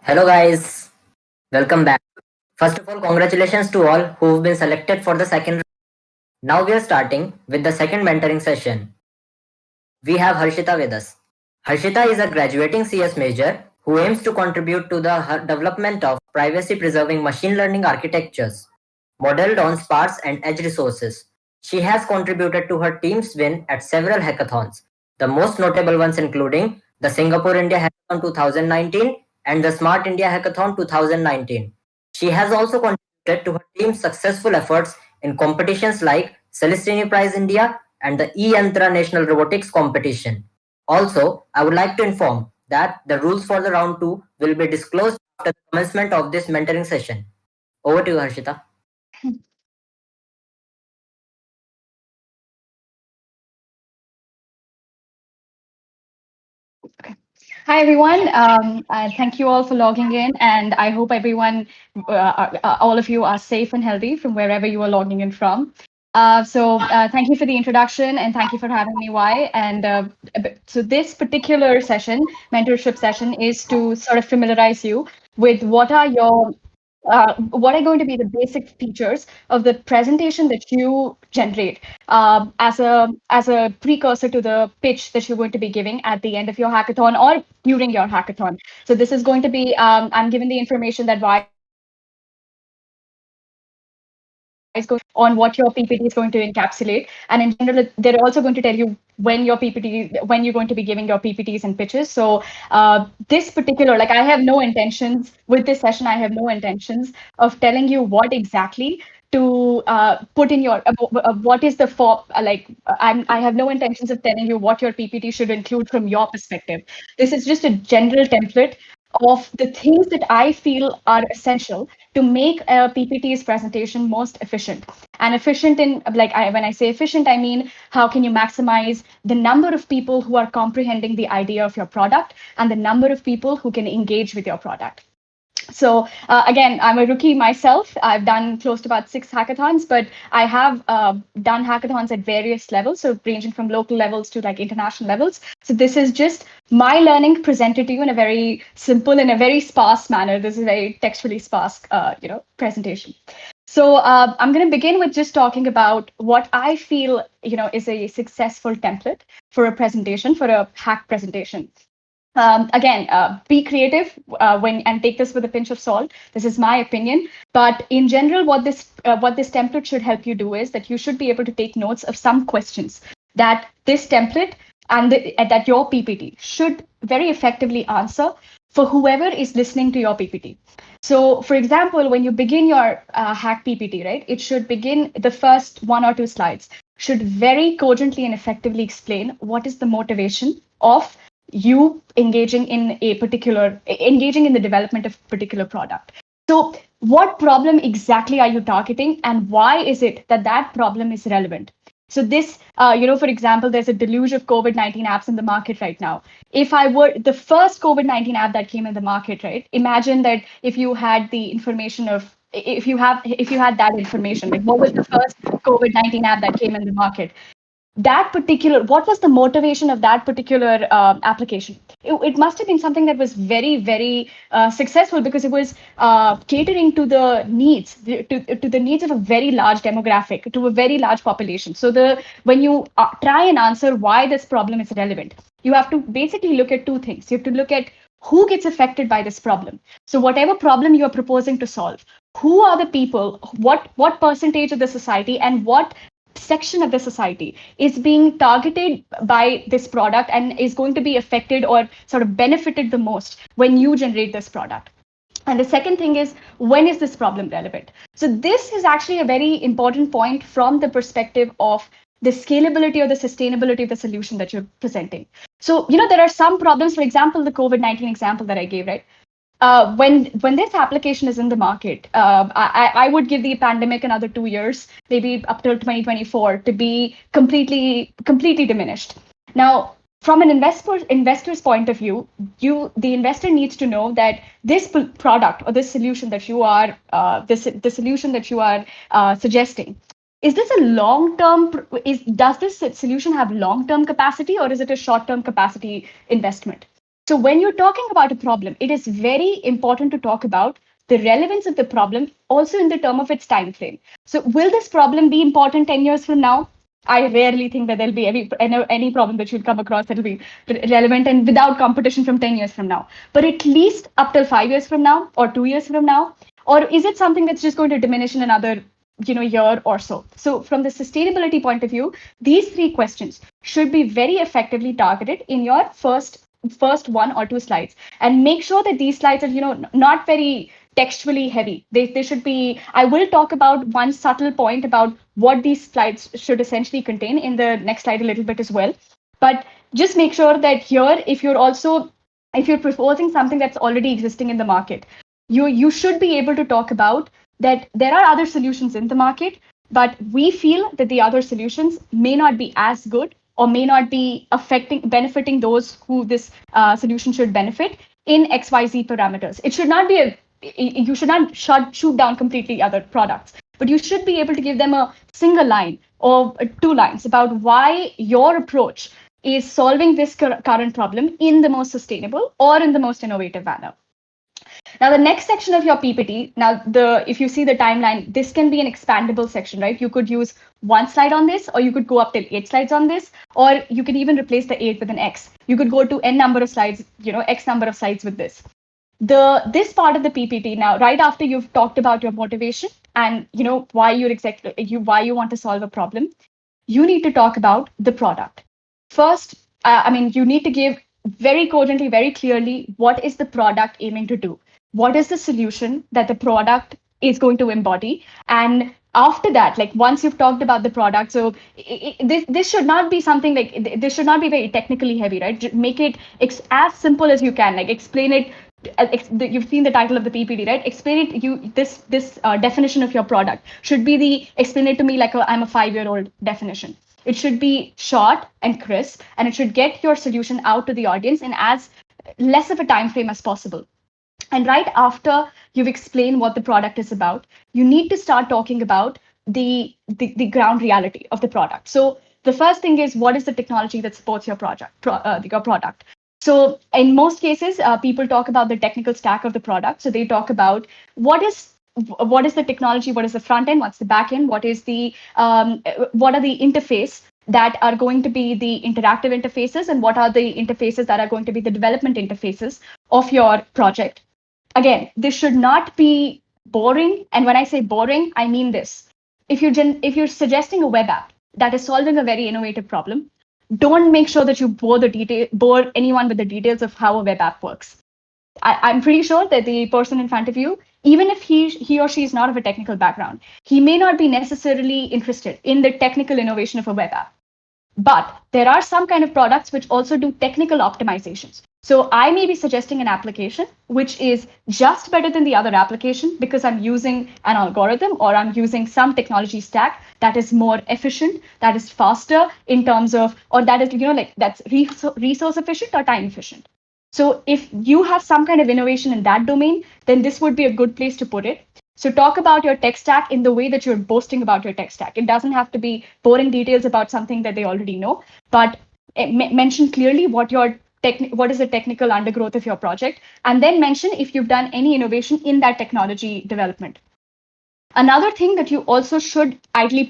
Speaker 7: Hello guys, welcome back. First of all, congratulations to all who've been selected for the second. Now we are starting with the second mentoring session. We have Harshita with us. Harshita is a graduating CS major who aims to contribute to the development of privacy-preserving machine learning architectures modeled on sparse and edge resources. She has contributed to her team's win at several hackathons, the most notable ones including the Singapore India Hackathon 2019 and the Smart India Hackathon 2019. She has also contributed to her team's successful efforts in competitions like Celestini Prize India and the E-Yantra National Robotics Competition. Also, I would like to inform that the rules for the round 2 will be disclosed after the commencement of this mentoring session. Over to you, Harshita.
Speaker 10: Hi, everyone. Thank you all for logging in, and I hope everyone, all of you, are safe and healthy from wherever you are logging in from. Thank you for the introduction, and thank you for having me, Y. And so this particular session, mentorship session, is to sort of familiarize you with what are going to be the basic features of the presentation that you generate as a precursor to the pitch that you're going to be giving at the end of your hackathon or during your hackathon. So this is going to be I'm given the information that Y is going on what your PPT is going to encapsulate, and in general, they're also going to tell you when you're going to be giving your PPTs and pitches. So this particular, like, I have no intentions with this session. I have no intentions of telling you what exactly to put in your what is the for I have no intentions of telling you what your PPT should include from your perspective. This is just a general template of the things that I feel are essential to make a PPT's presentation most efficient. And efficient in, when I say efficient, I mean how can you maximize the number of people who are comprehending the idea of your product and the number of people who can engage with your product. So again, I'm a rookie myself. I've done close to about 6 hackathons, but I have done hackathons at various levels, so ranging from local levels to like international levels. So this is just my learning presented to you in a very simple and a very sparse manner. This is a very textually sparse, presentation. So I'm going to begin with just talking about what I feel, is a successful template for a presentation, for a hack presentation. Again, be creative and take this with a pinch of salt. This is my opinion, but in general, what this template should help you do is that you should be able to take notes of some questions that this template and that your PPT should very effectively answer for whoever is listening to your PPT. So, for example, when you begin your hack PPT, right, it should begin the first 1 or 2 slides should very cogently and effectively explain what is the motivation of you engaging in the development of a particular product. So what problem exactly are you targeting, and why is it that problem is relevant? So this, for example, there's a deluge of COVID-19 apps in the market right now. If I were the first COVID-19 app that came in the market, right? Imagine that if you had the information of, if you had that information, like what was the first COVID-19 app that came in the market? What was the motivation of that particular application? It must have been something that was very, very successful because it was catering to the needs, to the needs of a very large demographic, to a very large population. So when you try and answer why this problem is relevant, you have to basically look at 2 things. You have to look at who gets affected by this problem. So whatever problem you are proposing to solve, who are the people, what percentage of the society, and what section of the society is being targeted by this product and is going to be affected or sort of benefited the most when you generate this product. And the second thing is, when is this problem relevant? So this is actually a very important point from the perspective of the scalability or the sustainability of the solution that you're presenting. So, there are some problems, for example, the COVID-19 example that I gave, right? When this application is in the market, I would give the pandemic another 2 years, maybe up till 2024, to be completely diminished. Now, from an investor's point of view, the investor needs to know that this product or this solution that you are the solution that you are suggesting, is this a long-term? Does this solution have long-term capacity, or is it a short-term capacity investment? So when you're talking about a problem, it is very important to talk about the relevance of the problem also in the term of its time frame. So will this problem be important 10 years from now? I rarely think that there'll be any problem that you'll come across that will be relevant and without competition from 10 years from now. But at least up till 5 years from now or 2 years from now, or is it something that's just going to diminish in another year or so? So from the sustainability point of view, these three questions should be very effectively targeted in your first 1 or 2 slides, and make sure that these slides are not very textually heavy. They should be. I will talk about one subtle point about what these slides should essentially contain in the next slide a little bit as well. But just make sure that here, if you're proposing something that's already existing in the market, you should be able to talk about that there are other solutions in the market, but we feel that the other solutions may not be as good or may not be benefiting those who this solution should benefit in XYZ parameters. It should not be you should not shoot down completely other products, but you should be able to give them a single line or 2 lines about why your approach is solving this current problem in the most sustainable or in the most innovative manner. Now, the next section of your PPT, if you see the timeline, this can be an expandable section, right? You could use 1 slide on this, or you could go up till 8 slides on this, or you can even replace the 8 with an X. You could go to N number of slides, X number of slides with this. This part of the PPT now, right after you've talked about your motivation and why you want to solve a problem, you need to talk about the product. First, you need to give very cogently, very clearly, what is the product aiming to do? What is the solution that the product is going to embody? And after that, like once you've talked about the product, so this should not be something like, this should not be very technically heavy, right? Make it as simple as you can, like explain it. You've seen the title of the PPT, right? Explain it. This definition of your product should be explain it to me like I'm a 5-year-old definition. It should be short and crisp, and it should get your solution out to the audience in as less of a time frame as possible. And right after you've explained what the product is about, you need to start talking about the ground reality of the product. So the first thing is, what is the technology that supports your product? So in most cases, people talk about the technical stack of the product. So they talk about what is the technology, what is the front end, what's the back end, what are the interface that are going to be the interactive interfaces, and what are the interfaces that are going to be the development interfaces of your project. Again, this should not be boring. And when I say boring, I mean this. If you're suggesting a web app that is solving a very innovative problem, don't make sure that you bore anyone with the details of how a web app works. I'm pretty sure that the person in front of you, even if he or she is not of a technical background, he may not be necessarily interested in the technical innovation of a web app. But there are some kind of products which also do technical optimizations. So I may be suggesting an application which is just better than the other application because I'm using an algorithm or I'm using some technology stack that is more efficient, that is faster in terms of, or that is, that's resource efficient or time efficient. So if you have some kind of innovation in that domain, then this would be a good place to put it. So talk about your tech stack in the way that you're boasting about your tech stack. It doesn't have to be boring details about something that they already know, but mention clearly what is the technical undergrowth of your project, and then mention if you've done any innovation in that technology development. Another thing that you also should ideally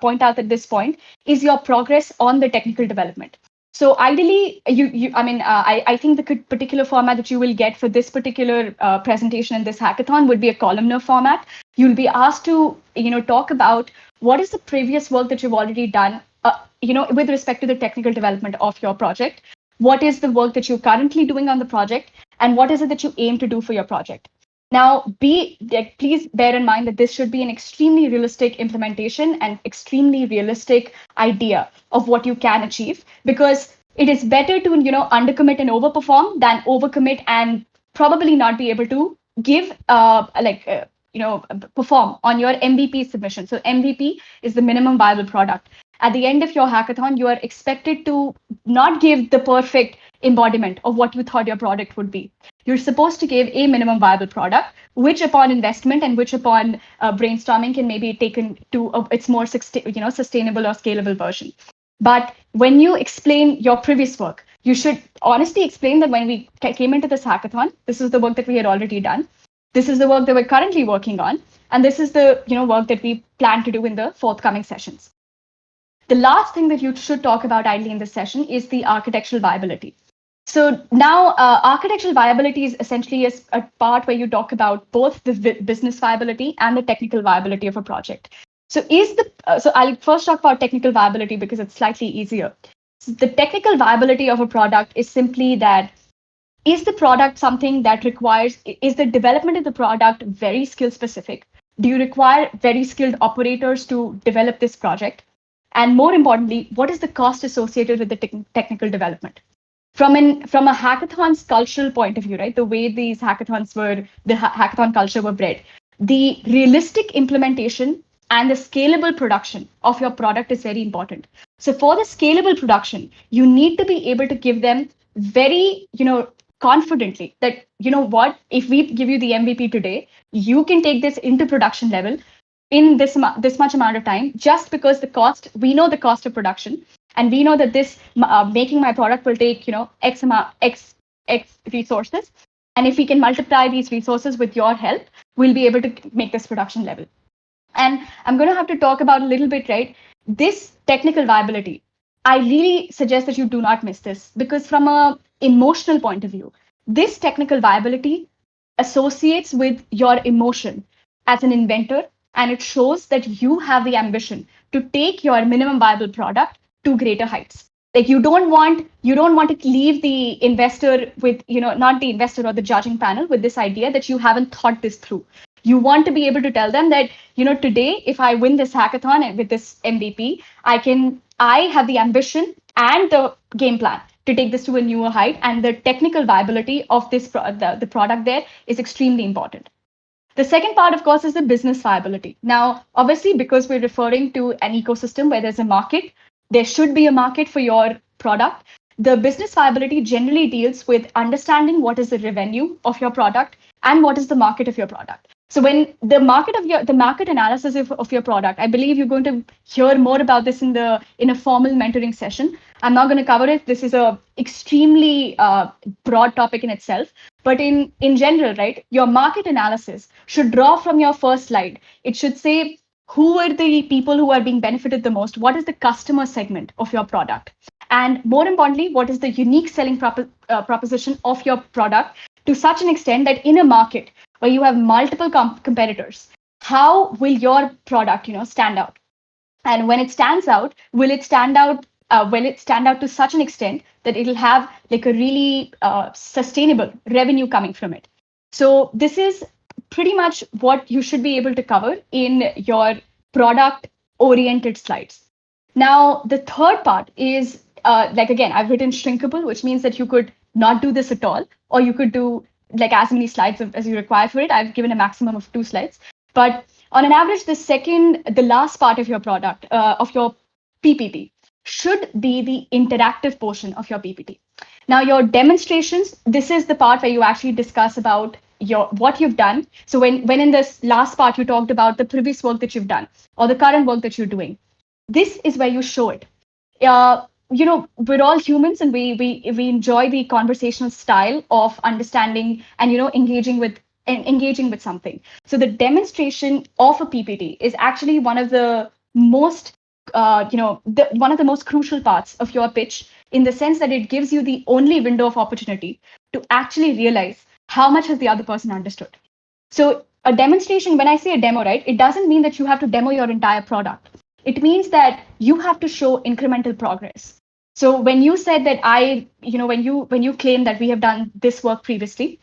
Speaker 10: point out at this point is your progress on the technical development. So ideally, I think the particular format that you will get for this particular presentation in this hackathon would be a columnar format. You'll be asked to, talk about what is the previous work that you've already done, with respect to the technical development of your project. What is the work that you're currently doing on the project, and what is it that you aim to do for your project? Now, please bear in mind that this should be an extremely realistic implementation and extremely realistic idea of what you can achieve, because it is better to, undercommit and overperform than overcommit and probably not be able to give, perform on your MVP submission. So MVP is the minimum viable product. At the end of your hackathon, you are expected to not give the perfect embodiment of what you thought your product would be. You're supposed to give a minimum viable product, which upon investment and which upon brainstorming can maybe taken to its more sustainable or scalable version. But when you explain your previous work, You should honestly explain that when we came into this hackathon, this is the work that we had already done. This is the work that we're currently working on. And this is the work that we plan to do in the forthcoming sessions. The last thing that you should talk about ideally in this session is the architectural viability. So now architectural viability is essentially a part where you talk about both the business viability and the technical viability of a project. So so I'll first talk about technical viability because it's slightly easier. So the technical viability of a product is simply that, is the product something that is the development of the product very skill specific? Do you require very skilled operators to develop this project? And more importantly, what is the cost associated with the technical development? From a hackathon's cultural point of view, right? The way these hackathons the hackathon culture were bred, the realistic implementation and the scalable production of your product is very important. So for the scalable production, you need to be able to give them very, confidently that, what, if we give you the MVP today, you can take this into production level in this much amount of time, just because we know the cost of production, and we know that this making my product will take x resources, and if we can multiply these resources with your help, we'll be able to make this production level. And I'm going to have to talk about a little bit, right, this technical viability. I really suggest that you do not miss this, because from a emotional point of view, this technical viability associates with your emotion as an inventor, and it shows that you have the ambition to take your minimum viable product to greater heights. Like you don't want to leave the investor with, not the investor or the judging panel with this idea that you haven't thought this through. You want to be able to tell them that, today, if I win this hackathon and with this MVP, I have the ambition and the game plan to take this to a newer height, and the technical viability of the product there is extremely important. The second part, of course, is the business viability. Now, obviously, because we're referring to an ecosystem where there's a market, there should be a market for your product. The business viability generally deals with understanding what is the revenue of your product and what is the market of your product. So when the market analysis of your product, I believe you're going to hear more about this in a formal mentoring session. I'm not going to cover it. This is a extremely broad topic in itself. But in general, right, your market analysis should draw from your first slide. It should say, who are the people who are being benefited the most? What is the customer segment of your product? And more importantly, what is the unique selling proposition of your product, to such an extent that in a market where you have multiple competitors, how will your product, stand out? And when it stands out, will it stand out to such an extent that it'll have like a really sustainable revenue coming from it? So this is pretty much what you should be able to cover in your product oriented slides. Now, the third part is again, I've written shrinkable, which means that you could not do this at all, or you could do like as many slides as you require for it. I've given a maximum of 2 slides, but on an average, the last part of your product, of your PPT, should be the interactive portion of your PPT. Now, your demonstrations, this is the part where you actually discuss about what you've done. So when in this last part, you talked about the previous work that you've done or the current work that you're doing, this is where you show it. We're all humans, and we enjoy the conversational style of understanding and engaging with something. So the demonstration of a PPT is actually one of the most one of the most crucial parts of your pitch, in the sense that it gives you the only window of opportunity to actually realize how much has the other person understood. So a demonstration, when I say a demo, right, it doesn't mean that you have to demo your entire product. It means that you have to show incremental progress. So when you said that when you claim that we have done this work previously,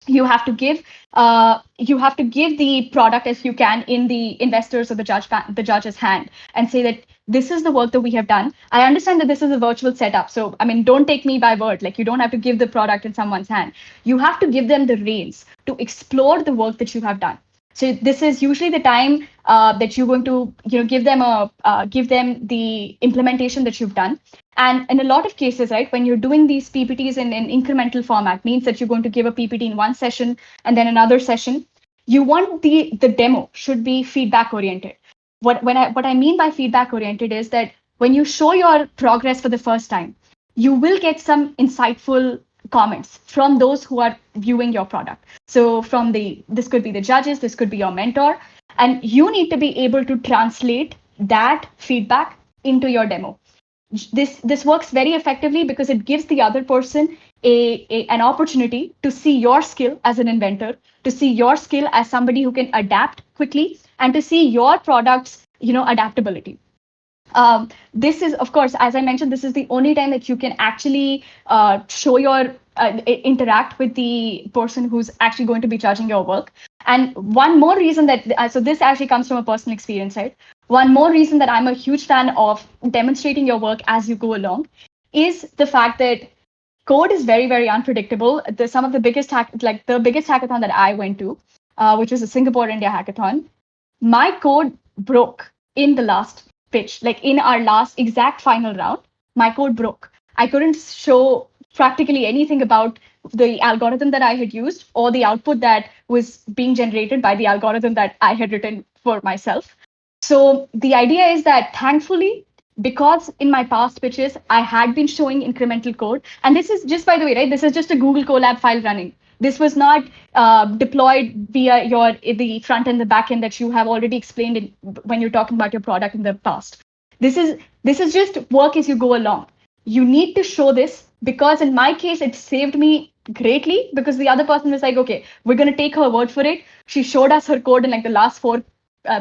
Speaker 10: you have to give the product as you can in the investors or the judge's hand, and say that this is the work that we have done. I understand that this is a virtual setup, so I mean, don't take me by word. Like, you don't have to give the product in someone's hand. You have to give them the reins to explore the work that you have done. So this is usually the time that you're going to give them the implementation that you've done. And in a lot of cases, right, when you're doing these PPTs in an incremental format, means that you're going to give a PPT in one session and then another session. You want the demo should be feedback oriented. What I mean by feedback oriented is that when you show your progress for the first time, you will get some insightful comments from those who are viewing your product. So this could be the judges, this could be your mentor, and you need to be able to translate that feedback into your demo. This works very effectively because it gives the other person an opportunity to see your skill as an inventor, to see your skill as somebody who can adapt quickly, and to see your product's adaptability. This is, of course, as I mentioned, this is the only time that you can actually show your interact with the person who's actually going to be judging your work. And one more reason that so this actually comes from a personal experience, right? One more reason that I'm a huge fan of demonstrating your work as you go along is the fact that code is very, very unpredictable. Some of the biggest the biggest hackathon that I went to, which was a Singapore India hackathon, my code broke in the last pitch, like in our last exact final round. My code broke. I couldn't show practically anything about the algorithm that I had used or the output that was being generated by the algorithm that I had written for myself. So the idea is that thankfully, because in my past pitches, I had been showing incremental code. And this is just, by the way, right, this is just a Google Colab file running. This was not deployed via the front and the back end that you have already explained when you're talking about your product in the past. This is just work as you go along. You need to show this because in my case, it saved me greatly because the other person was like, okay, we're going to take her word for it. She showed us her code in like the last 4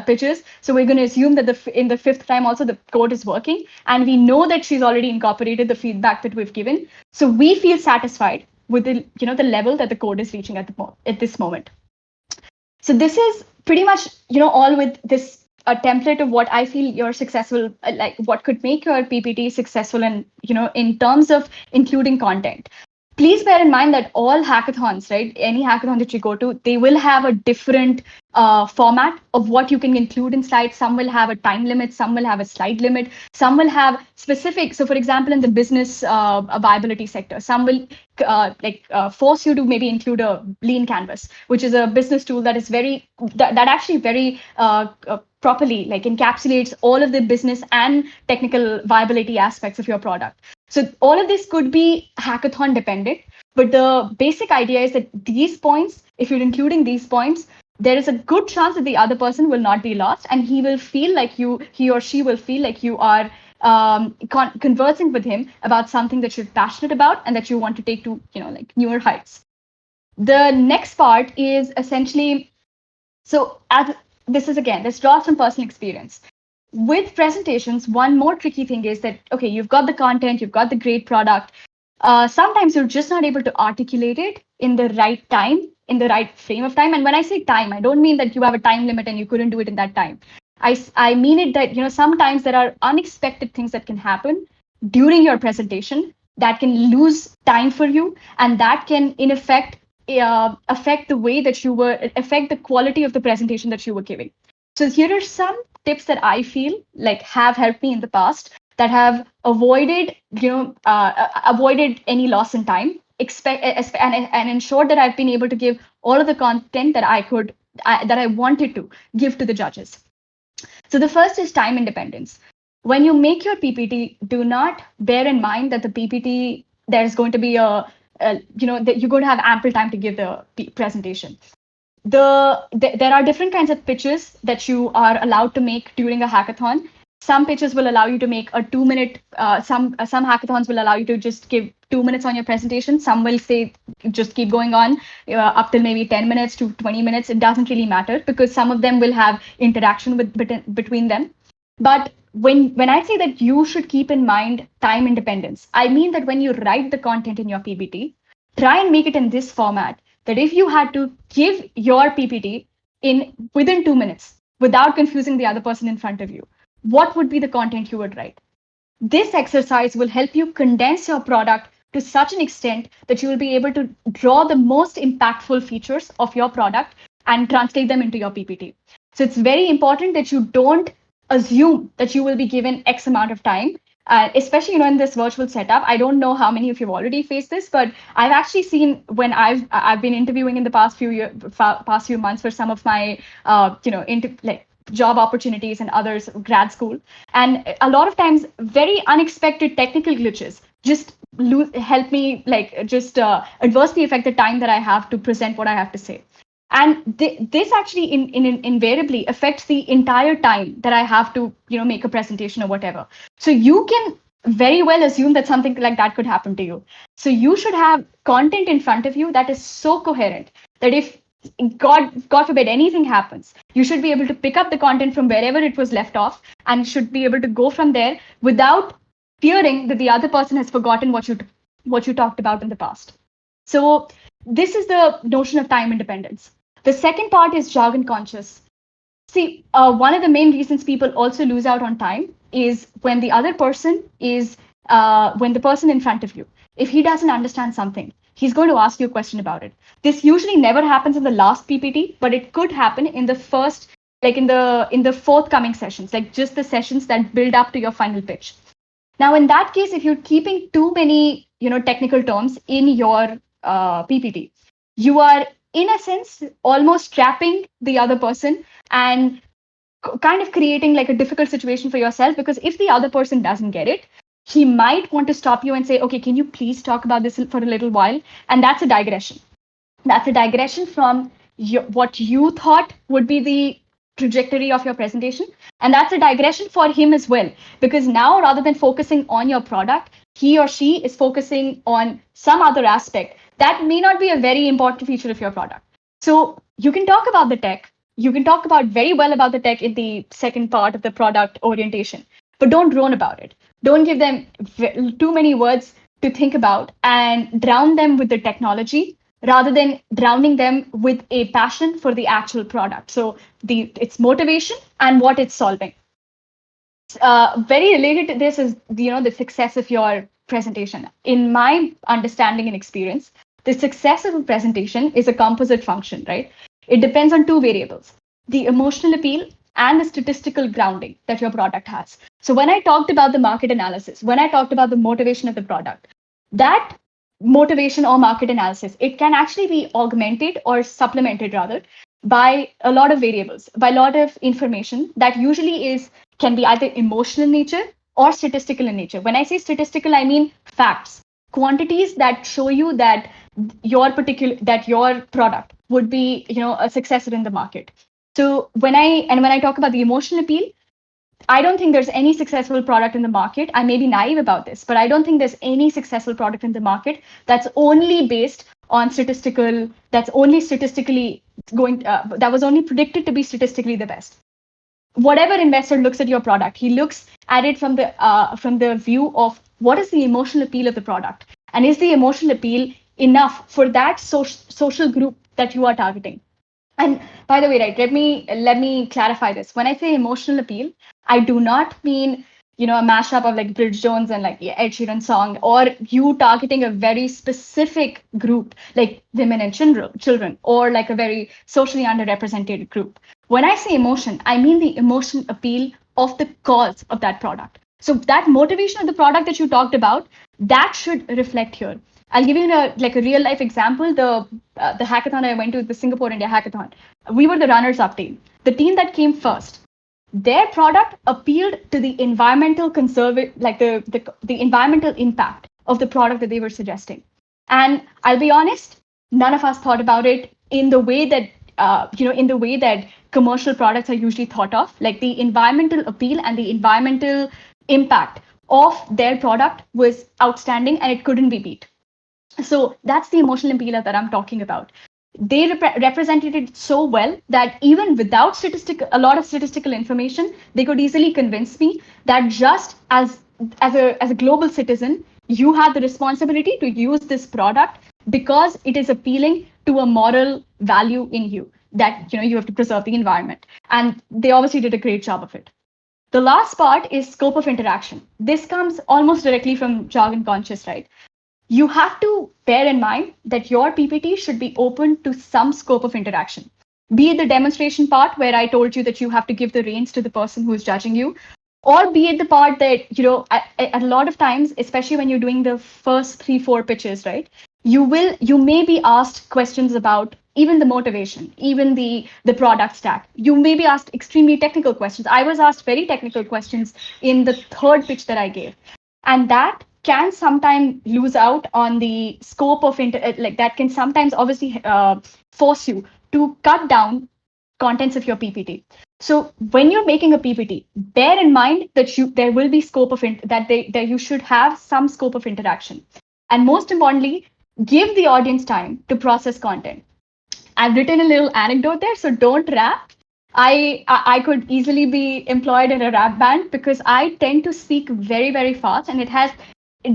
Speaker 10: pitches. So we're going to assume that in the 5th time also the code is working. And we know that she's already incorporated the feedback that we've given. So we feel satisfied with the level that the code is reaching at this moment. So this is pretty much all with this a template of what I feel you're successful, like what could make your PPT successful, and in terms of including content. Please bear in mind that all hackathons, right? Any hackathon that you go to, they will have a different format of what you can include in slides. Some will have a time limit, some will have a slide limit, some will have specific. So for example, in the business viability sector, some will force you to maybe include a lean canvas, which is a business tool that is that actually very properly encapsulates all of the business and technical viability aspects of your product. So all of this could be hackathon dependent, but the basic idea is that these points, if you're including these points, there is a good chance that the other person will not be lost, and he or she will feel like you are conversing with him about something that you're passionate about and that you want to take to newer heights. The next part is essentially, this draws from personal experience. With presentations, one more tricky thing is that, okay, you've got the content, you've got the great product. Sometimes you're just not able to articulate it in the right time, in the right frame of time. And when I say time, I don't mean that you have a time limit and you couldn't do it in that time. I mean it that, sometimes there are unexpected things that can happen during your presentation that can lose time for you. And that can, in effect, affect the way that affect the quality of the presentation that you were giving. So here are some tips that I feel like have helped me in the past that have avoided any loss in time, and ensured that I've been able to give all of the content that I wanted to give to the judges. So the first is time independence. When you make your PPT, do not bear in mind that the PPT, there's going to be that you're going to have ample time to give the presentation. There are different kinds of pitches that you are allowed to make during a hackathon. Some pitches will allow you to make a 2-minute, some hackathons will allow you to just give 2 minutes on your presentation. Some will say just keep going on up till maybe 10 minutes to 20 minutes. It doesn't really matter because some of them will have interaction between them. But when I say that you should keep in mind time independence, I mean that when you write the content in your PPT, try and make it in this format, that if you had to give your PPT within 2 minutes without confusing the other person in front of you, what would be the content you would write? This exercise will help you condense your product to such an extent that you will be able to draw the most impactful features of your product and translate them into your PPT. So it's very important that you don't assume that you will be given X amount of time. Especially in this virtual setup. I don't know how many of you have already faced this, but I've actually seen when I've been interviewing in the past few months for some of my job opportunities and others, grad school, and a lot of times very unexpected technical glitches just help me like just adversely affect the time that I have to present what I have to say. And this actually invariably affects the entire time that I have to make a presentation or whatever. So you can very well assume that something like that could happen to you. So you should have content in front of you that is so coherent that if God forbid anything happens, you should be able to pick up the content from wherever it was left off and should be able to go from there without fearing that the other person has forgotten what you talked about in the past. So this is the notion of time independence. The second part is jargon conscious. See, one of the main reasons people also lose out on time is when the other person is when the person in front of you, if he doesn't understand something, he's going to ask you a question about it. This usually never happens in the last PPT, but it could happen in the first, like in the forthcoming sessions, like just the sessions that build up to your final pitch. Now, in that case, if you're keeping too many, technical terms in your PPT, you are, in a sense, almost trapping the other person and kind of creating like a difficult situation for yourself, because if the other person doesn't get it, he might want to stop you and say, okay, can you please talk about this for a little while? And that's a digression. That's a digression from what you thought would be the trajectory of your presentation. And that's a digression for him as well, because now rather than focusing on your product, he or she is focusing on some other aspect that may not be a very important feature of your product. So you can talk about the tech. You can talk about very well about the tech in the second part of the product orientation, but don't drone about it. Don't give them too many words to think about and drown them with the technology rather than drowning them with a passion for the actual product. So its motivation and what it's solving. Very related to this is the success of your presentation. In my understanding and experience, the success of a presentation is a composite function, right? It depends on two variables: the emotional appeal and the statistical grounding that your product has. So when I talked about the market analysis, when I talked about the motivation of the product, that motivation or market analysis, it can actually be augmented or supplemented rather by a lot of variables, by a lot of information that usually can be either emotional in nature or statistical in nature. When I say statistical, I mean facts, quantities that show you that your product would be a successor in the market. So when I talk about the emotional appeal, I don't think there's any successful product in the market. I may be naive about this, but I don't think there's any successful product in the market that's only based on that's only statistically that was only predicted to be statistically the best. Whatever investor looks at your product, he looks at it from the view of what is the emotional appeal of the product, and is the emotional appeal enough for that social group that you are targeting. And by the way, right, let me clarify this. When I say emotional appeal, I do not mean a mashup of like Bridge Jones and like Ed Sheeran song, or you targeting a very specific group like women and children, or like a very socially underrepresented group. When I say emotion, I mean the emotional appeal of the cause of that product. So that motivation of the product that you talked about, that should reflect here. I'll give you a real life example. The hackathon I went to, the Singapore India hackathon, we were the runners-up team. The team that came first, their product appealed to the environmental the environmental impact of the product that they were suggesting. And I'll be honest, none of us thought about it in the way that commercial products are usually thought of. Like the environmental appeal and the environmental impact of their product was outstanding and it couldn't be beat. So that's the emotional appeal that I'm talking about. They represented it so well that even without a lot of statistical information, they could easily convince me that just as a global citizen, you have the responsibility to use this product because it is appealing to a moral value in you, that you have to preserve the environment. And they obviously did a great job of it. The last part is scope of interaction. This comes almost directly from jargon conscious, right? You have to bear in mind that your PPT should be open to some scope of interaction. Be it the demonstration part where I told you that you have to give the reins to the person who is judging you, or be it the part that, a lot of times, especially when you're doing the first 3-4 pitches, right? You may be asked questions about even the motivation, even the product stack. You may be asked extremely technical questions. I was asked very technical questions in the third pitch that I gave. And that can sometimes lose out on the scope of like that can sometimes obviously force you to cut down contents of your PPT. So when you're making a PPT, bear in mind that there will be scope of that you should have some scope of interaction, and most importantly, give the audience time to process content. I've written a little anecdote there, so don't rap. I could easily be employed in a rap band because I tend to speak very very fast, and it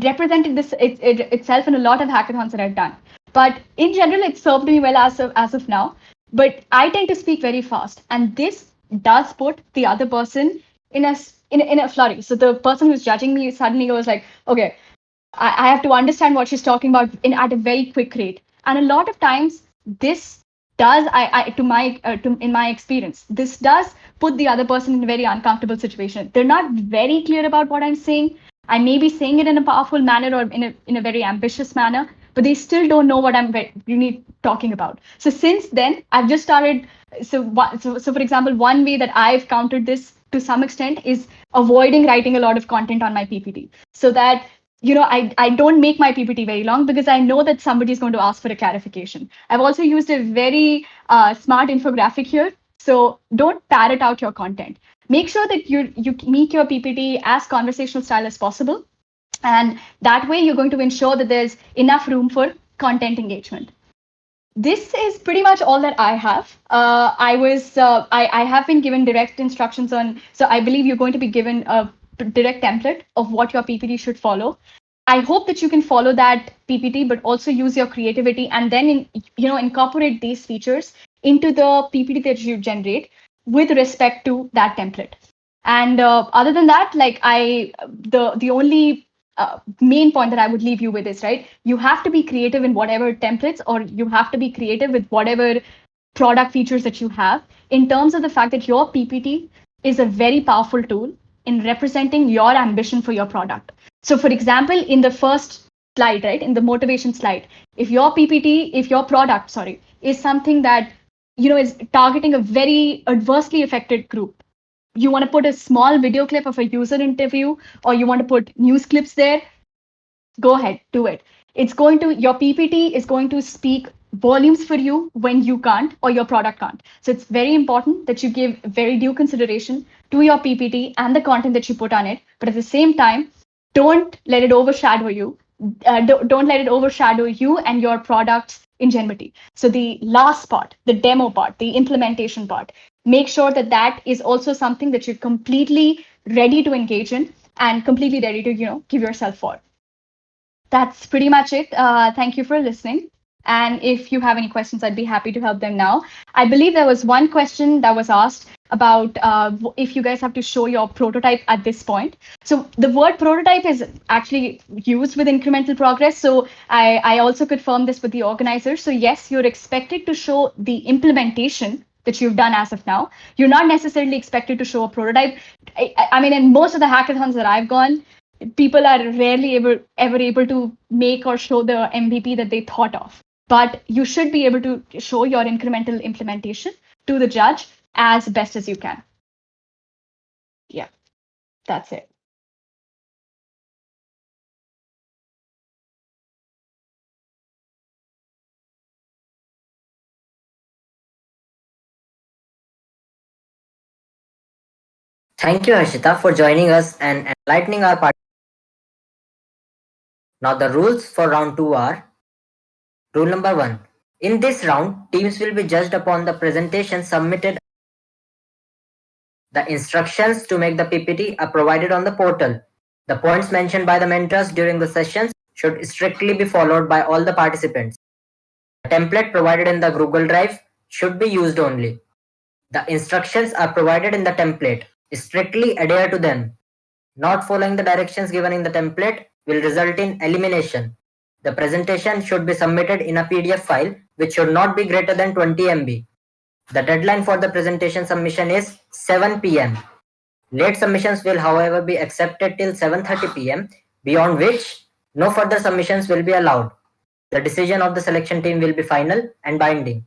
Speaker 10: represented itself in a lot of hackathons that I've done. But in general, it served me well as of now. But I tend to speak very fast, and this does put the other person in a flurry. So the person who's judging me suddenly goes like, okay, I have to understand what she's talking about at a very quick rate. And a lot of times, this does, in my experience, this does put the other person in a very uncomfortable situation. They're not very clear about what I'm saying. I may be saying it in a powerful manner or in a very ambitious manner, but they still don't know what I'm really talking about. So since then, I've just started. So for example, one way that I've countered this to some extent is avoiding writing a lot of content on my PPT, so that I don't make my PPT very long because I know that somebody is going to ask for a clarification. I've also used a very smart infographic here. So don't parrot out your content. Make sure that you make your PPT as conversational style as possible. And that way you're going to ensure that there's enough room for content engagement. This is pretty much all that I have. I have been given direct instructions on, so I believe you're going to be given a direct template of what your PPT should follow. I hope that you can follow that PPT, but also use your creativity and then incorporate these features into the PPT that you generate with respect to that template. And other than that, the only main point that I would leave you with is, right, you have to be creative in whatever templates, or you have to be creative with whatever product features that you have, in terms of the fact that your PPT is a very powerful tool in representing your ambition for your product. So for example, in the first slide, right, in the motivation slide, if your product, is something that is targeting a very adversely affected group, you want to put a small video clip of a user interview, or you want to put news clips there, go ahead, do it. Your PPT is going to speak volumes for you when you can't, or your product can't. So it's very important that you give very due consideration to your PPT and the content that you put on it. But at the same time, don't let it overshadow you. Don't let it overshadow you and your product's ingenuity. So the last part, the demo part, the implementation part, make sure that that is also something that you're completely ready to engage in and completely ready to give yourself for. That's pretty much it. Thank you for listening. And if you have any questions, I'd be happy to help them now. I believe there was one question that was asked about if you guys have to show your prototype at this point. So the word prototype is actually used with incremental progress. So I also confirmed this with the organizers. So yes, you're expected to show the implementation that you've done as of now. You're not necessarily expected to show a prototype. I mean, in most of the hackathons that I've gone, people are rarely ever able to make or show the MVP that they thought of. But you should be able to show your incremental implementation to the judge as best as you can. Yeah, that's it.
Speaker 7: Thank you, Harshita, for joining us and enlightening our party. Now the rules for round 2 are: rule number 1. In this round, teams will be judged upon the presentation submitted. The instructions to make the PPT are provided on the portal. The points mentioned by the mentors during the sessions should strictly be followed by all the participants. The template provided in the Google Drive should be used only. The instructions are provided in the template. Strictly adhere to them. Not following the directions given in the template will result in elimination. The presentation should be submitted in a PDF file which should not be greater than 20 MB. The deadline for the presentation submission is 7 p.m. Late submissions will, however, be accepted till 7:30 p.m., beyond which no further submissions will be allowed. The decision of the selection team will be final and binding.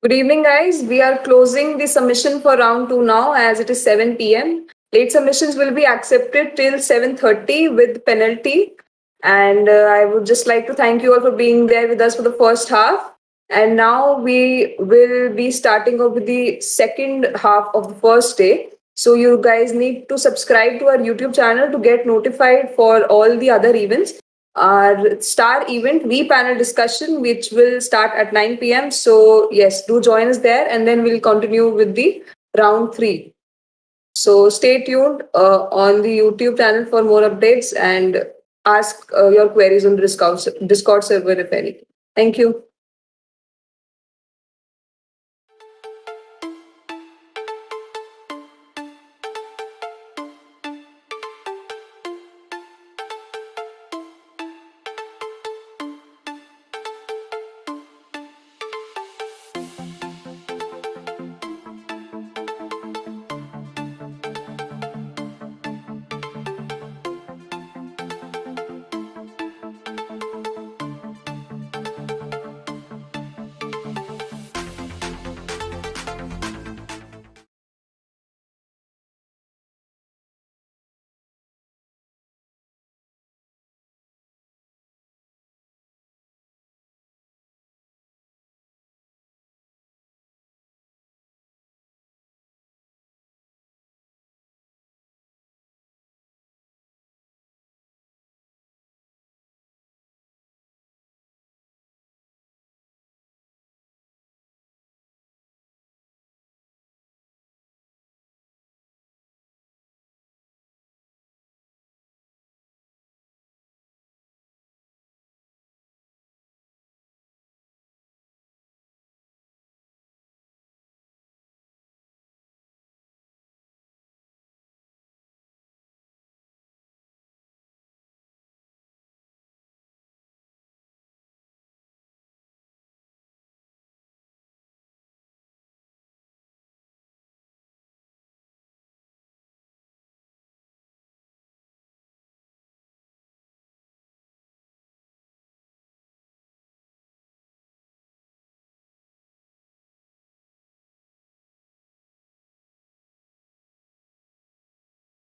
Speaker 1: Good evening, guys. We are closing the submission for round 2 now as it is 7 p.m. Late submissions will be accepted till 7:30 with penalty. And I would just like to thank you all for being there with us for the first half. And now we will be starting off with the second half of the first day. So you guys need to subscribe to our YouTube channel to get notified for all the other events. Our star event, panel discussion, which will start at 9 p.m. So yes, do join us there, and then we'll continue with the round 3. So stay tuned on the YouTube channel for more updates and ask your queries on the Discord server if any. Thank you.